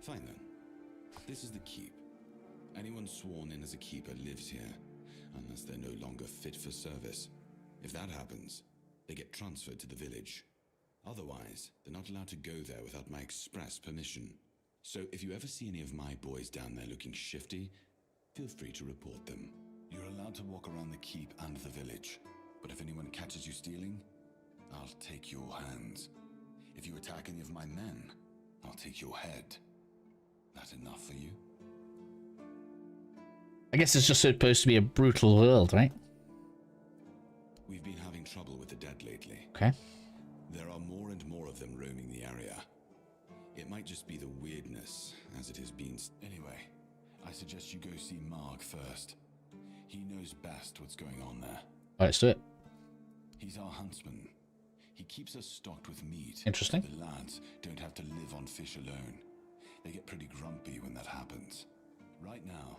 Fine then. This is the keep. Anyone sworn in as a keeper lives here, unless they're no longer fit for service. If that happens, they get transferred to the village. Otherwise, they're not allowed to go there without my express permission. So if you ever see any of my boys down there looking shifty, feel free to report them. You're allowed to walk around the keep and the village, but if anyone catches you stealing, I'll take your hands. If you attack any of my men, I'll take your head. That enough for you? I guess it's just supposed to be a brutal world, right? We've been having trouble with the dead lately. Okay. There are more and more of them roaming the area. It might just be the weirdness, as it has been. Anyway, I suggest you go see Marg first. He knows best what's going on there. Alright, let's do it. He's our huntsman. He keeps us stocked with meat. Interesting. The lads don't have to live on fish alone. They get pretty grumpy when that happens. Right now,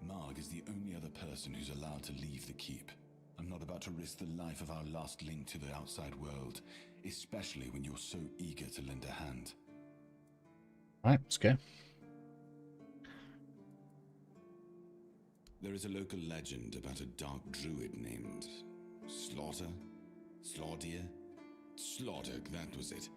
Marg is the only other person who's allowed to leave the keep. I'm not about to risk the life of our last link to the outside world, especially when you're so eager to lend a hand. Alright, let's go. There is a local legend about a dark druid named Slaughter? Slaughter, that was it.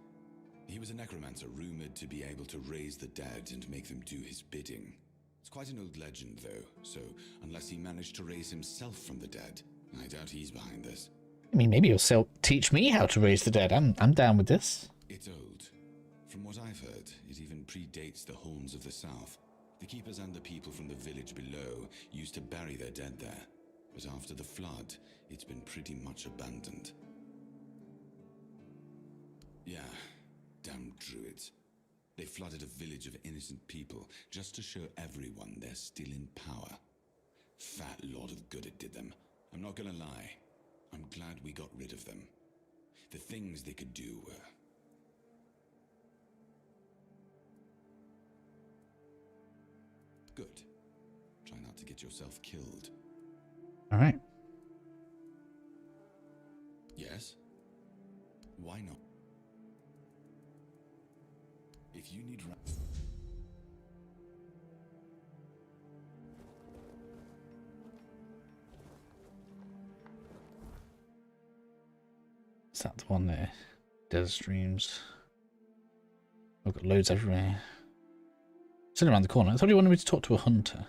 He was a necromancer rumored to be able to raise the dead and make them do his bidding. It's quite an old legend, though, so unless he managed to raise himself from the dead, I doubt he's behind this. I mean, maybe he'll teach me how to raise the dead. I'm down with this. It's old. From what I've heard, it even predates the Horns of the South. The keepers and the people from the village below used to bury their dead there, but after the flood, it's been pretty much abandoned. Yeah, damn druids. They flooded a village of innocent people just to show everyone they're still in power. Fat lot of good it did them. I'm not gonna lie, I'm glad we got rid of them. The things they could do were Good. Try not to get yourself killed. All right. Yes? Why not? If you need... Is that the one there? Desert streams. I've got loads everywhere. It's in around the corner. I thought you wanted me to talk to a hunter.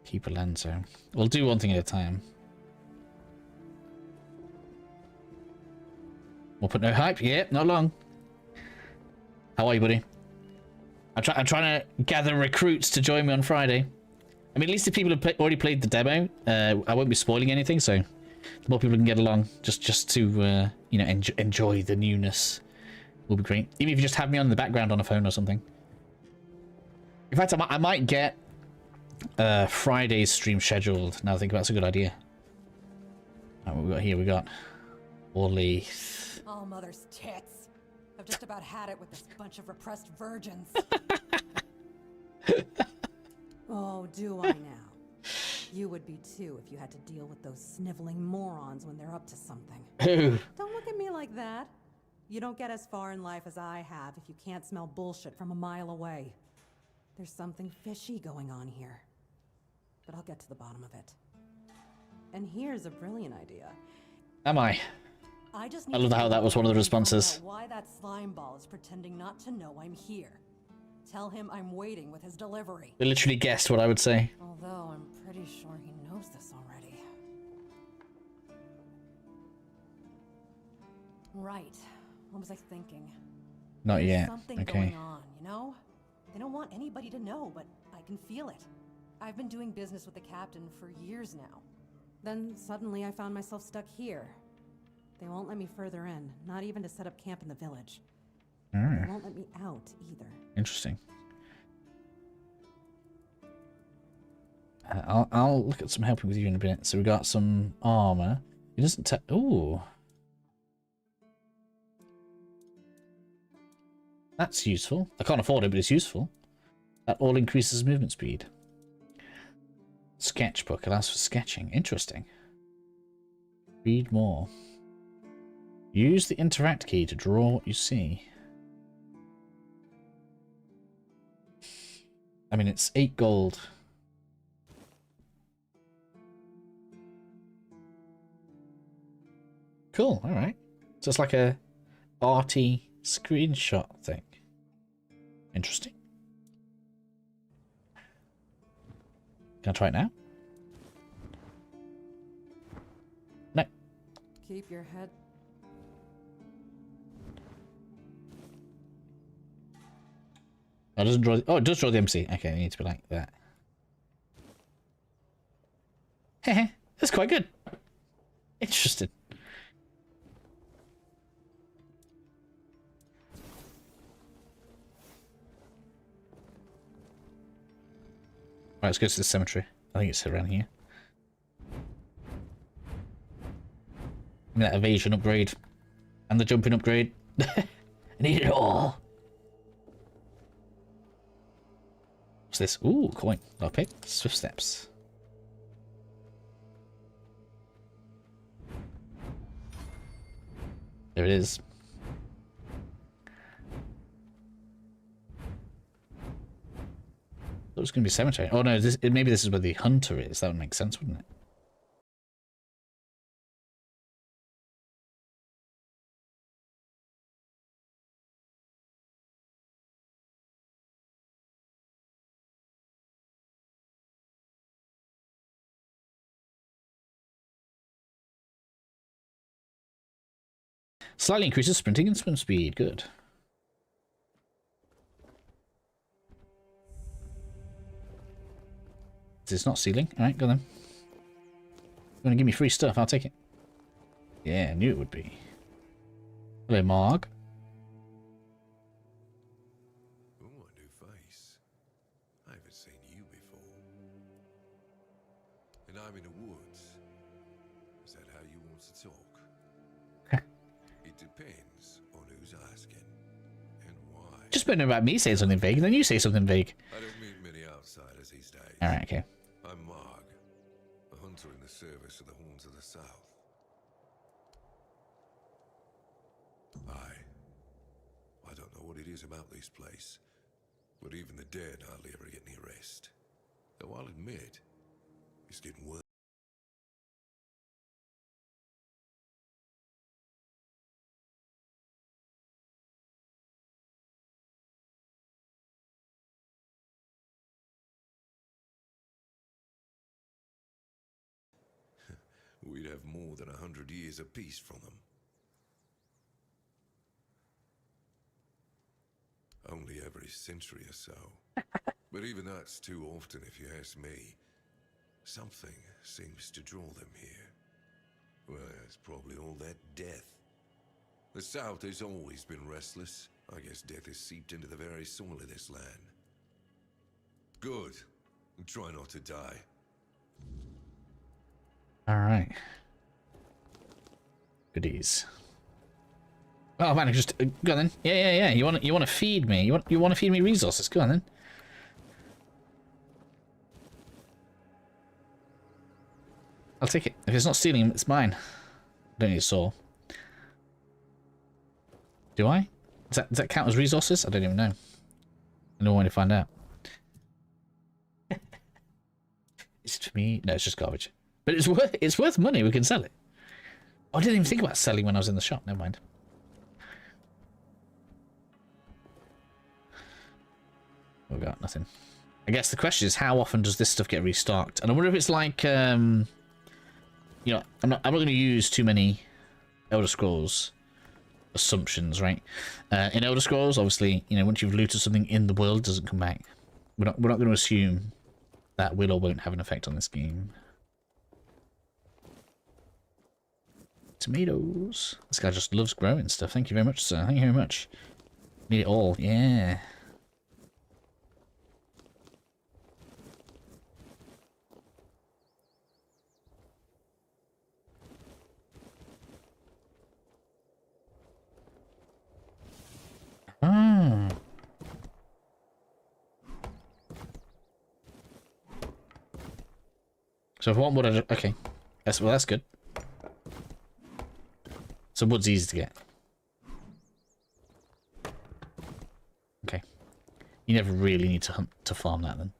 Keep a Lenzo. We'll do one thing at a time. We'll put no hype. Yeah, not long. How are you, buddy? I'm trying to gather recruits to join me on Friday. I mean, at least if people have already played the demo, I won't be spoiling anything, so the more people can get along, just to you know, enjoy the newness, will be great. Even if you just have me on in the background on a phone or something. In fact, I might get Friday's stream scheduled. Now I think that's a good idea. Right, what we got here? We got Orly. Oh, mother's tits! I've just about had it with this bunch of repressed virgins. Oh, do I now? You would be too if you had to deal with those sniveling morons when they're up to something. Don't look at me like that. You don't get as far in life as I have if you can't smell bullshit from a mile away. There's something fishy going on here. But I'll get to the bottom of it. And here's a brilliant idea. Am I? I love how that was one of the responses. Why that slime ball is pretending not to know I'm here. Tell him I'm waiting with his delivery. They literally guessed what I would say. Although I'm pretty sure he knows this already. Right. What was I thinking? Not There's yet. Something Okay. going on, you know? They don't want anybody to know, but I can feel it. I've been doing business with the captain for years now. Then suddenly I found myself stuck here. They won't let me further in, not even to set up camp in the village. They won't let me out either. Interesting. I'll look at some helping with you in a minute. So we got some armor. It doesn't tell. Ooh, that's useful. I can't afford it, but it's useful. That all increases movement speed. Sketchbook allows for sketching. Interesting. Read more. Use the interact key to draw what you see. I mean, it's 8 gold. Cool, alright. So it's like a arty screenshot thing. Interesting. Can I try it now? No. Keep your head. Oh, it doesn't draw. Oh, it does draw the MC. Okay, it needs to be like that. Heh, that's quite good. Interesting. Right, let's go to the cemetery. I think it's around here. That evasion upgrade and the jumping upgrade. I need it all. What's this? Ooh, coin. I'll pick Swift Steps. There it is. It was going to be cemetery. Oh no, maybe this is where the hunter is. That would make sense, wouldn't it? Slightly increases sprinting and swim speed. Good. It's not ceiling. Alright, go then. You want to give me free stuff? I'll take it. Yeah, I knew it would be. Hello, Marg. Oh, a new face. I haven't seen you before. And I'm in the woods. Is that how you want to talk? It depends on who's asking. Just better about me saying something vague, and then you say something vague. I don't meet many outsiders these days. Alright, okay. I'm Marg, a hunter in the service of the Horns of the South. I don't know what it is about this place, but even the dead hardly ever get any rest. Though I'll admit, it's getting worse. We'd have more than 100 years of peace from them. Only every century or so. But even that's too often, if you ask me. Something seems to draw them here. Well, it's probably all that death. The South has always been restless. I guess death has seeped into the very soil of this land. Good. Try not to die. Alright. Goodies. Oh man, just go on then. Yeah. You want to feed me? You want to feed me resources? Go on then. I'll take it. If it's not stealing, it's mine. Don't need a saw. Do I? Does that count as resources? I don't even know. I don't want to find out. Is it for me? No, it's just garbage. But it's worth money. We can sell it. I didn't even think about selling when I was in the shop. Never mind. We got nothing. I guess the question is, how often does this stuff get restocked? And I wonder if it's like, you know, I'm not going to use too many Elder Scrolls assumptions, right? In Elder Scrolls, obviously, you know, once you've looted something in the world, it doesn't come back. We're not going to assume that will or won't have an effect on this game. Tomatoes. This guy just loves growing stuff. Thank you very much, sir. Thank you very much. Need it all. Yeah. Ah. So if one would have... Okay. Well, that's good. So wood's easy to get. Okay. You never really need to hunt to farm that then.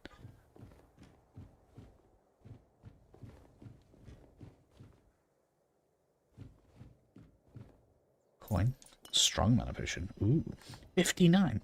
Coin. Strong mana potion. Ooh. 59.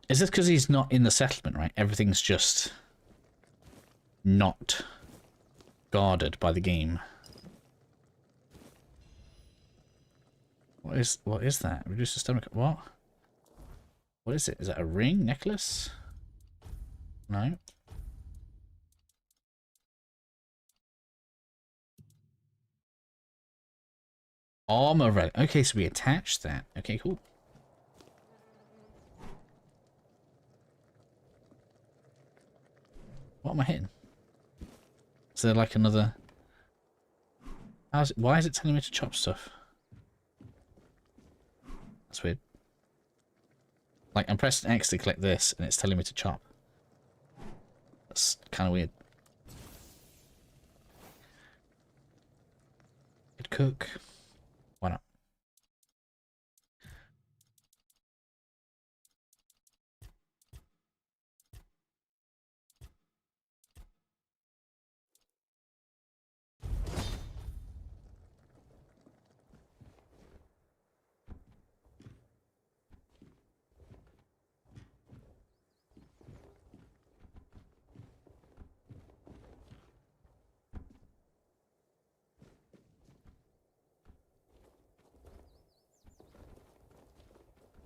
Is this because he's not in the settlement, right? Everything's just not guarded by the game. What is that? Reduce the stomach. What? What is it? Is that a ring? Necklace? No. Armor relic. Okay, so we attach that. Okay, cool. What am I hitting? Is there like another... Why is it telling me to chop stuff? That's weird. Like, I'm pressing X to collect this, and it's telling me to chop. That's kind of weird. Could cook. Why not?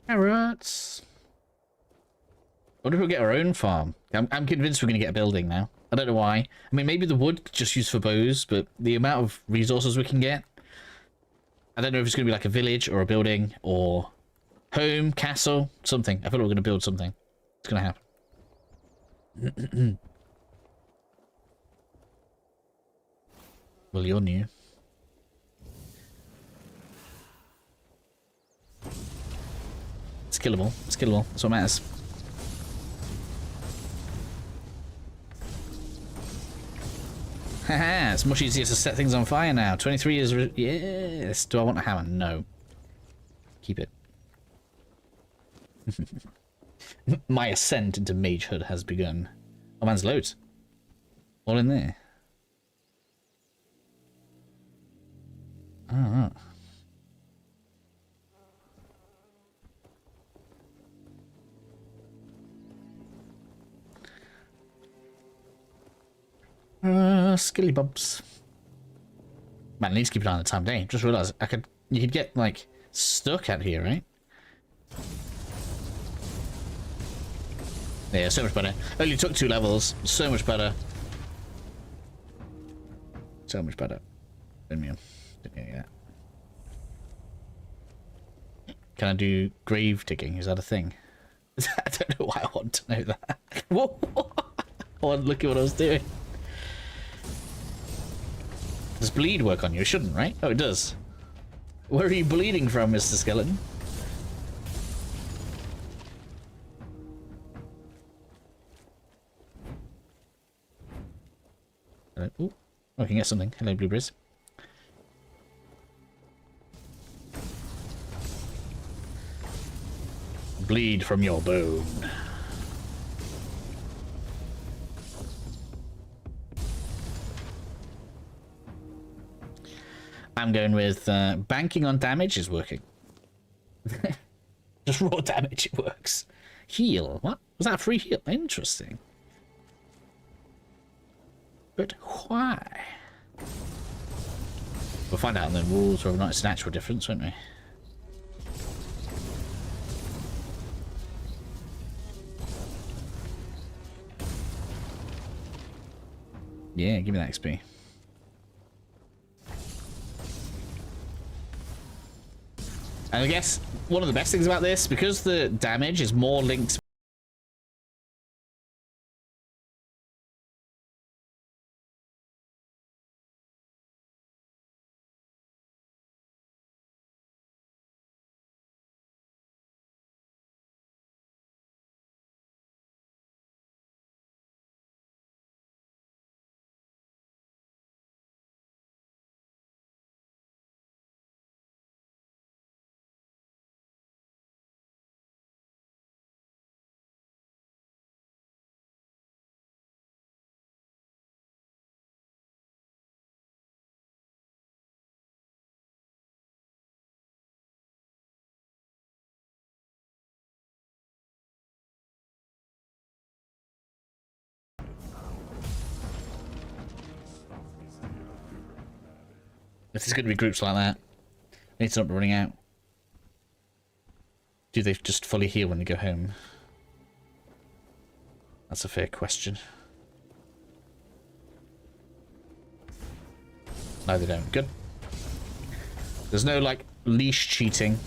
Carrots. What if we get our own farm? I'm convinced we're going to get a building now. I don't know why. I mean, maybe the wood just used for bows, but the amount of resources we can get, I don't know if it's going to be like a village or a building or home, castle, something. I feel like we're going to build something. It's going to happen. Well, you're new. It's killable. It's killable. That's what matters. Haha, it's much easier to set things on fire now. 23 years. Yes. Do I want a hammer? No. Keep it. My ascent into magehood has begun. Oh, man's loads. All in there. Oh. Skilly bumps. Man, I need to keep an eye on the time of day. Just realised you could get like stuck out here, right? Yeah, so much better. Only took 2 levels. So much better. So much better. Didn't get that. Can I do grave digging? Is that a thing? I don't know why I want to know that. Whoa. I want to look at what I was doing. Does bleed work on you? It shouldn't, right? Oh, it does. Where are you bleeding from, Mr. Skeleton? Ooh, I can get something. Hello, blueberries. Bleed from your bone. I'm going with banking on damage is working. Just raw damage, it works. Heal. What? Was that a free heal? Interesting. But why? We'll find out in the rules whether or not it's an actual difference, won't we? Yeah, give me that XP. And I guess one of the best things about this, because the damage is more linked if there's going to be groups like that, they need to stop running out. Do they just fully heal when they go home? That's a fair question. No, they don't. Good. There's no, like, leash cheating.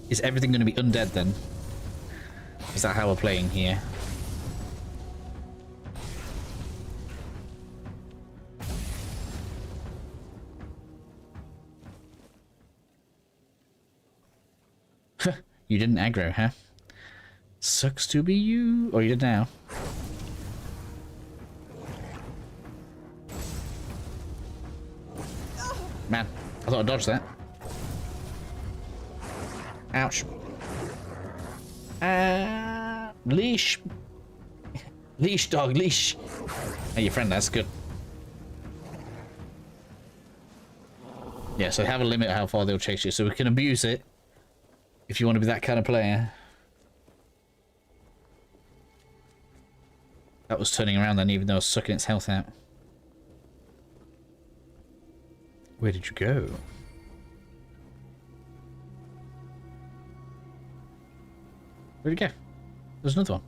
Is everything going to be undead, then? Is that how we're playing here? You didn't aggro, huh? Sucks to be you. Oh, you did now. Man, I thought I dodged that. Ouch. Leash. Leash, dog, leash. Hey, your friend, that's good. Yeah, so have a limit how far they'll chase you, so we can abuse it. If you want to be that kind of player. That was turning around then, even though I was sucking its health out. Where did you go? Where'd it go? There's another one.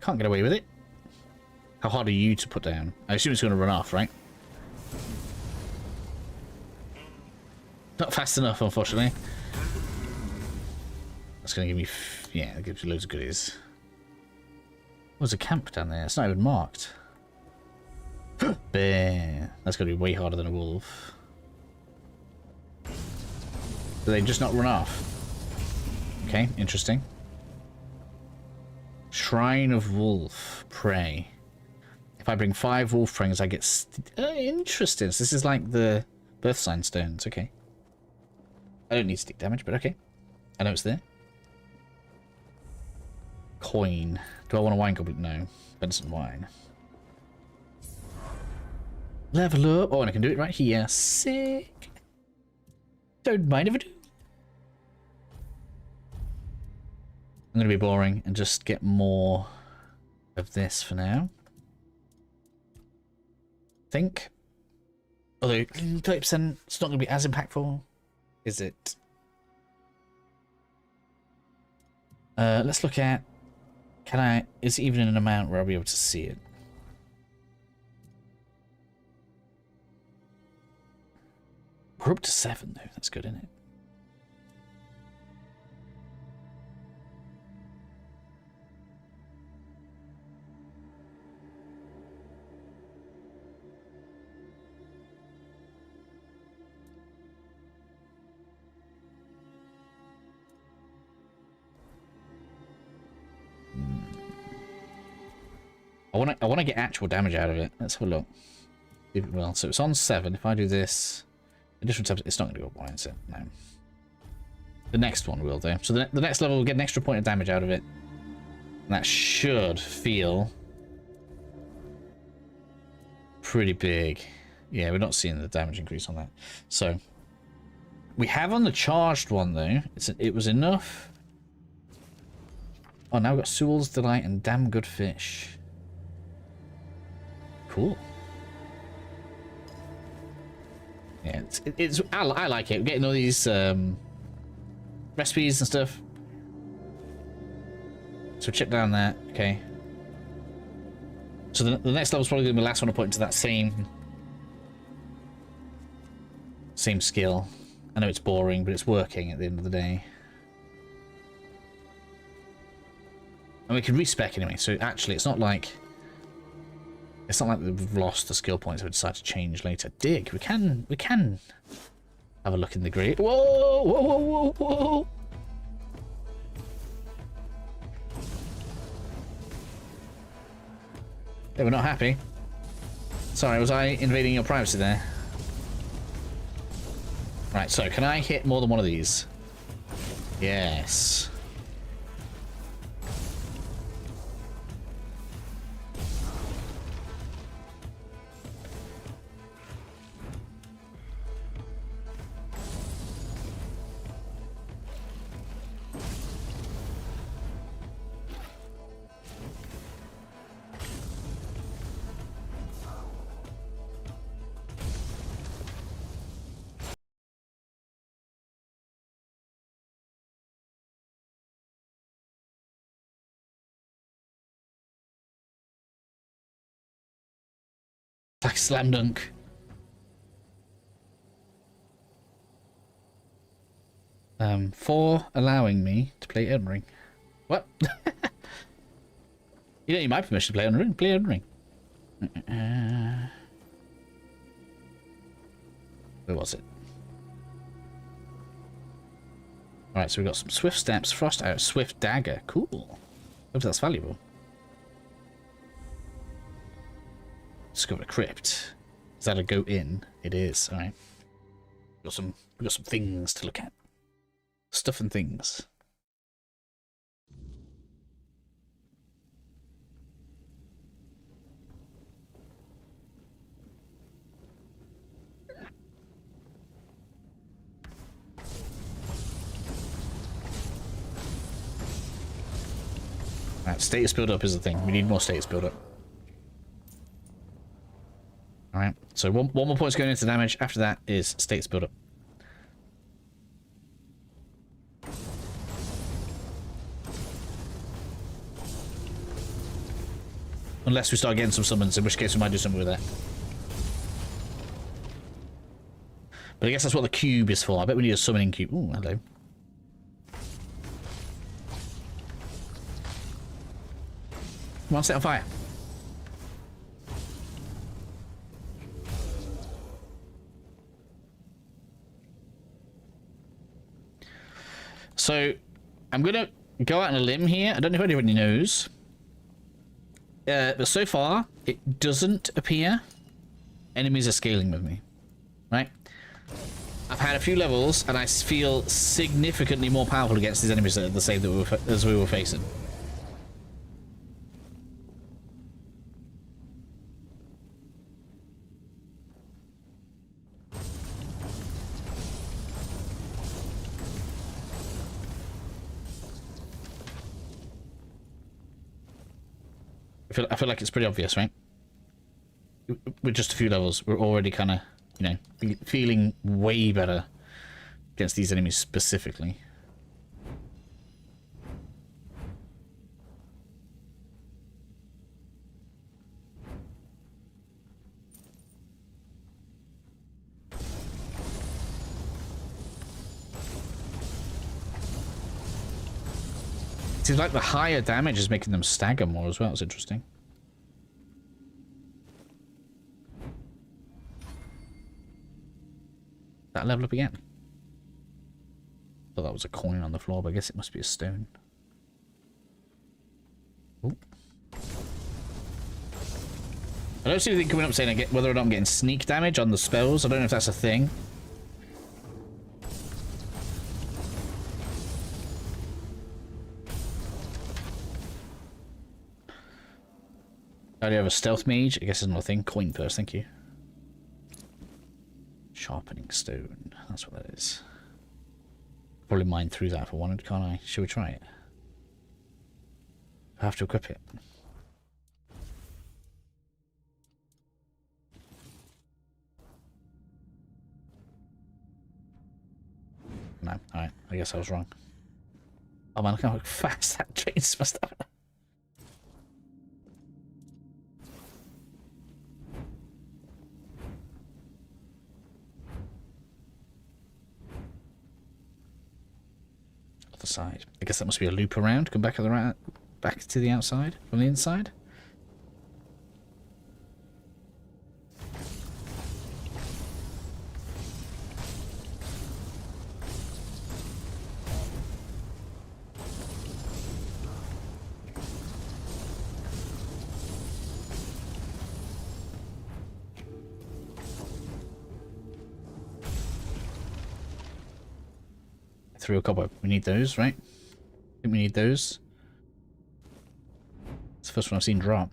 Can't get away with it. How hard are you to put down? I assume it's going to run off, right? Not fast enough, unfortunately. That's going to give me... yeah, that gives you loads of goodies. Oh, there's a camp down there. It's not even marked. Bear. That's going to be way harder than a wolf. Do they just not run off? Okay, interesting. Shrine of Wolf Prey. If I bring 5 wolf preyings, I get... interesting. So this is like the birth sign stones. Okay. I don't need stick damage, but okay. I know it's there. Coin. Do I want a wine goblet? No. Benson wine. Level up. Oh, and I can do it right here. Sick. Don't mind if I do. I'm going to be boring and just get more of this for now. Think. Although 30%, it's not going to be as impactful, is it? Let's look at... can I... is it even in an amount where I'll be able to see it? We're up to 7 though, that's good, isn't it? I want to get actual damage out of it. Let's have a look. Well, so it's on 7. If I do this, additional tabs, it's not going to go up 1, is it? No. The next one will do. So the next level will get an extra point of damage out of it. And that should feel pretty big. Yeah, we're not seeing the damage increase on that. So we have on the charged one though. It was enough. Oh, now we've got Sewell's Delight and Damn Good Fish. Cool. Yeah, I like it. We're getting all these recipes and stuff. So check down that. Okay. So the next level is probably going to be the last one to put into that same skill. I know it's boring, but it's working at the end of the day. And we can respec anyway. So actually, it's not like we've lost the skill points. We decide to change later. Dig. We can have a look in the grave. Whoa! Whoa! Whoa! Whoa! Whoa! They were not happy. Sorry, was I invading your privacy there? Right. So can I hit more than one of these? Yes. Like slam dunk. For allowing me to play Elden Ring. What? You don't need my permission to play Elden Ring. Play Elden Ring. Where was it? Alright, so we've got some Swift Steps, Frost Out, Swift Dagger. Cool. Hope that's valuable. Discover a crypt. Is that a go in? It is. All right. We've got some things to look at. Stuff and things. All right. Status build up is the thing. We need more status build up. Alright, so one more point's going into damage. After that is status build up. Unless we start getting some summons, in which case we might do something with that. But I guess that's what the cube is for. I bet we need a summoning cube. Ooh, hello. Come on, set on fire. So, I'm going to go out on a limb here. I don't know if anybody knows. But so far, it doesn't appear enemies are scaling with me. Right? I've had a few levels, and I feel significantly more powerful against these enemies that are the same that as we were facing. I feel like it's pretty obvious, right? With just a few levels, we're already kind of, you know, feeling way better against these enemies specifically. It seems like the higher damage is making them stagger more as well. It's interesting. That level up again. Thought that was a coin on the floor, but I guess it must be a stone. Ooh. I don't see anything coming up saying whether or not I'm getting sneak damage on the spells. I don't know if that's a thing. I do have a stealth mage. I guess it's another thing. Coin purse, thank you. Sharpening stone. That's what that is. Probably mine through that if I wanted, can't I? Should we try it? I have to equip it. No, alright. I guess I was wrong. Oh man, look how fast that train's must have. Side. I guess that must be a loop around. Come back back to the outside from the inside. Through a cobweb. We need those, right? I think we need those. It's the first one I've seen drop.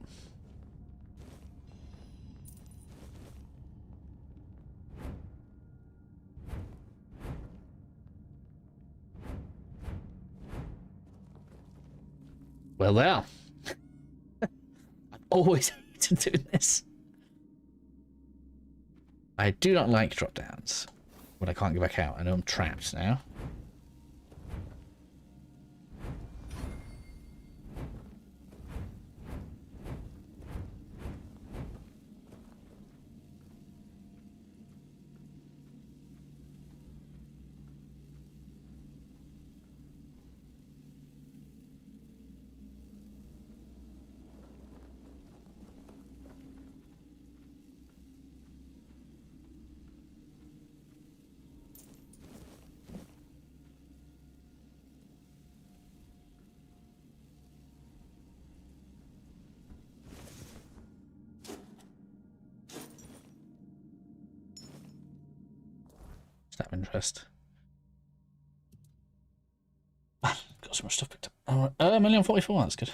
Well, there. I've always hated doing this. I do not like drop downs when I can't get back out. I know I'm trapped now. Of interest. Got so much stuff picked up. 1,044,000, that's good.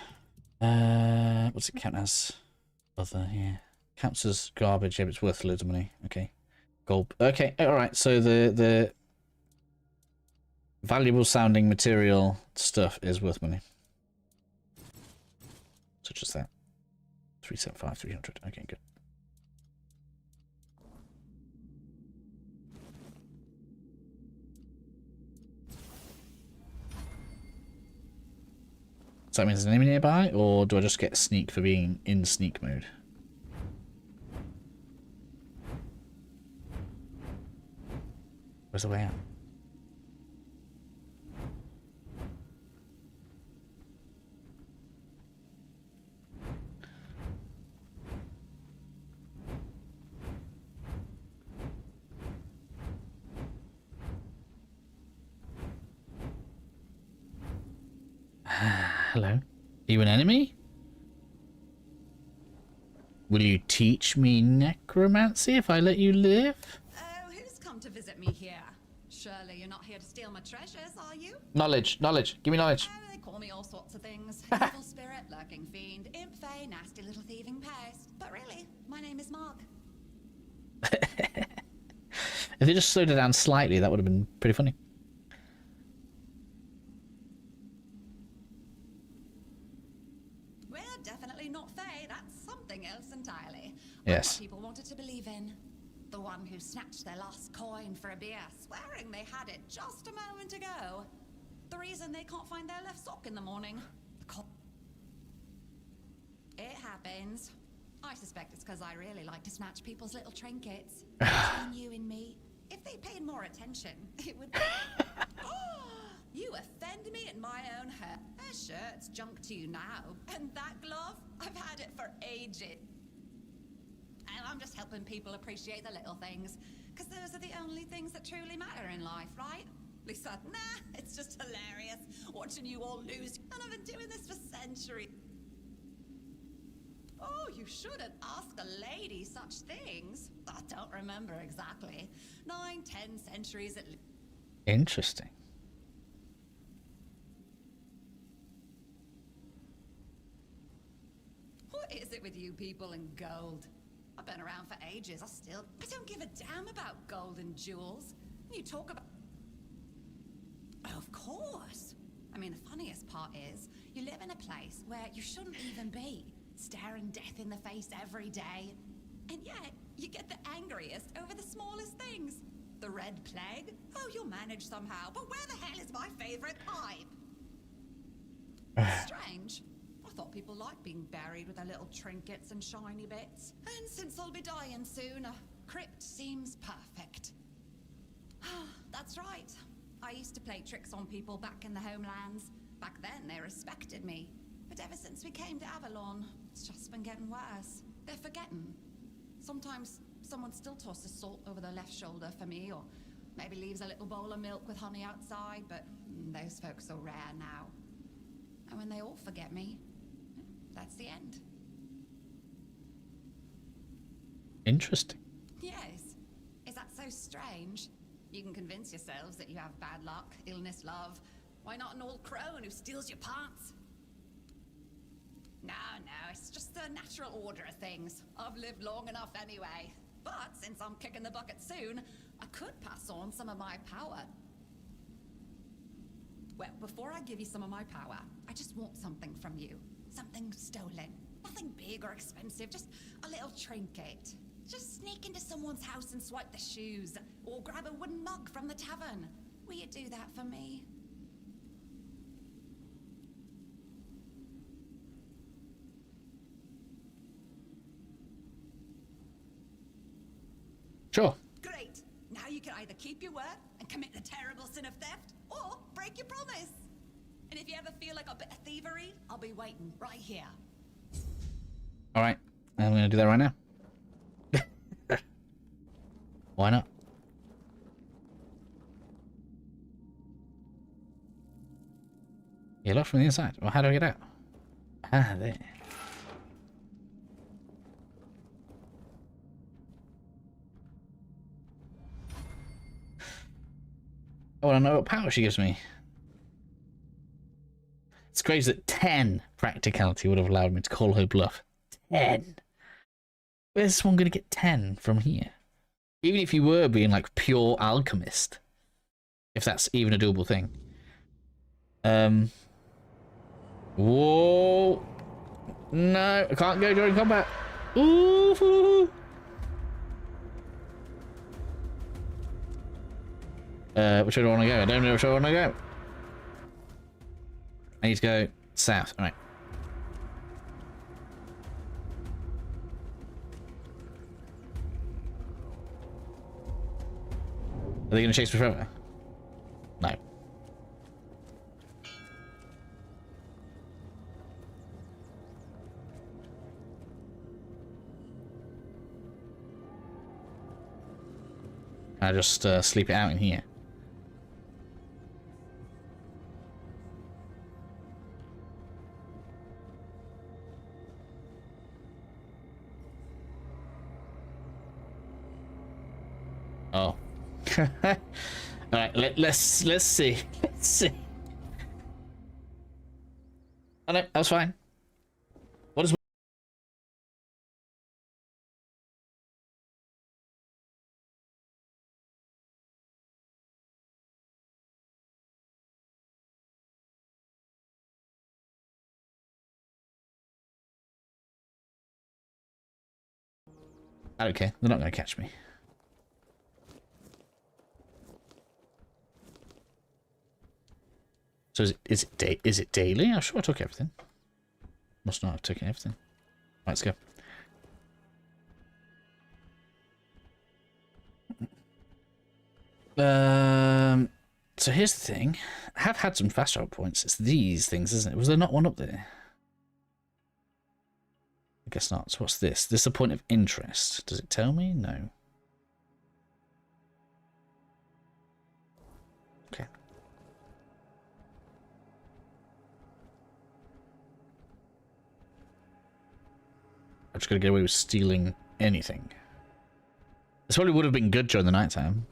What's it count as? Other, yeah. Counts as garbage, yeah, but it's worth loads of money. Okay. Gold. Okay, alright, so the valuable sounding material stuff is worth money. Such as that. 375, 300. Okay, good. So that means there's an enemy nearby, or do I just get sneak for being in sneak mode? Where's the way out? Hello. Are you an enemy? Will you teach me necromancy if I let you live? Oh, who's come to visit me here? Surely you're not here to steal my treasures, are you? Knowledge, knowledge. Give me knowledge. Oh, they call me all sorts of things. Evil spirit, lurking fiend, imp fae, nasty little thieving pest. But really, my name is Mark. If they just slowed it down slightly, that would have been pretty funny. We're definitely not fae. That's something else entirely. Yes. What people wanted to believe in. The one who snatched their last coin for a beer, swearing they had it just a moment ago. The reason they can't find their left sock in the morning. It happens. I suspect it's because I really like to snatch people's little trinkets. Between you and me, if they paid more attention, it would... You offend me in my own hurt. That shirt's junk to you now. And that glove, I've had it for ages. And I'm just helping people appreciate the little things. Because those are the only things that truly matter in life, right? Lisa, nah, it's just hilarious watching you all lose. And I've been doing this for centuries. Oh, you shouldn't ask a lady such things. I don't remember exactly. 9, 10 centuries at least. Interesting. What is it with you people and gold? I've been around for ages. I don't give a damn about gold and jewels. You talk about... Of course. I mean, the funniest part is, you live in a place where you shouldn't even be, staring death in the face every day. And yet, you get the angriest over the smallest things. The Red Plague? Oh, you'll manage somehow. But where the hell is my favorite pipe? Strange. I thought people liked being buried with their little trinkets and shiny bits. And since I'll be dying soon, a crypt seems perfect. That's right. I used to play tricks on people back in the homelands. Back then, they respected me. But ever since we came to Avalon, it's just been getting worse. They're forgetting. Sometimes someone still tosses salt over their left shoulder for me, or maybe leaves a little bowl of milk with honey outside, but those folks are rare now. And when they all forget me, that's the end. Interesting. Yes. Is that so strange? You can convince yourselves that you have bad luck, illness, love. Why not an old crone who steals your pants? No, it's just the natural order of things. I've lived long enough anyway. But since I'm kicking the bucket soon, I could pass on some of my power. Well, before I give you some of my power, I just want something from you. Something stolen. Nothing big or expensive, just a little trinket. Just sneak into someone's house and swipe the shoes, or grab a wooden mug from the tavern. Will you do that for me? Sure. Great. Now you can either keep your word and commit the terrible sin of theft, or break your promise. And if you ever feel like a bit of thievery, I'll be waiting right here. All right. I'm going to do that right now. Why not? You locked from the inside. Well, how do I get out? Ah, there. Oh, I don't know what power she gives me. It's crazy that 10 practicality would have allowed me to call her bluff. 10. Where's someone going to get 10 from here? Even if you were being like pure alchemist. If that's even a doable thing. Whoa. No, I can't go during combat. Ooh. Which way do I want to go? I don't know which way I want to go. I need to go South. All right. Are they going to chase me forever? No. I just sleep it out in here. Oh. All right, let's see. Let's see. Oh no, that was fine. What is? I don't care. They're not going to catch me. So is it daily? I'm sure I took everything. Must not have taken everything. Right, let's go. So here's the thing. I have had some fast travel points. It's these things, isn't it? Was there not one up there? I guess not. So what's this? This is a point of interest. Does it tell me? No. Okay. I'm just gonna get away with stealing anything. This probably would have been good during the nighttime.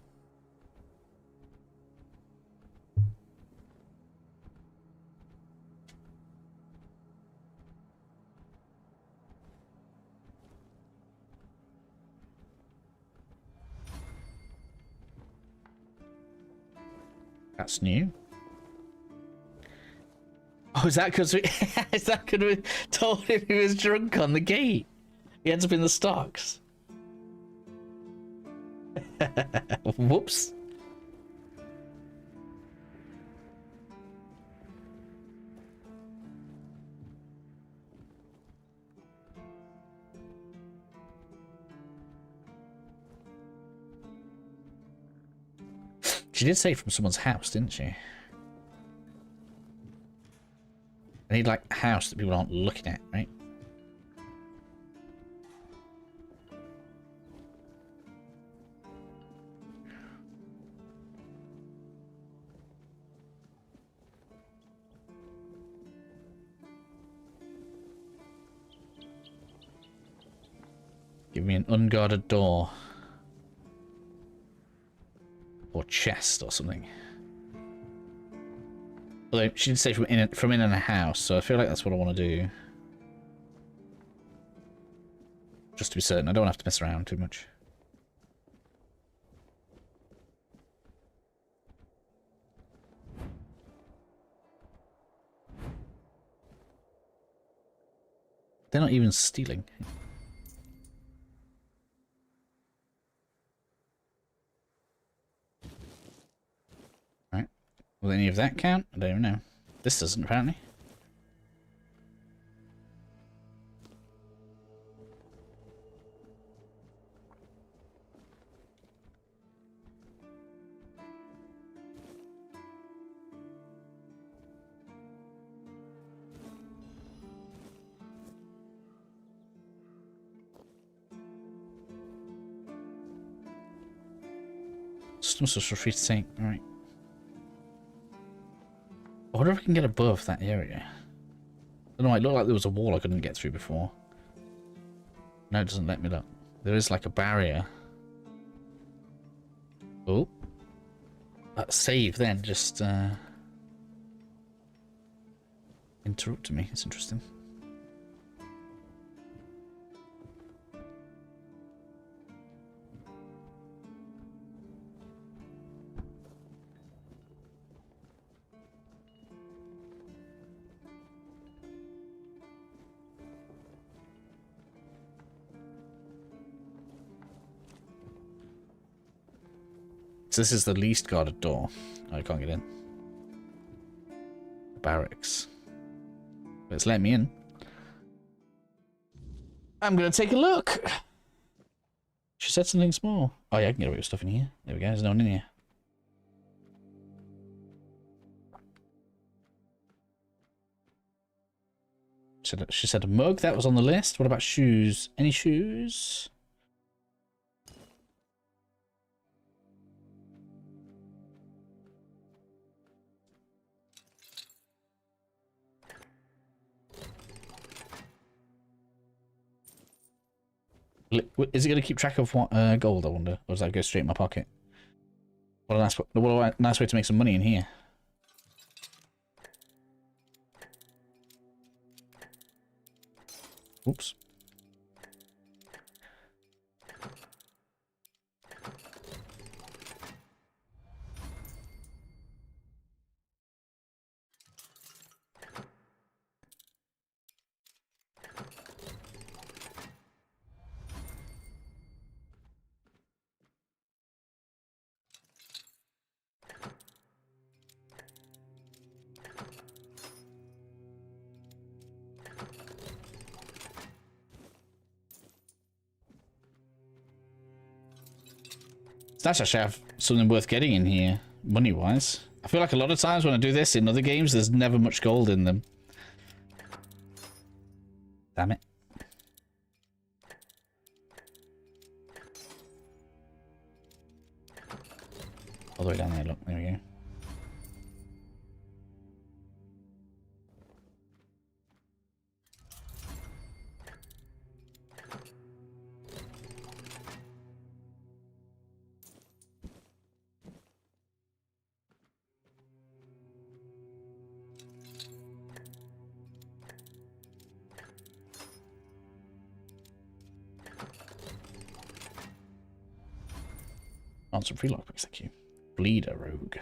That's new. Oh, is that because we is that because we told him he was drunk on the gate? He ends up in the stocks. Whoops. She did say from someone's house, didn't she? I need like a house that people aren't looking at, right? Give me an unguarded door. Or chest or something. Although she did say from in a house, so I feel like that's what I want to do. Just to be certain, I don't have to mess around too much. They're not even stealing. Will any of that count? I don't even know. This doesn't, apparently. System social free to take. Alright. I wonder if I can get above that area. I don't know, it looked like there was a wall I couldn't get through before. No, it doesn't let me look. There is like a barrier. Oh. That save then just interrupted me. It's interesting. So this is the least guarded door. Oh, I can't get in. Barracks. Let's let me in. I'm gonna take a look. She said something small. Oh yeah, I can get away with stuff in here. There we go, there's no one in here. She said a mug, that was on the list. What about shoes? Any shoes? Is it going to keep track of what gold, I wonder? Or does that go straight in my pocket? What a nice way to make some money in here. Oops. It's nice actually have something worth getting in here, money-wise. I feel like a lot of times when I do this in other games, there's never much gold in them. Damn it. All the way down there, look, there we go. On some free lockpicks, thank you. Bleeder Rogue.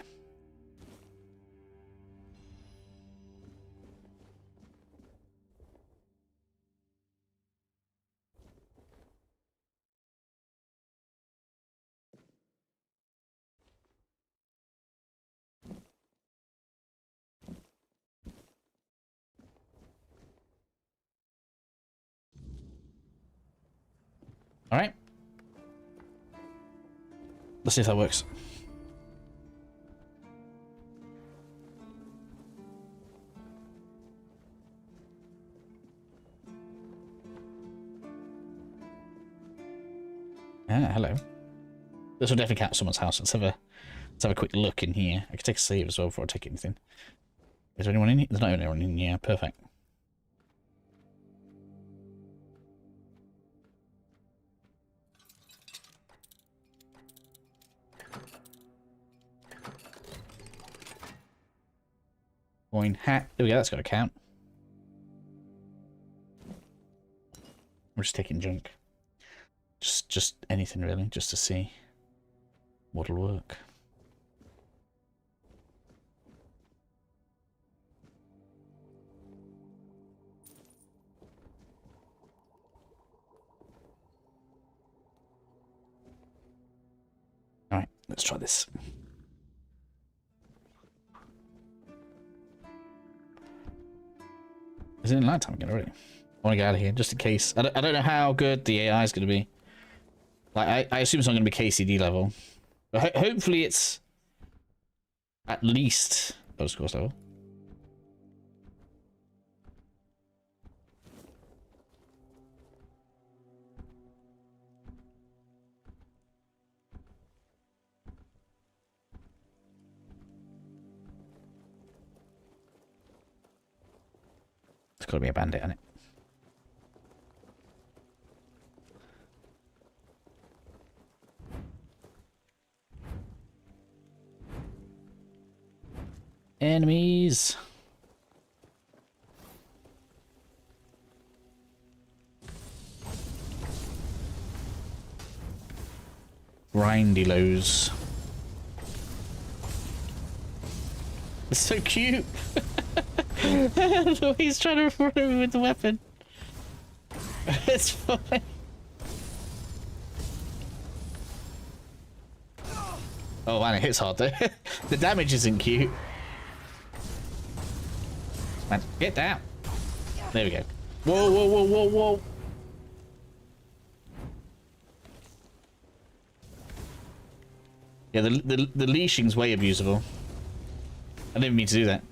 All right. Let's see if that works. Ah, hello. This will definitely count someone's house. Let's have a quick look in here. I could take a save as well before I take anything. Is there anyone in here? There's not anyone in here. Perfect. Coin hat. There we go, that's got to count. We're just taking junk. Just anything really, just to see what'll work. Alright, let's try this. Is it in night time again already? I want to get out of here just in case. I don't know how good the AI is going to be. Like I assume it's not going to be KCD level, but hopefully it's at least those course level. It's got to be a bandit, hasn't it? Enemies. Grindy lows. It's so cute. The way he's trying to run over with the weapon. It's funny. Oh man, it hits hard though. The damage isn't cute. Man, get down. There we go. Whoa, whoa, whoa, whoa, whoa. Yeah, the leashing's way abusable. I didn't mean to do that.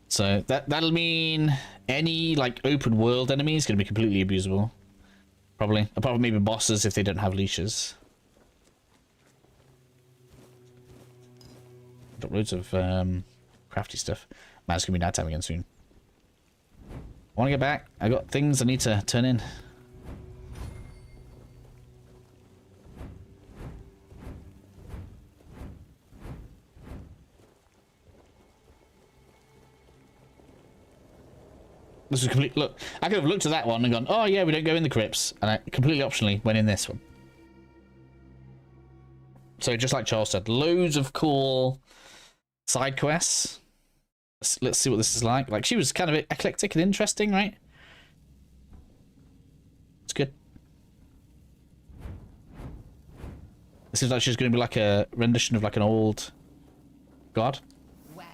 So that'll mean any like open world enemy is going to be completely abusable. Probably. Apart from maybe bosses if they don't have leashes. Got loads of crafty stuff. Man, it's going to be nighttime again soon. I want to get back. I got things I need to turn in. This was complete. Look, I could have looked at that one and gone, "Oh yeah, we don't go in the crypts," and I completely optionally went in this one. So just like Charles said, loads of cool side quests. Let's see what this is like. Like she was kind of eclectic and interesting, right? It's good. It seems like she's going to be like a rendition of like an old god. Well,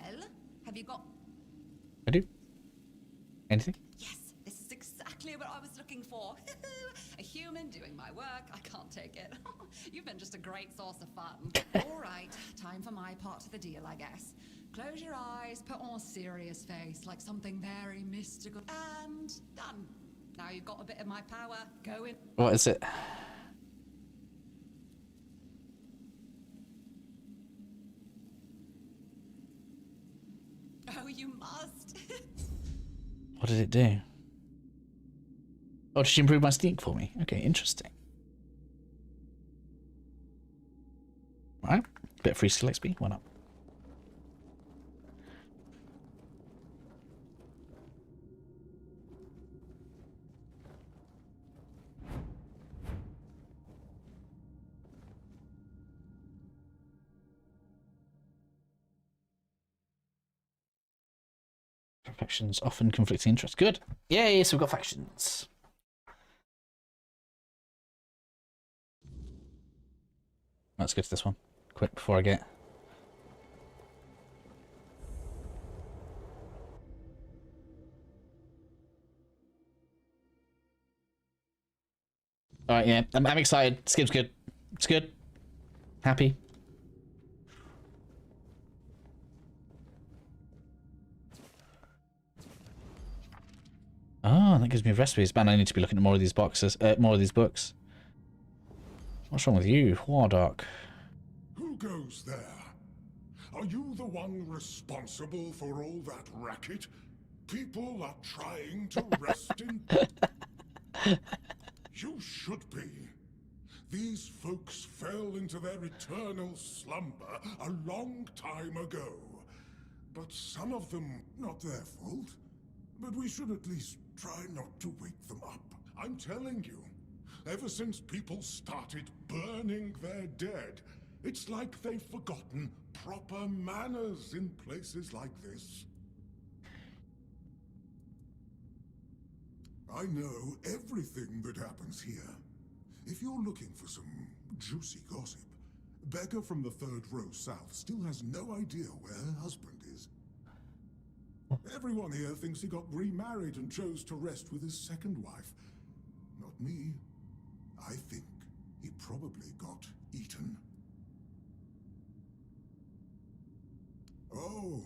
have you got... I do. Anything? Yes, this is exactly what I was looking for. A human doing my work. I can't take it. You've been just a great source of fun. All right, time for my part of the deal, I guess. Close your eyes, put on a serious face, like something very mystical, and done. Now you've got a bit of my power. Go in. What is it? Oh, you must. What did it do? Oh, did she improve my sneak for me? Okay, interesting. Alright, bit of free skill XP, why not? Factions often conflicting interests. Good. Yay, so we've got factions. Let's go to this one quick before I get... Alright, yeah, I'm excited. This game's good. It's good. Happy. Oh, that gives me recipes. Man, I need to be looking at more of these boxes, more of these books. What's wrong with you, Wardark? Who goes there? Are you the one responsible for all that racket? People are trying to rest in... You should be. These folks fell into their eternal slumber a long time ago. But some of them, not their fault. But we should at least try not to wake them up. I'm telling you, ever since people started burning their dead, it's like they've forgotten proper manners in places like this. I know everything that happens here. If you're looking for some juicy gossip, Becca from the third row south still has no idea where her husband is. Everyone here thinks he got remarried and chose to rest with his second wife. Not me. I think he probably got eaten. Oh,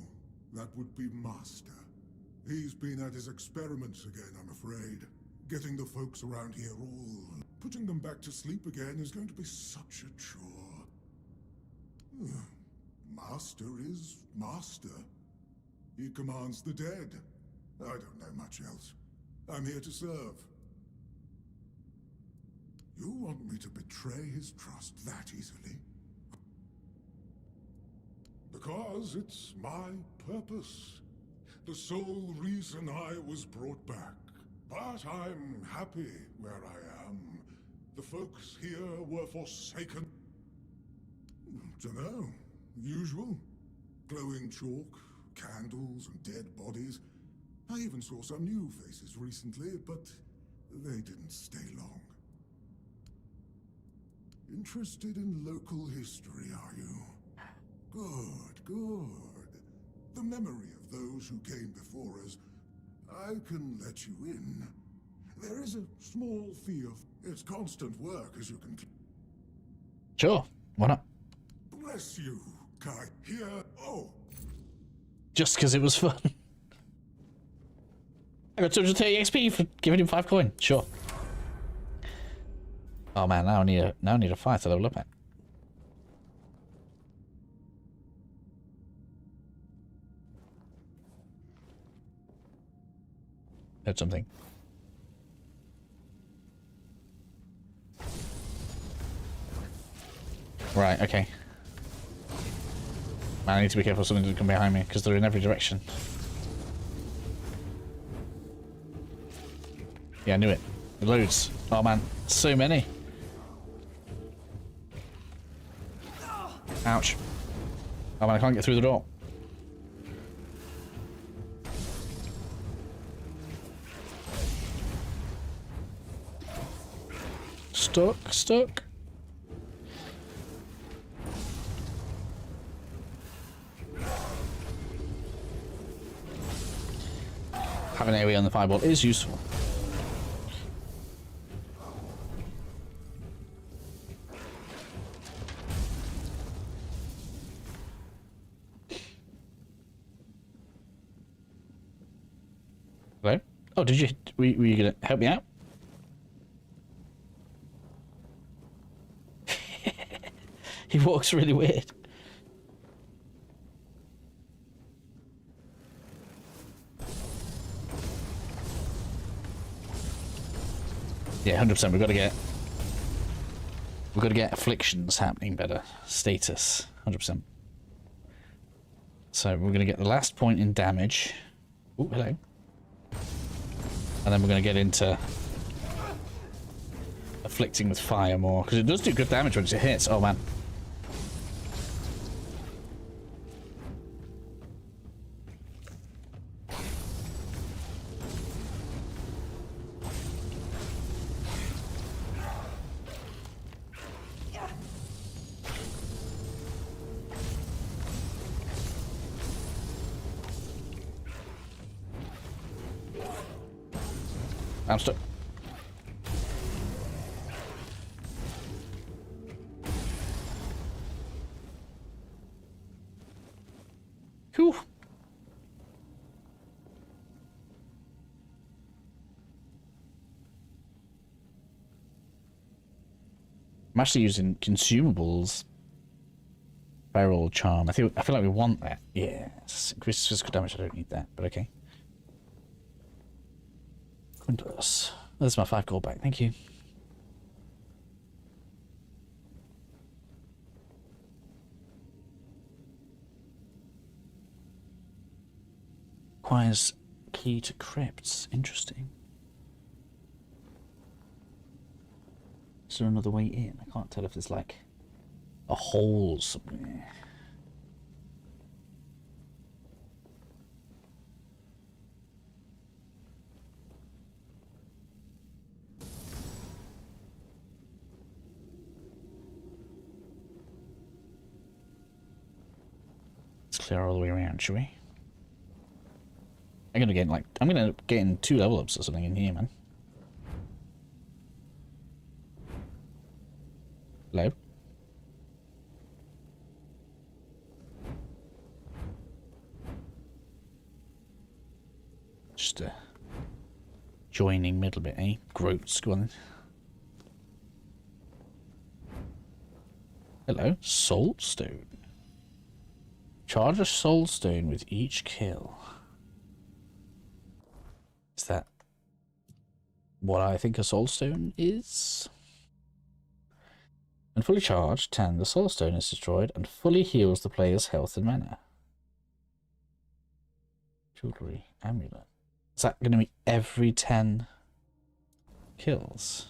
that would be Master. He's been at his experiments again, I'm afraid. Getting the folks around here all... Putting them back to sleep again is going to be such a chore. Master is Master. He commands the dead. I don't know much else. I'm here to serve. You want me to betray his trust that easily? Because it's my purpose. The sole reason I was brought back. But I'm happy where I am. The folks here were forsaken. Dunno. Usual. Glowing chalk, candles and dead bodies. I even saw some new faces recently, but they didn't stay long. Interested in local history, are you? Good, good. The memory of those who came before us, I can let you in. There is a small fee of... It's constant work, as you can... Sure, why not? Bless you, Kai. Here... Oh! Just because it was fun. I got 230 XP for giving him 5 coin. Sure. Oh man, now I need a fire to level up at. Heard something. Right, okay. Man, I need to be careful something doesn't come behind me, because they're in every direction. Yeah, I knew it. Loads. Oh man, so many. Ouch. Oh man, I can't get through the door. Stuck. Having AoE on the fireball is useful. Hello? Oh, did you? Were you gonna help me out? He walks really weird. Yeah, 100%. We've got to get afflictions happening better. Status, 100%. So we're gonna get the last point in damage. Oh, hello. And then we're gonna get into afflicting with fire more, because it does do good damage once it hits. Oh man. I'm stuck. Whew. I'm actually using consumables. Barrel charm. I feel like we want that. Yeah. Increases physical damage. I don't need that, but okay. Quintus. There's my 5 gold back. Thank you. Requires key to crypts. Interesting. Is there another way in? I can't tell if there's like a hole somewhere. Let's clear all the way around, shall we? I'm gonna end up getting 2 level ups or something in here, man. Hello? Just joining middle bit, eh? Groats, go on then. Hello, Salt Stone. Charge a Soul Stone with each kill. Is that what I think a Soul Stone is? When fully charged, 10, the Soul Stone is destroyed and fully heals the player's health and mana. Jewelry, amulet. Is that going to be every 10 kills?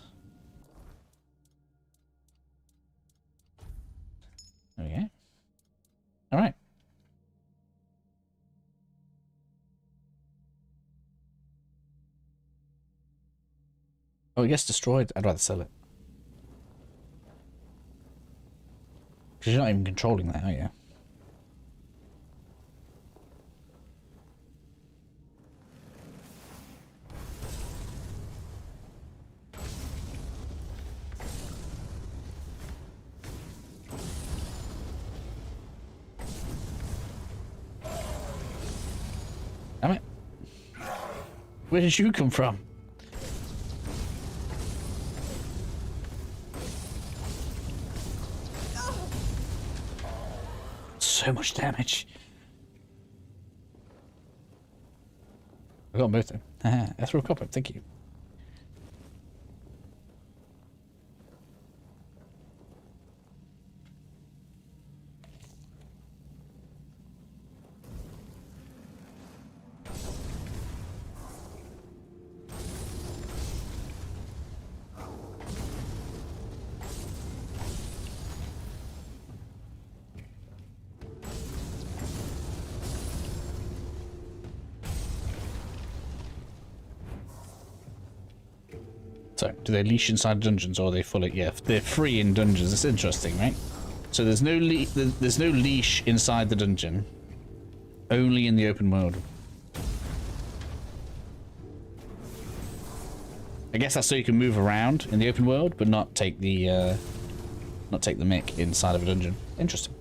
There we go. Alright. Oh, it gets destroyed. I'd rather sell it. Because you're not even controlling that, are you? Damn it. Where did you come from? So much damage. I got both of them. Ethereal copper, thank you. So, do they leash inside dungeons, or are they fully? Yeah, they're free in dungeons. It's interesting, right? So there's no leash inside the dungeon, only in the open world. I guess that's so you can move around in the open world, but not take the mick inside of a dungeon. Interesting.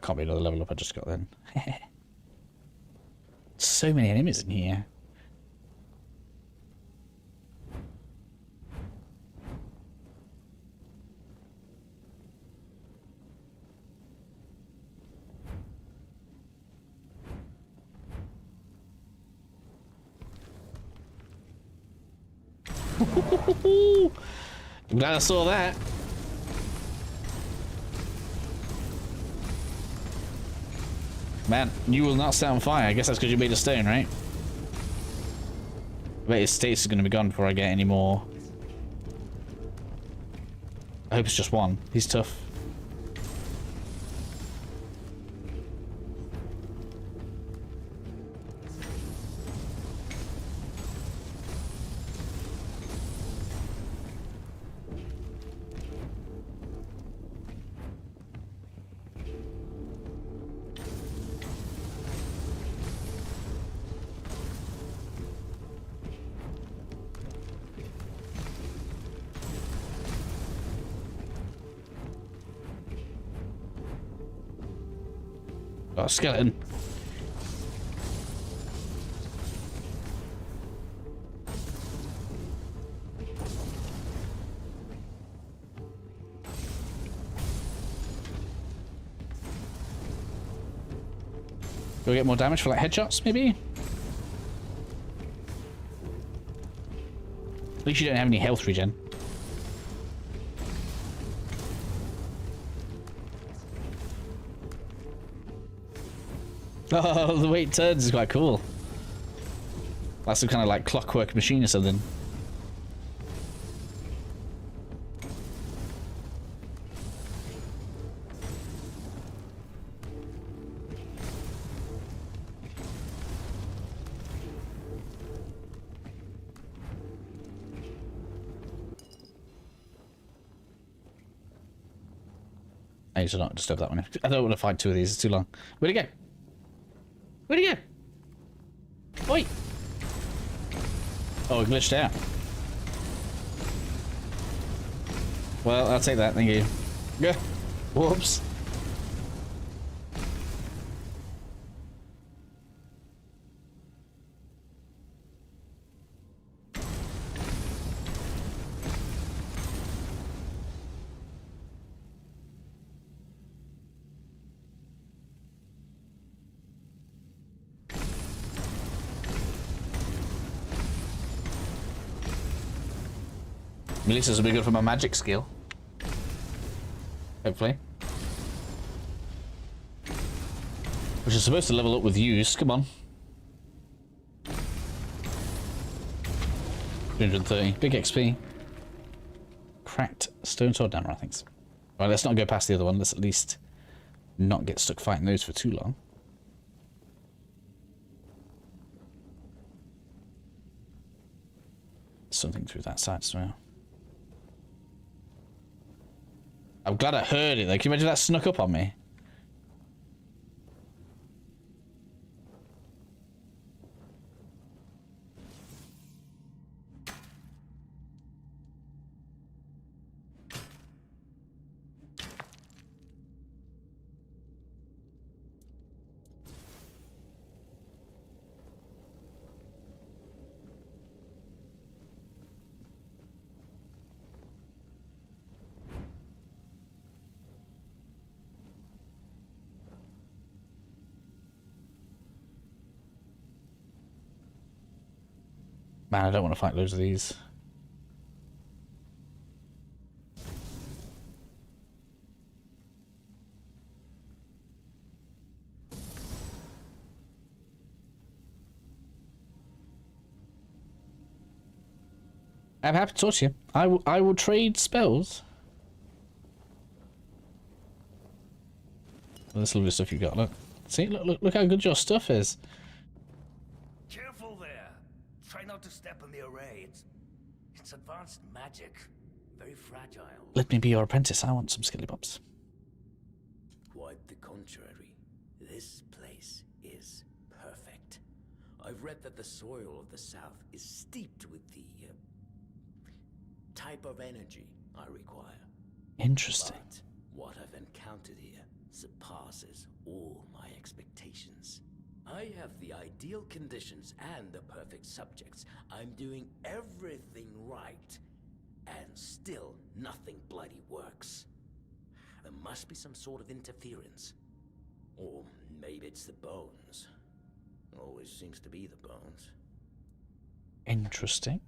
Can't be another level up I just got then. So many enemies in here. I'm glad I saw that. Man, you will not set on fire. I guess that's because you made a stone, right? I bet his status is going to be gone before I get any more. I hope it's just one. He's tough. Oh, skeleton. Do we get more damage for like headshots, maybe? At least you don't have any health regen. Oh, the way it turns is quite cool. That's some kind of like clockwork machine or something. I need to not disturb that one. I don't want to fight two of these, it's too long. Where'd he go? Where'd he go? Oi! Oh, it glitched out. Well, I'll take that, thank you. Yeah. Whoops. At least this will be good for my magic skill. Hopefully. Which is supposed to level up with use. Come on. 330. Big XP. Cracked stone sword down, I think. Right, let's not go past the other one. Let's at least not get stuck fighting those for too long. something through that side as well. I'm glad I heard it though. Can you imagine that snuck up on me? Man, I don't want to fight loads of these. I'm happy to talk to you. I will trade spells. Well, this lovely stuff you got. Look, see, look how good your stuff is. Careful there. Try not to step on the array. It's advanced magic. Very fragile. Let me be your apprentice. I want some skillybobs. Quite the contrary. This place is perfect. I've read that the soil of the south is steeped with the type of energy I require. Interesting. But what I've encountered here surpasses all my expectations. I have the ideal conditions and the perfect subjects. I'm doing everything right, and still nothing bloody works. There must be some sort of interference. Or maybe it's the bones. Always seems to be the bones. Interesting.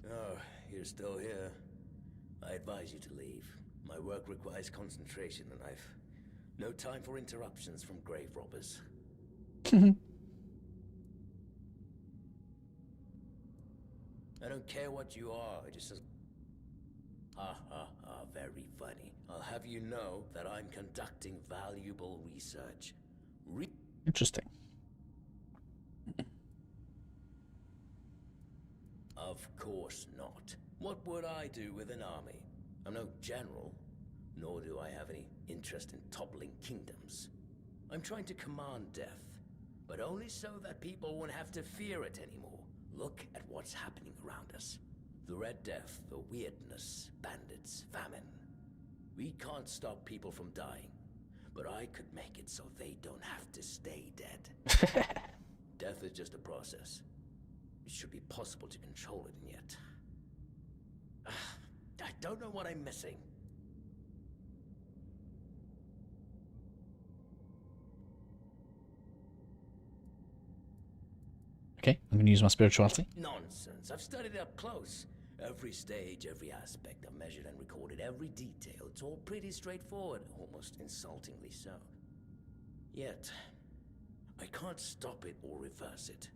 Oh, you're still here. I advise you to leave. My work requires concentration, and I've no time for interruptions from grave robbers. I don't care what you are, just as... Ha ha ha, very funny. I'll have you know that I'm conducting valuable research. Interesting. Of course not. What would I do with an army? I'm no general, nor do I have any interest in toppling kingdoms. I'm trying to command death, but only so that people won't have to fear it anymore. Look at what's happening around us. The Red Death, the weirdness, bandits, famine. We can't stop people from dying, but I could make it so they don't have to stay dead. Death is just a process. It should be possible to control it, and yet... I don't know what I'm missing. Okay, I'm going to use my spirituality. Nonsense. I've studied it up close. Every stage, every aspect, I've measured and recorded every detail. It's all pretty straightforward, almost insultingly so. Yet, I can't stop it or reverse it.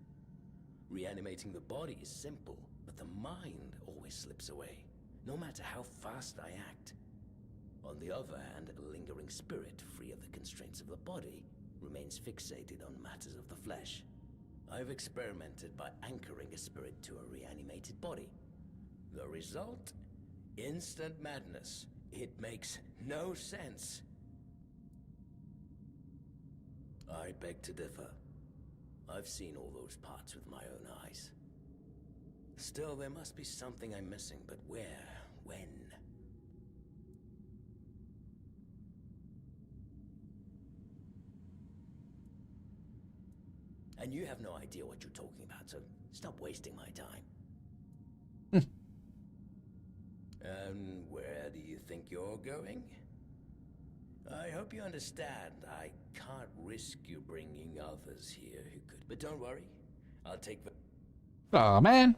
Reanimating the body is simple, but the mind always slips away, no matter how fast I act. On the other hand, a lingering spirit, free of the constraints of the body, remains fixated on matters of the flesh. I've experimented by anchoring a spirit to a reanimated body. The result? Instant madness. It makes no sense. I beg to differ. I've seen all those parts with my own eyes. Still, there must be something I'm missing, but where? When? And you have no idea what you're talking about, so stop wasting my time. And where do you think you're going? I hope you understand, I can't risk you bringing others here who could. But don't worry, I'll take the... Aw, man.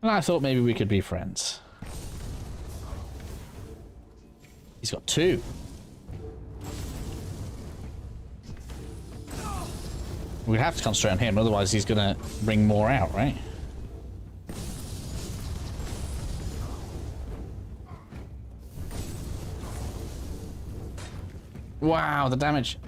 Well, I thought maybe we could be friends. He's got two. We'd have to concentrate on him, otherwise he's gonna bring more out, right? Wow, the damage.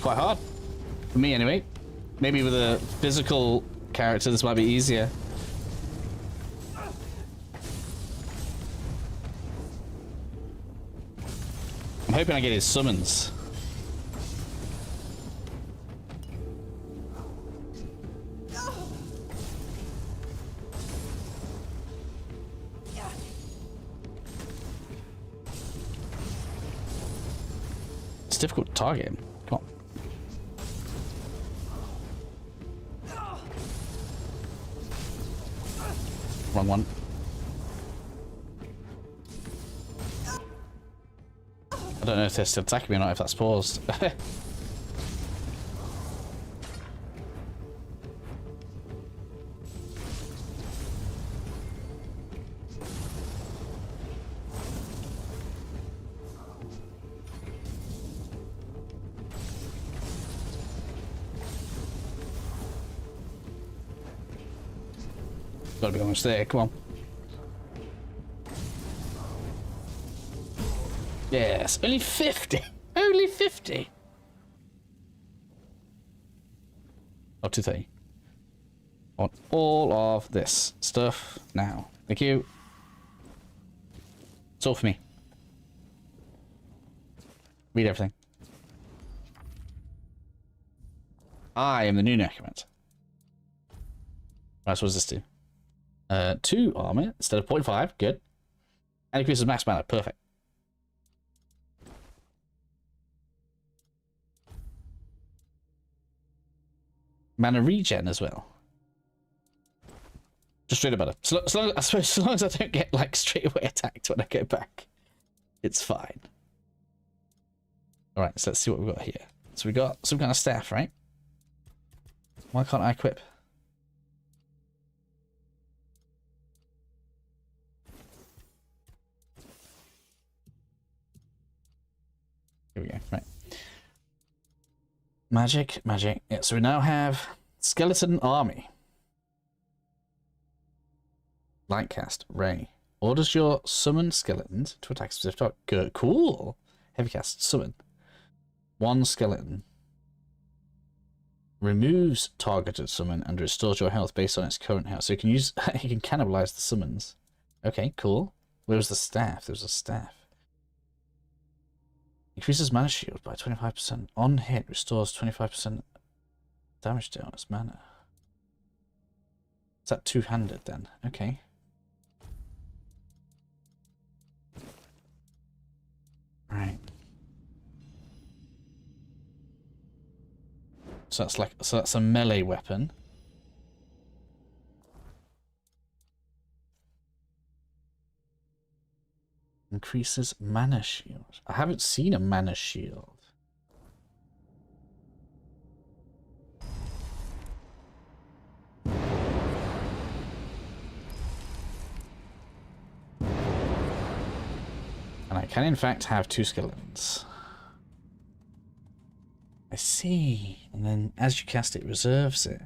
It's quite hard. For me, anyway. Maybe with a physical character, this might be easier. I'm hoping I get his summons. It's difficult to target him. Come on. Wrong one. I don't know if they're still attacking me or not, if that's paused. Gotta be almost there, come on. Yes, only 50. Only 50. Oh, 230. I want all of this stuff now. Thank you. It's all for me. Read everything. I am the new Necromancer. Right, so what does this do? 2 armor instead of 0.5. Good. And increases max mana. Perfect. Mana regen as well. Just straight up better. I suppose as long as I don't get like straight away attacked when I go back, it's fine. All right, so let's see what we've got here. So we got some kind of staff, right? Why can't I equip? Here we go, right. Magic. Yeah, so we now have Skeleton Army. Lightcast, Ray. Orders your summoned skeletons to attack a specific target. Good, cool. Heavycast, summon. 1 skeleton. Removes targeted summon and restores your health based on its current health. So you can use, you can cannibalize the summons. Okay, cool. Where was the staff? There was a staff. Increases mana shield by 25%. On hit, restores 25% damage dealt on its mana. Is that two-handed then? Okay. Right. So that's a melee weapon. Increases mana shield. I haven't seen a mana shield. And I can in fact have 2 skeletons. I see. And then as you cast it, reserves it.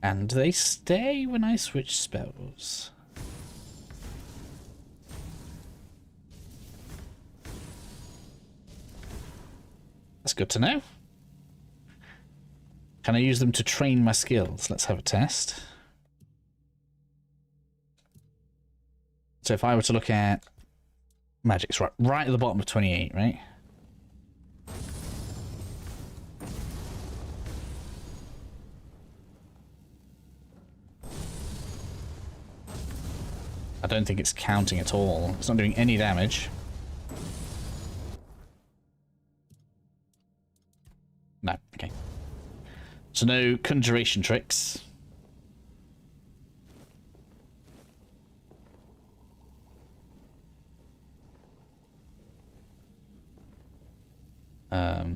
And they stay when I switch spells. That's good to know. Can I use them to train my skills? Let's have a test. So if I were to look at magics, right at the bottom of 28, right? I don't think it's counting at all. It's not doing any damage. No, okay. So no conjuration tricks.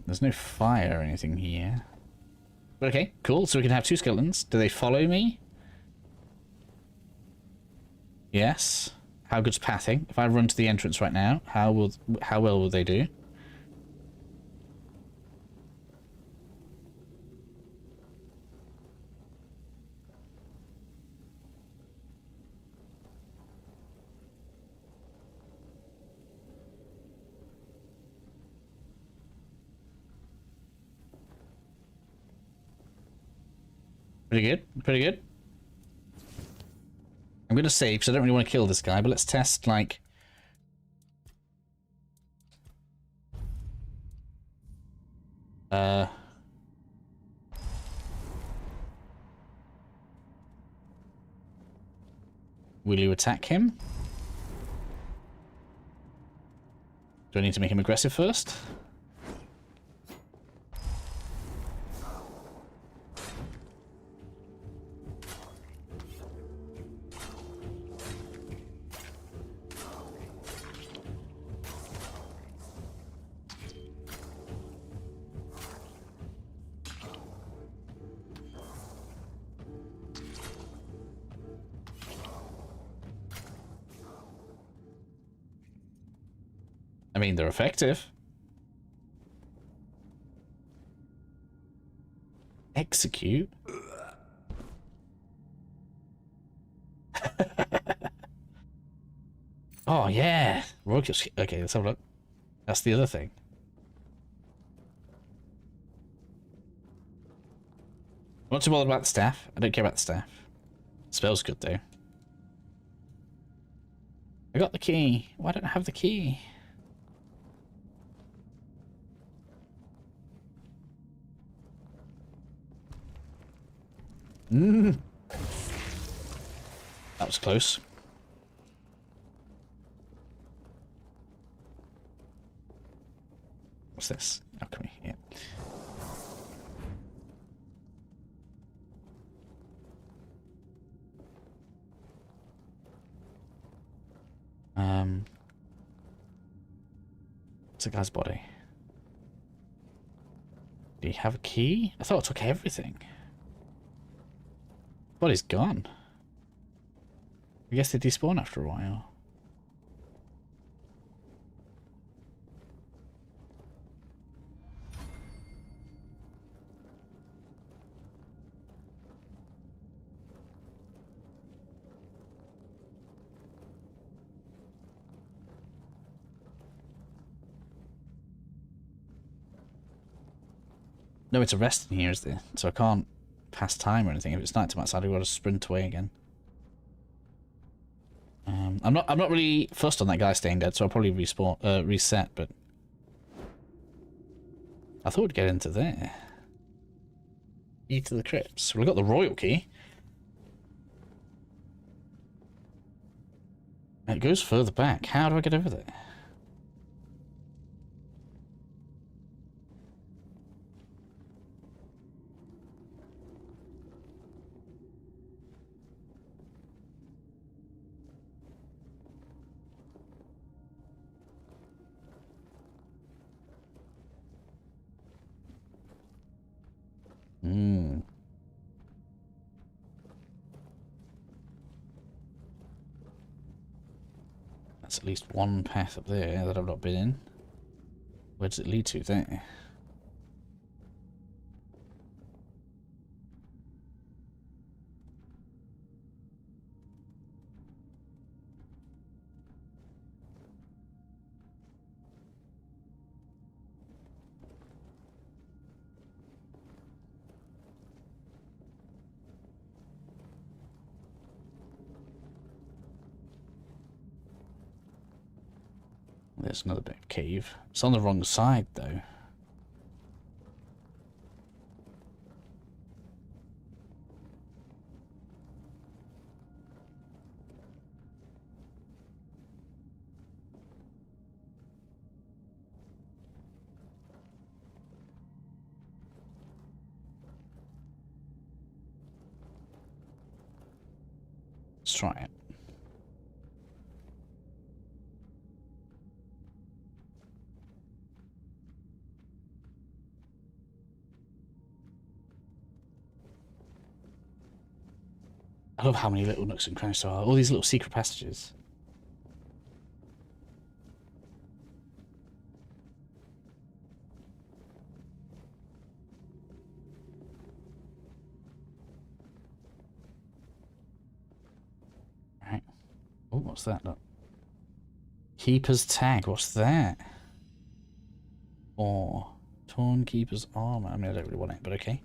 There's no fire or anything here. But okay, cool. So we can have 2 skeletons. Do they follow me? Yes. How good's pathing? If I run to the entrance right now, how well will they do? Pretty good. Pretty good. I'm going to save because I don't really want to kill this guy, but let's test, like... Will you attack him? Do I need to make him aggressive first? I mean, they're effective. Execute? Oh, yeah. Okay, let's have a look. That's the other thing. I'm not too bothered about the staff. I don't care about the staff. Spell's good, though. I got the key. Why don't I have the key? That was close. What's this? Alchemy, yeah. It's a guy's body. Do you have a key? I thought I took everything. Body's gone. I guess they despawn after a while. No, it's a rest in here, is there? So I can't pass time or anything. If it's nighttime outside, I've got to sprint away again. I'm not really fussed on that guy staying dead, so I'll probably reset. But I thought we'd get into there. Key to the crypts. Well, I got the royal key. It goes further back. How do I get over there? That's at least one path up there that I've not been in. Where does it lead to there? There's another bit of cave. It's on the wrong side, though. Let's try it. I love how many little nooks and crannies there are. All these little secret passages. Right. Oh, what's that? Look. Keeper's tag. What's that? Or torn keeper's armor. I mean, I don't really want it, but okay.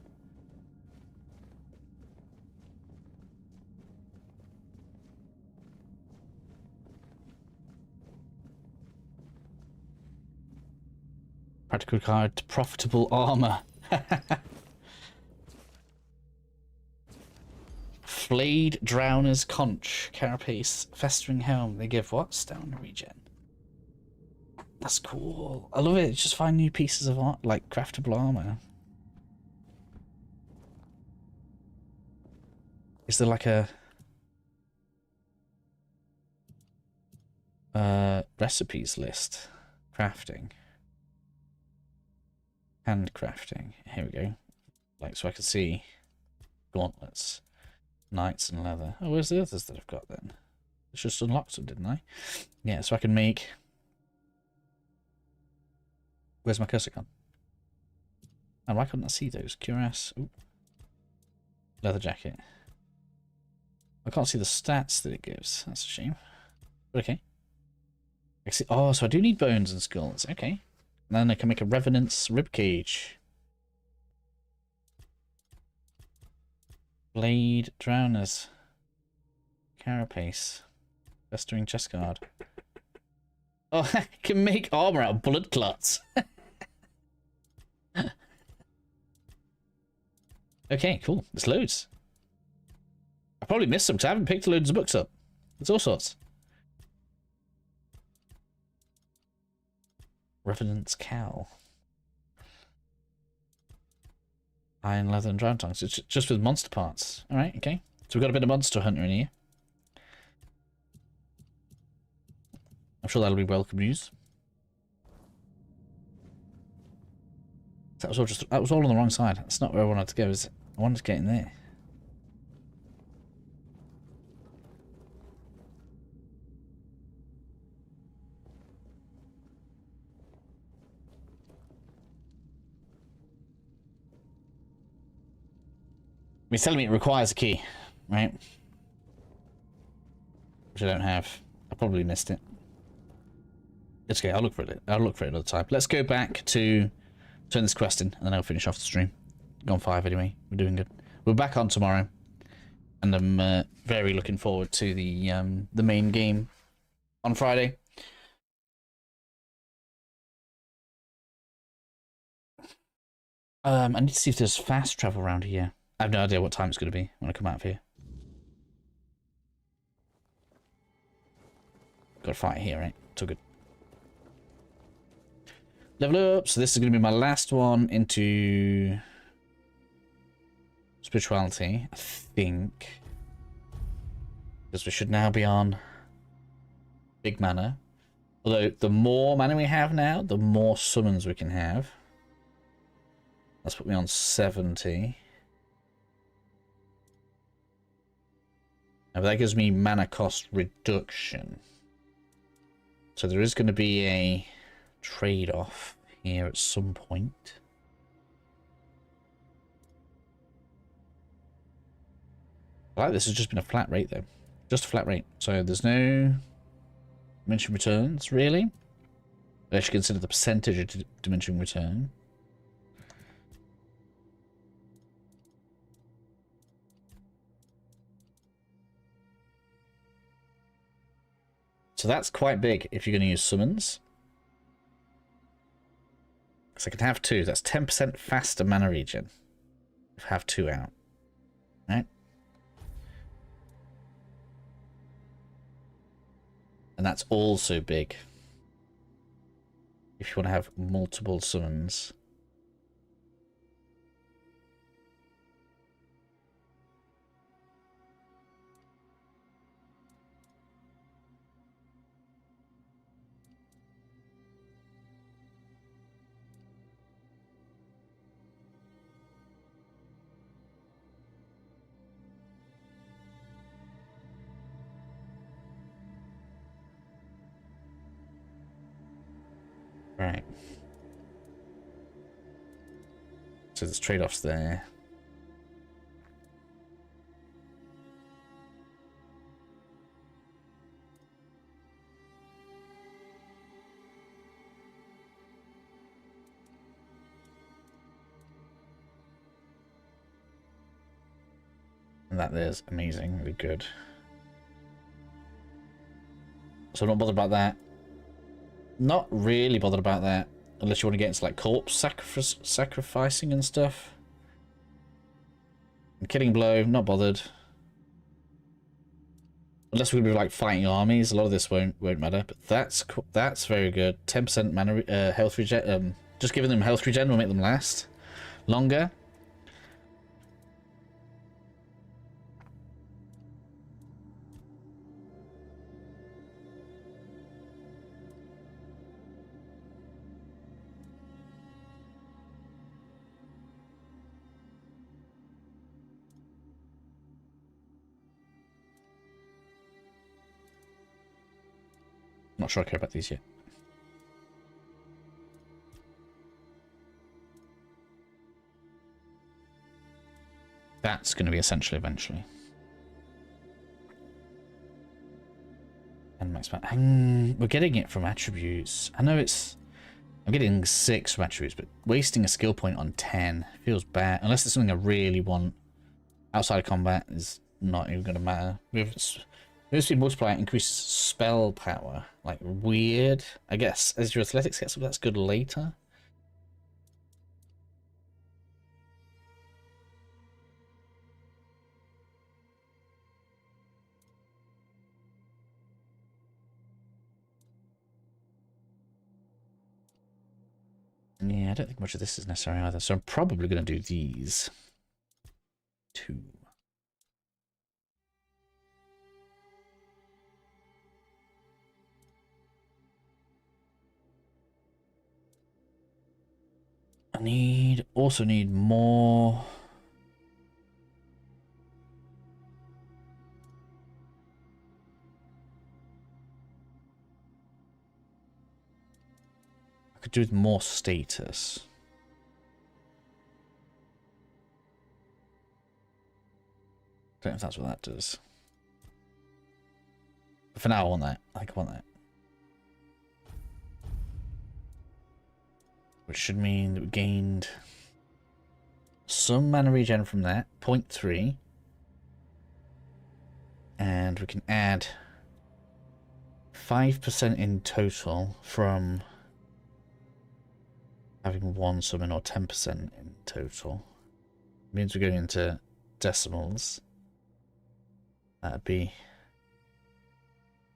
Practical guide to profitable armor. Flayed Drowner's Conch. Carapace. Festering Helm. They give what? Stone regen. That's cool. I love it. Just find new pieces of art, like craftable armor. Is there like a recipes list? Crafting. Handcrafting. Here we go. Like, so I can see gauntlets, knights and leather. Oh, where's the others that I've got then? I just unlocked them, didn't I? Yeah, so I can make... Where's my cursor gone? And why couldn't I see those? Cuirass. Ooh. Leather jacket. I can't see the stats that it gives. That's a shame. But okay. Oh, so I do need bones and skulls. Okay. And then I can make a Revenant's ribcage. Blade Drowners. Carapace. Festering chest guard. Oh, I can make armor out of blood clots. Okay, cool. There's loads. I probably missed some because I haven't picked loads of books up. There's all sorts. Revenant's Cowl. Iron, leather, and drown tongues. It's just with monster parts. Alright, okay. So we've got a bit of monster hunter in here. I'm sure that'll be welcome news. That was all on the wrong side. That's not where I wanted to go, is it? I wanted to get in there. It's telling me it requires a key, right? Which I don't have. I probably missed it. It's okay, I'll look for it. I'll look for it another time. Let's go back to turn this quest in, and then I'll finish off the stream. Gone 5 anyway. We're doing good. We're back on tomorrow, and I'm very looking forward to the main game on Friday. I need to see if there's fast travel around here. I have no idea what time it's going to be when I come out of here. Got a fight here, right? It's all good. Level up. So this is going to be my last one into spirituality, I think. Because we should now be on big mana. Although the more mana we have now, the more summons we can have. That's put me on 70. Now that gives me mana cost reduction. So there is going to be a trade-off here at some point. I like this has just been a flat rate though. Just a flat rate. So there's no dimension returns, really. I should consider the percentage of dimension return. So that's quite big if you're going to use summons. Because I can have 2. That's 10% faster mana regen. If I have 2 out. Right? And that's also big. If you want to have multiple summons. Right. So there's trade-offs there. And that there's amazingly good. So I'm not bothered about that. Not really bothered about that. Unless you want to get into like corpse sacrificing and stuff. And killing blow, not bothered. Unless we're gonna be like fighting armies, a lot of this won't matter. But that's very good. 10% mana health regen. Just giving them health regen will make them last longer. Not sure I care about these yet. That's going to be essential eventually. And max power. We're getting it from attributes. I know it's... I'm getting 6 from attributes, but wasting a skill point on 10 feels bad. Unless it's something I really want outside of combat is not even going to matter. Move speed multiplier increases spell power. Like, weird. I guess as your athletics gets up, that's good later. Yeah, I don't think much of this is necessary either. So I'm probably going to do these 2. Also need more. I could do with more status. Don't know if that's what that does. But for now, I want that. I think I want that. Which should mean that we gained some mana regen from that, 0.3. And we can add 5% in total from having 1 summon, or 10% in total. It means we're going into decimals. That'd be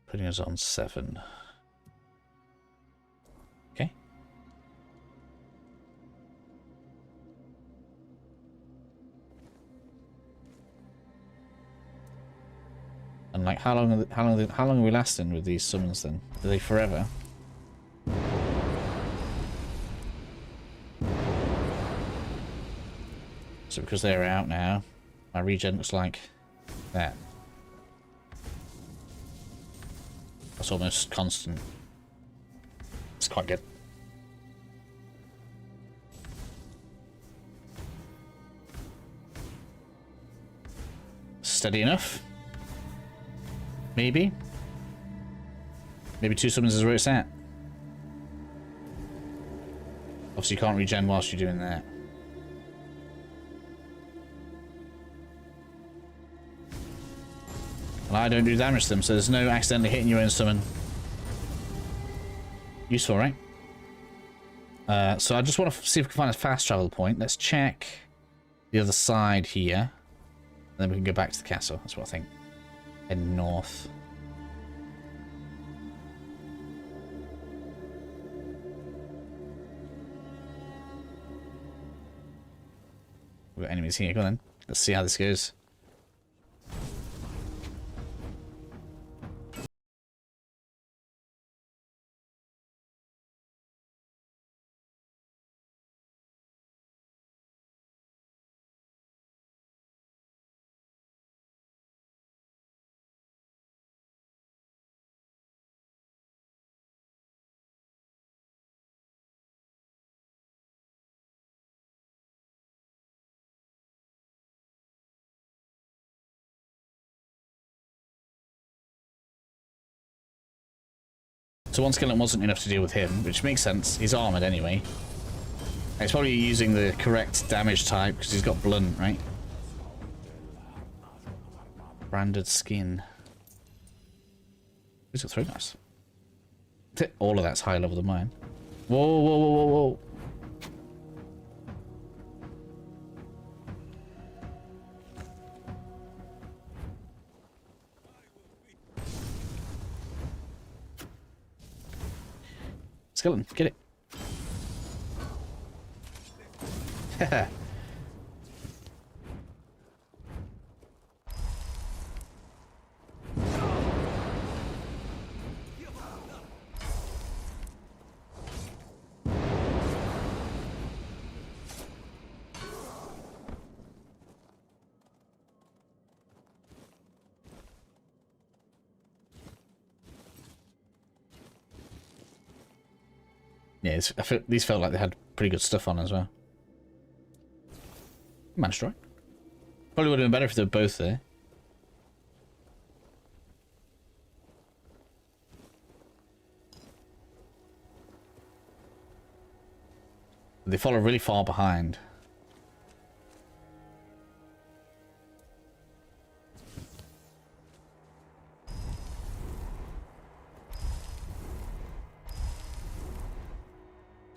putting us on 7. Okay. And like, how long are we lasting with these summons then? Are they forever? So because they're out now, my regen looks like that. That's almost constant. It's quite good. Steady enough. Maybe. Maybe 2 summons is where it's at. Obviously you can't regen whilst you're doing that. Well, I don't do damage to them, so there's no accidentally hitting your own summon. Useful, right? So I just want to see if we can find a fast travel point. Let's check the other side here. And then we can go back to the castle. That's what I think. Head north. We've got enemies here. Go on then. Let's see how this goes. So one skeleton wasn't enough to deal with him, which makes sense. He's armored anyway. He's probably using the correct damage type because he's got blunt, right? Branded skin. He's got throw knives. All of that's higher level than mine. Whoa, whoa, whoa, whoa, whoa. Skeleton, get it. Haha. Yeah, these felt like they had pretty good stuff on as well. Managed right. Probably would have been better if they were both there. They follow really far behind.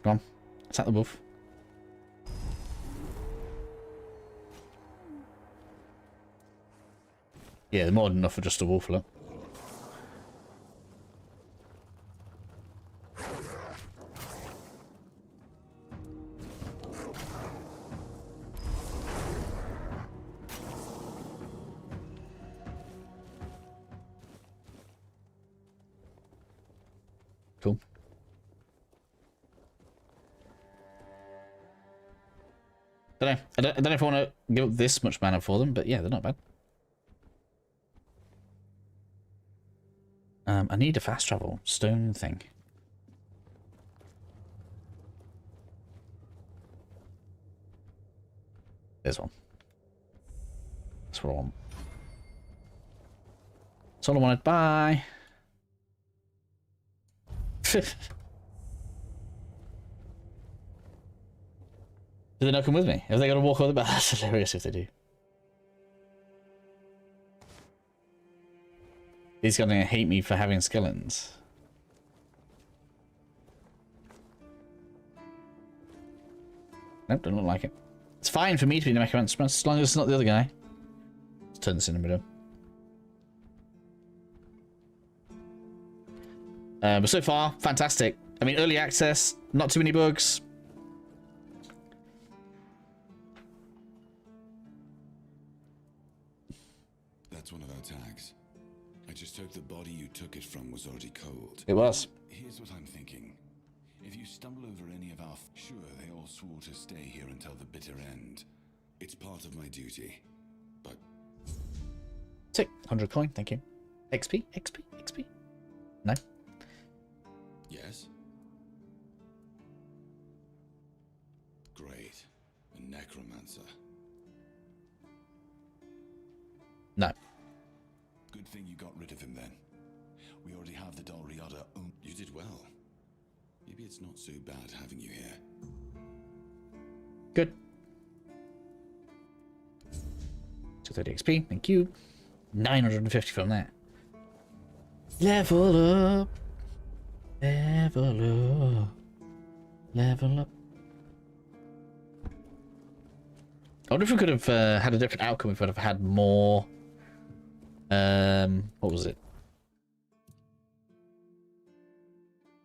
Come on, attack the wolf. Yeah, they're more than enough for just a wolf, look. Cool. I don't know if I want to give up this much mana for them, but yeah, they're not bad. I need a fast travel stone thing. There's one. That's what I want. That's all I wanted. Bye. Do they not come with me? Have they got to walk over the back? That's hilarious if they do. He's gonna hate me for having skeletons. Nope, don't look like it. It's fine for me to be the Necromancer as long as it's not the other guy. Let's turn this in the middle. But so far, fantastic. I mean, early access, not too many bugs. That's one of our tags. I just hope the body you took it from was already cold. It was. Here's what I'm thinking. If you stumble over any of our... Sure, they all swore to stay here until the bitter end. It's part of my duty. But... Sick. 100 coin, thank you. XP? XP? XP? No? Yes? Great. A necromancer. No. Good thing you got rid of him then. We already have the Dalriada. Oh, you did well. Maybe it's not so bad having you here. Good. 230 XP, thank you. 950 from that. Level up. Level up. Level up. I wonder if we could have had a different outcome if we'd have had more... what was it?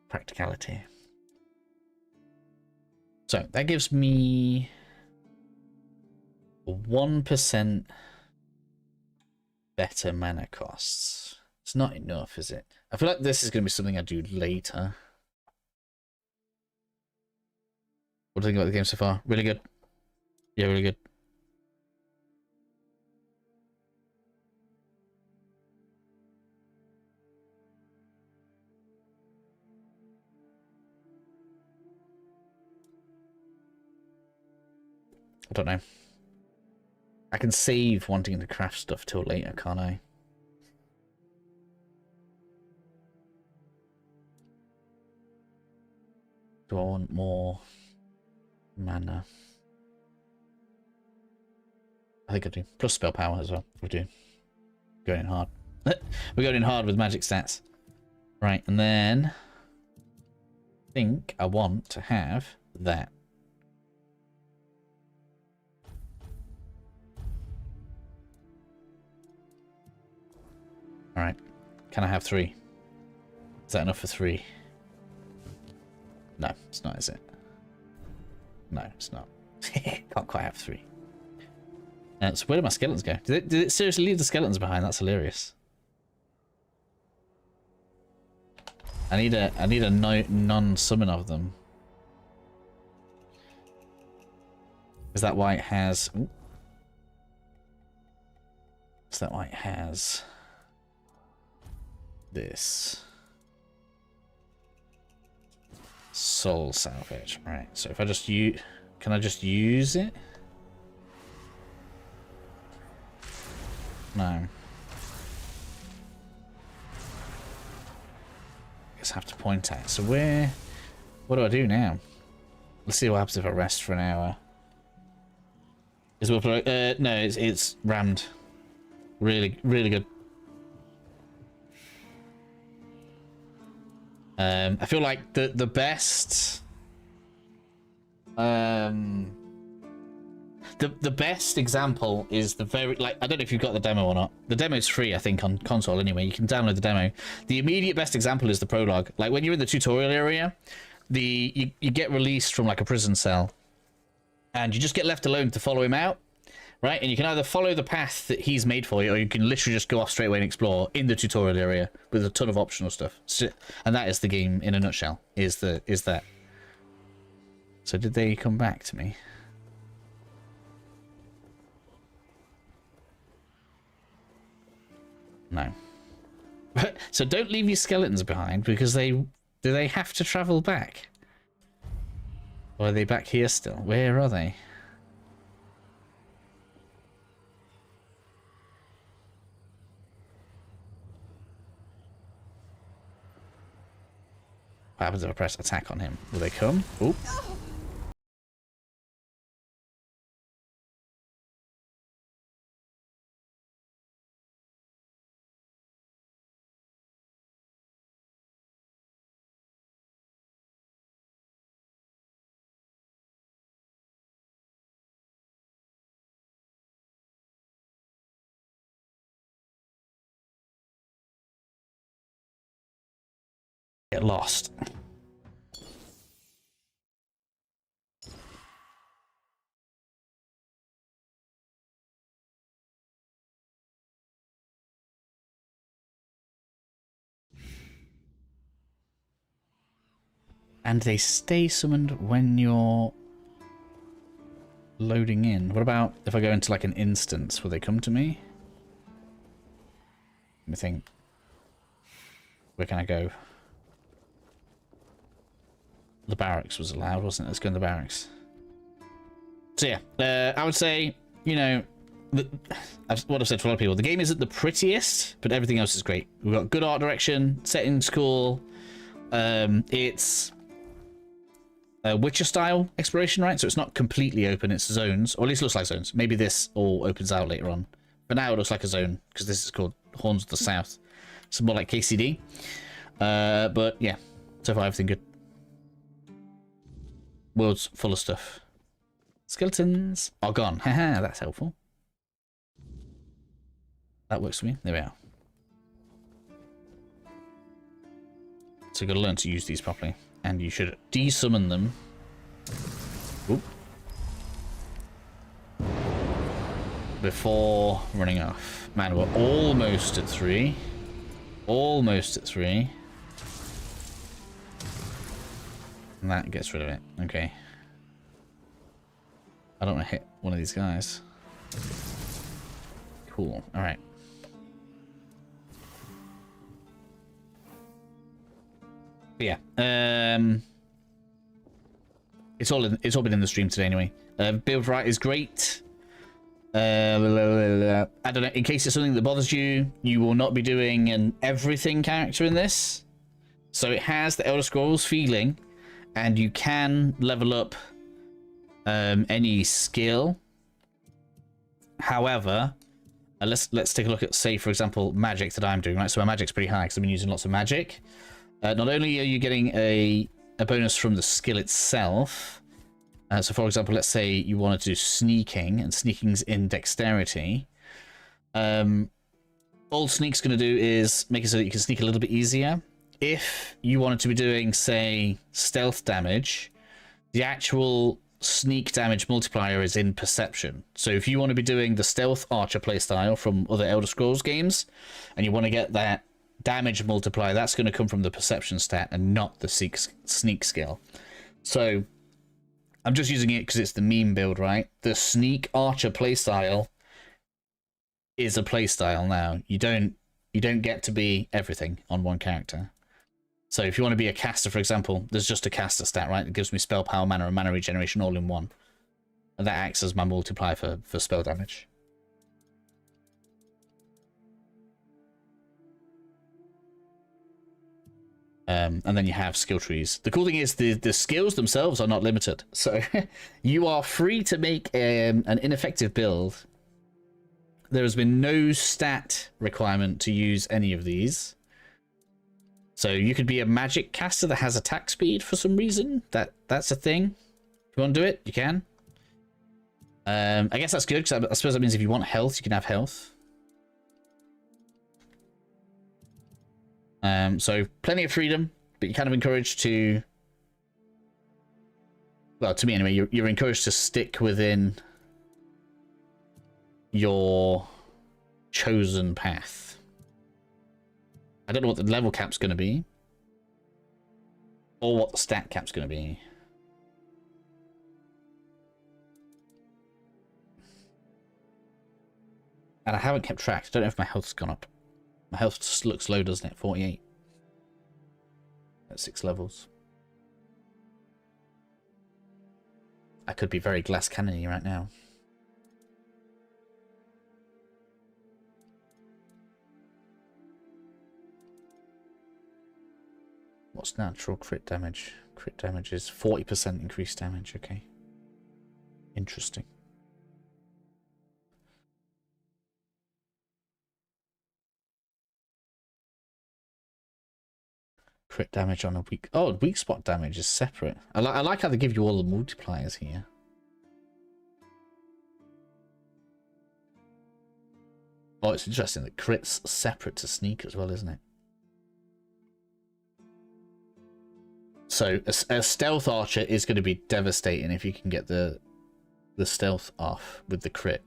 Practicality. So that gives me 1% better mana costs. It's not enough, is it? I feel like this is going to be something I do later. What do you think about the game so far? Really good. Yeah, really good. I don't know. I can save wanting to craft stuff till later, can't I? Do I want more mana? I think I do. Plus spell power as well. We do. Going in hard. We're going in hard with magic stats. Right, and then... think I want to have that. Alright. Can I have 3? Is that enough for 3? No, it's not, is it? No, it's not. Can't quite have 3. So where did my skeletons go? Did it seriously leave the skeletons behind? That's hilarious. I need a non-summon of them. Is that why it has... Ooh. Is that why it has... this? Soul salvage. Right, so if I just use... Can I just use it? No. I guess I have to point at it. So where... What do I do now? Let's see what happens if I rest for an hour. Is it no, it's rammed. Really, really good. I feel like the best... The best example is the very, like, I don't know if you've got the demo or not. The demo's free, I think, on console anyway. You can download the demo. The immediate best example is the prologue. Like, when you're in the tutorial area, you get released from, like, a prison cell. And you just get left alone to follow him out, right? And you can either follow the path that he's made for you, or you can literally just go off straight away and explore in the tutorial area with a ton of optional stuff. And that is the game in a nutshell, is that. So did they come back to me? No. So don't leave your skeletons behind, because do they have to travel back? Or are they back here still? Where are they? What happens if I press attack on him? Will they come? Oop. Get lost. And they stay summoned when you're loading in. What about if I go into like an instance? Will they come to me? Let me think. Where can I go? The barracks was allowed, wasn't it? Let's go in the barracks. So yeah, I would say, you know, what I've said for a lot of people, the game isn't the prettiest, but everything else is great. We've got good art direction, setting's cool. It's Witcher style exploration, right? So it's not completely open, it's zones, or at least looks like zones. Maybe this all opens out later on. But now it looks like a zone, because this is called Horns of the South. It's more like KCD. But yeah, so far everything good. World's full of stuff. Skeletons are gone. Haha, that's helpful. That works for me. There we are. So you've got to learn to use these properly. And you should de-summon them. Oop. Before running off. Man, we're almost at 3. Almost at 3. And that gets rid of it. Okay. I don't want to hit one of these guys. Cool. Alright. Yeah. It's all been in the stream today anyway. Build right is great. I don't know, in case it's something that bothers you, you will not be doing an everything character in this. So it has the Elder Scrolls feeling, and you can level up any skill. However, let's take a look at, say, for example, magic that I'm doing, right? So my magic's pretty high because I've been using lots of magic. Not only are you getting a a bonus from the skill itself. So for example, let's say you wanted to do sneaking, and sneaking's in dexterity. All Sneak's going to do is make it so that you can sneak a little bit easier. If you wanted to be doing, say, stealth damage, the actual sneak damage multiplier is in perception. So if you want to be doing the stealth archer playstyle from other Elder Scrolls games, and you want to get that damage multiplier, that's going to come from the perception stat and not the sneak skill. So I'm just using it because it's the meme build, right? The sneak archer playstyle is a playstyle now. You don't get to be everything on one character. So if you want to be a caster, for example, there's just a caster stat, right? It gives me spell power, mana, and mana regeneration all in one. And that acts as my multiplier for spell damage. And then you have skill trees. The cool thing is the skills themselves are not limited. So you are free to make an ineffective build. There has been no stat requirement to use any of these. So you could be a magic caster that has attack speed for some reason. That's a thing. If you want to do it, you can. I guess that's good, because I suppose that means if you want health, you can have health. So plenty of freedom, but you're kind of encouraged to... Well, to me anyway, you're encouraged to stick within your chosen path. I don't know what the level cap's going to be, or what the stat cap's going to be. And I haven't kept track. I don't know if my health's gone up. My health just looks low, doesn't it? 48. At 6 levels. I could be very glass cannon-y right now. What's natural crit damage? Crit damage is 40% increased damage, okay. Interesting. Crit damage on a weak... Oh, weak spot damage is separate. I like how they give you all the multipliers here. Oh, it's interesting that crit's separate to sneak as well, isn't it? So a stealth archer is going to be devastating if you can get the stealth off with the crit.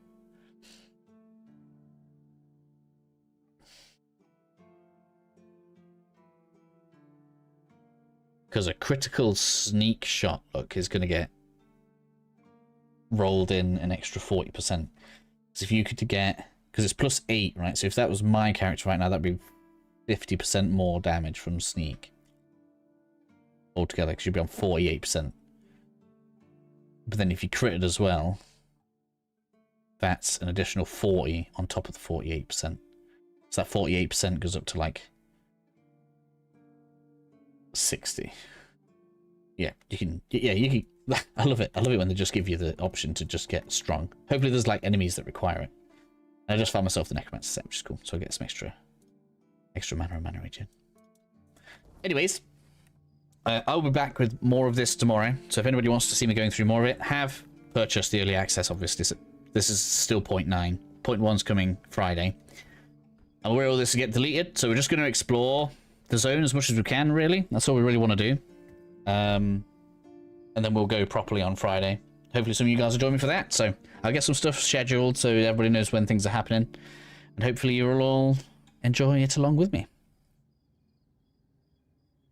Because a critical sneak shot, look, is going to get rolled in an extra 40%. So if you could get... Because it's +8, right? So if that was my character right now, that'd be 50% more damage from sneak. Altogether, because you'd be on 48%. But then if you critted as well, that's an additional 40 on top of the 48%. So that 48% goes up to like 60. Yeah, you can. Yeah, you can. I love it. I love it when they just give you the option to just get strong. Hopefully, there's like enemies that require it. And I just found myself the Necromancer set, which is cool. So I get some extra mana and mana regen. Anyways. I'll be back with more of this tomorrow, so if anybody wants to see me going through more of it, have purchased the early access, obviously. This is still 0.9. 0.1's coming Friday. I'm aware all this will get deleted, so we're just going to explore the zone as much as we can, really. That's all we really want to do. And then we'll go properly on Friday. Hopefully some of you guys will join me for that, so I'll get some stuff scheduled so everybody knows when things are happening. And hopefully you'll all enjoy it along with me.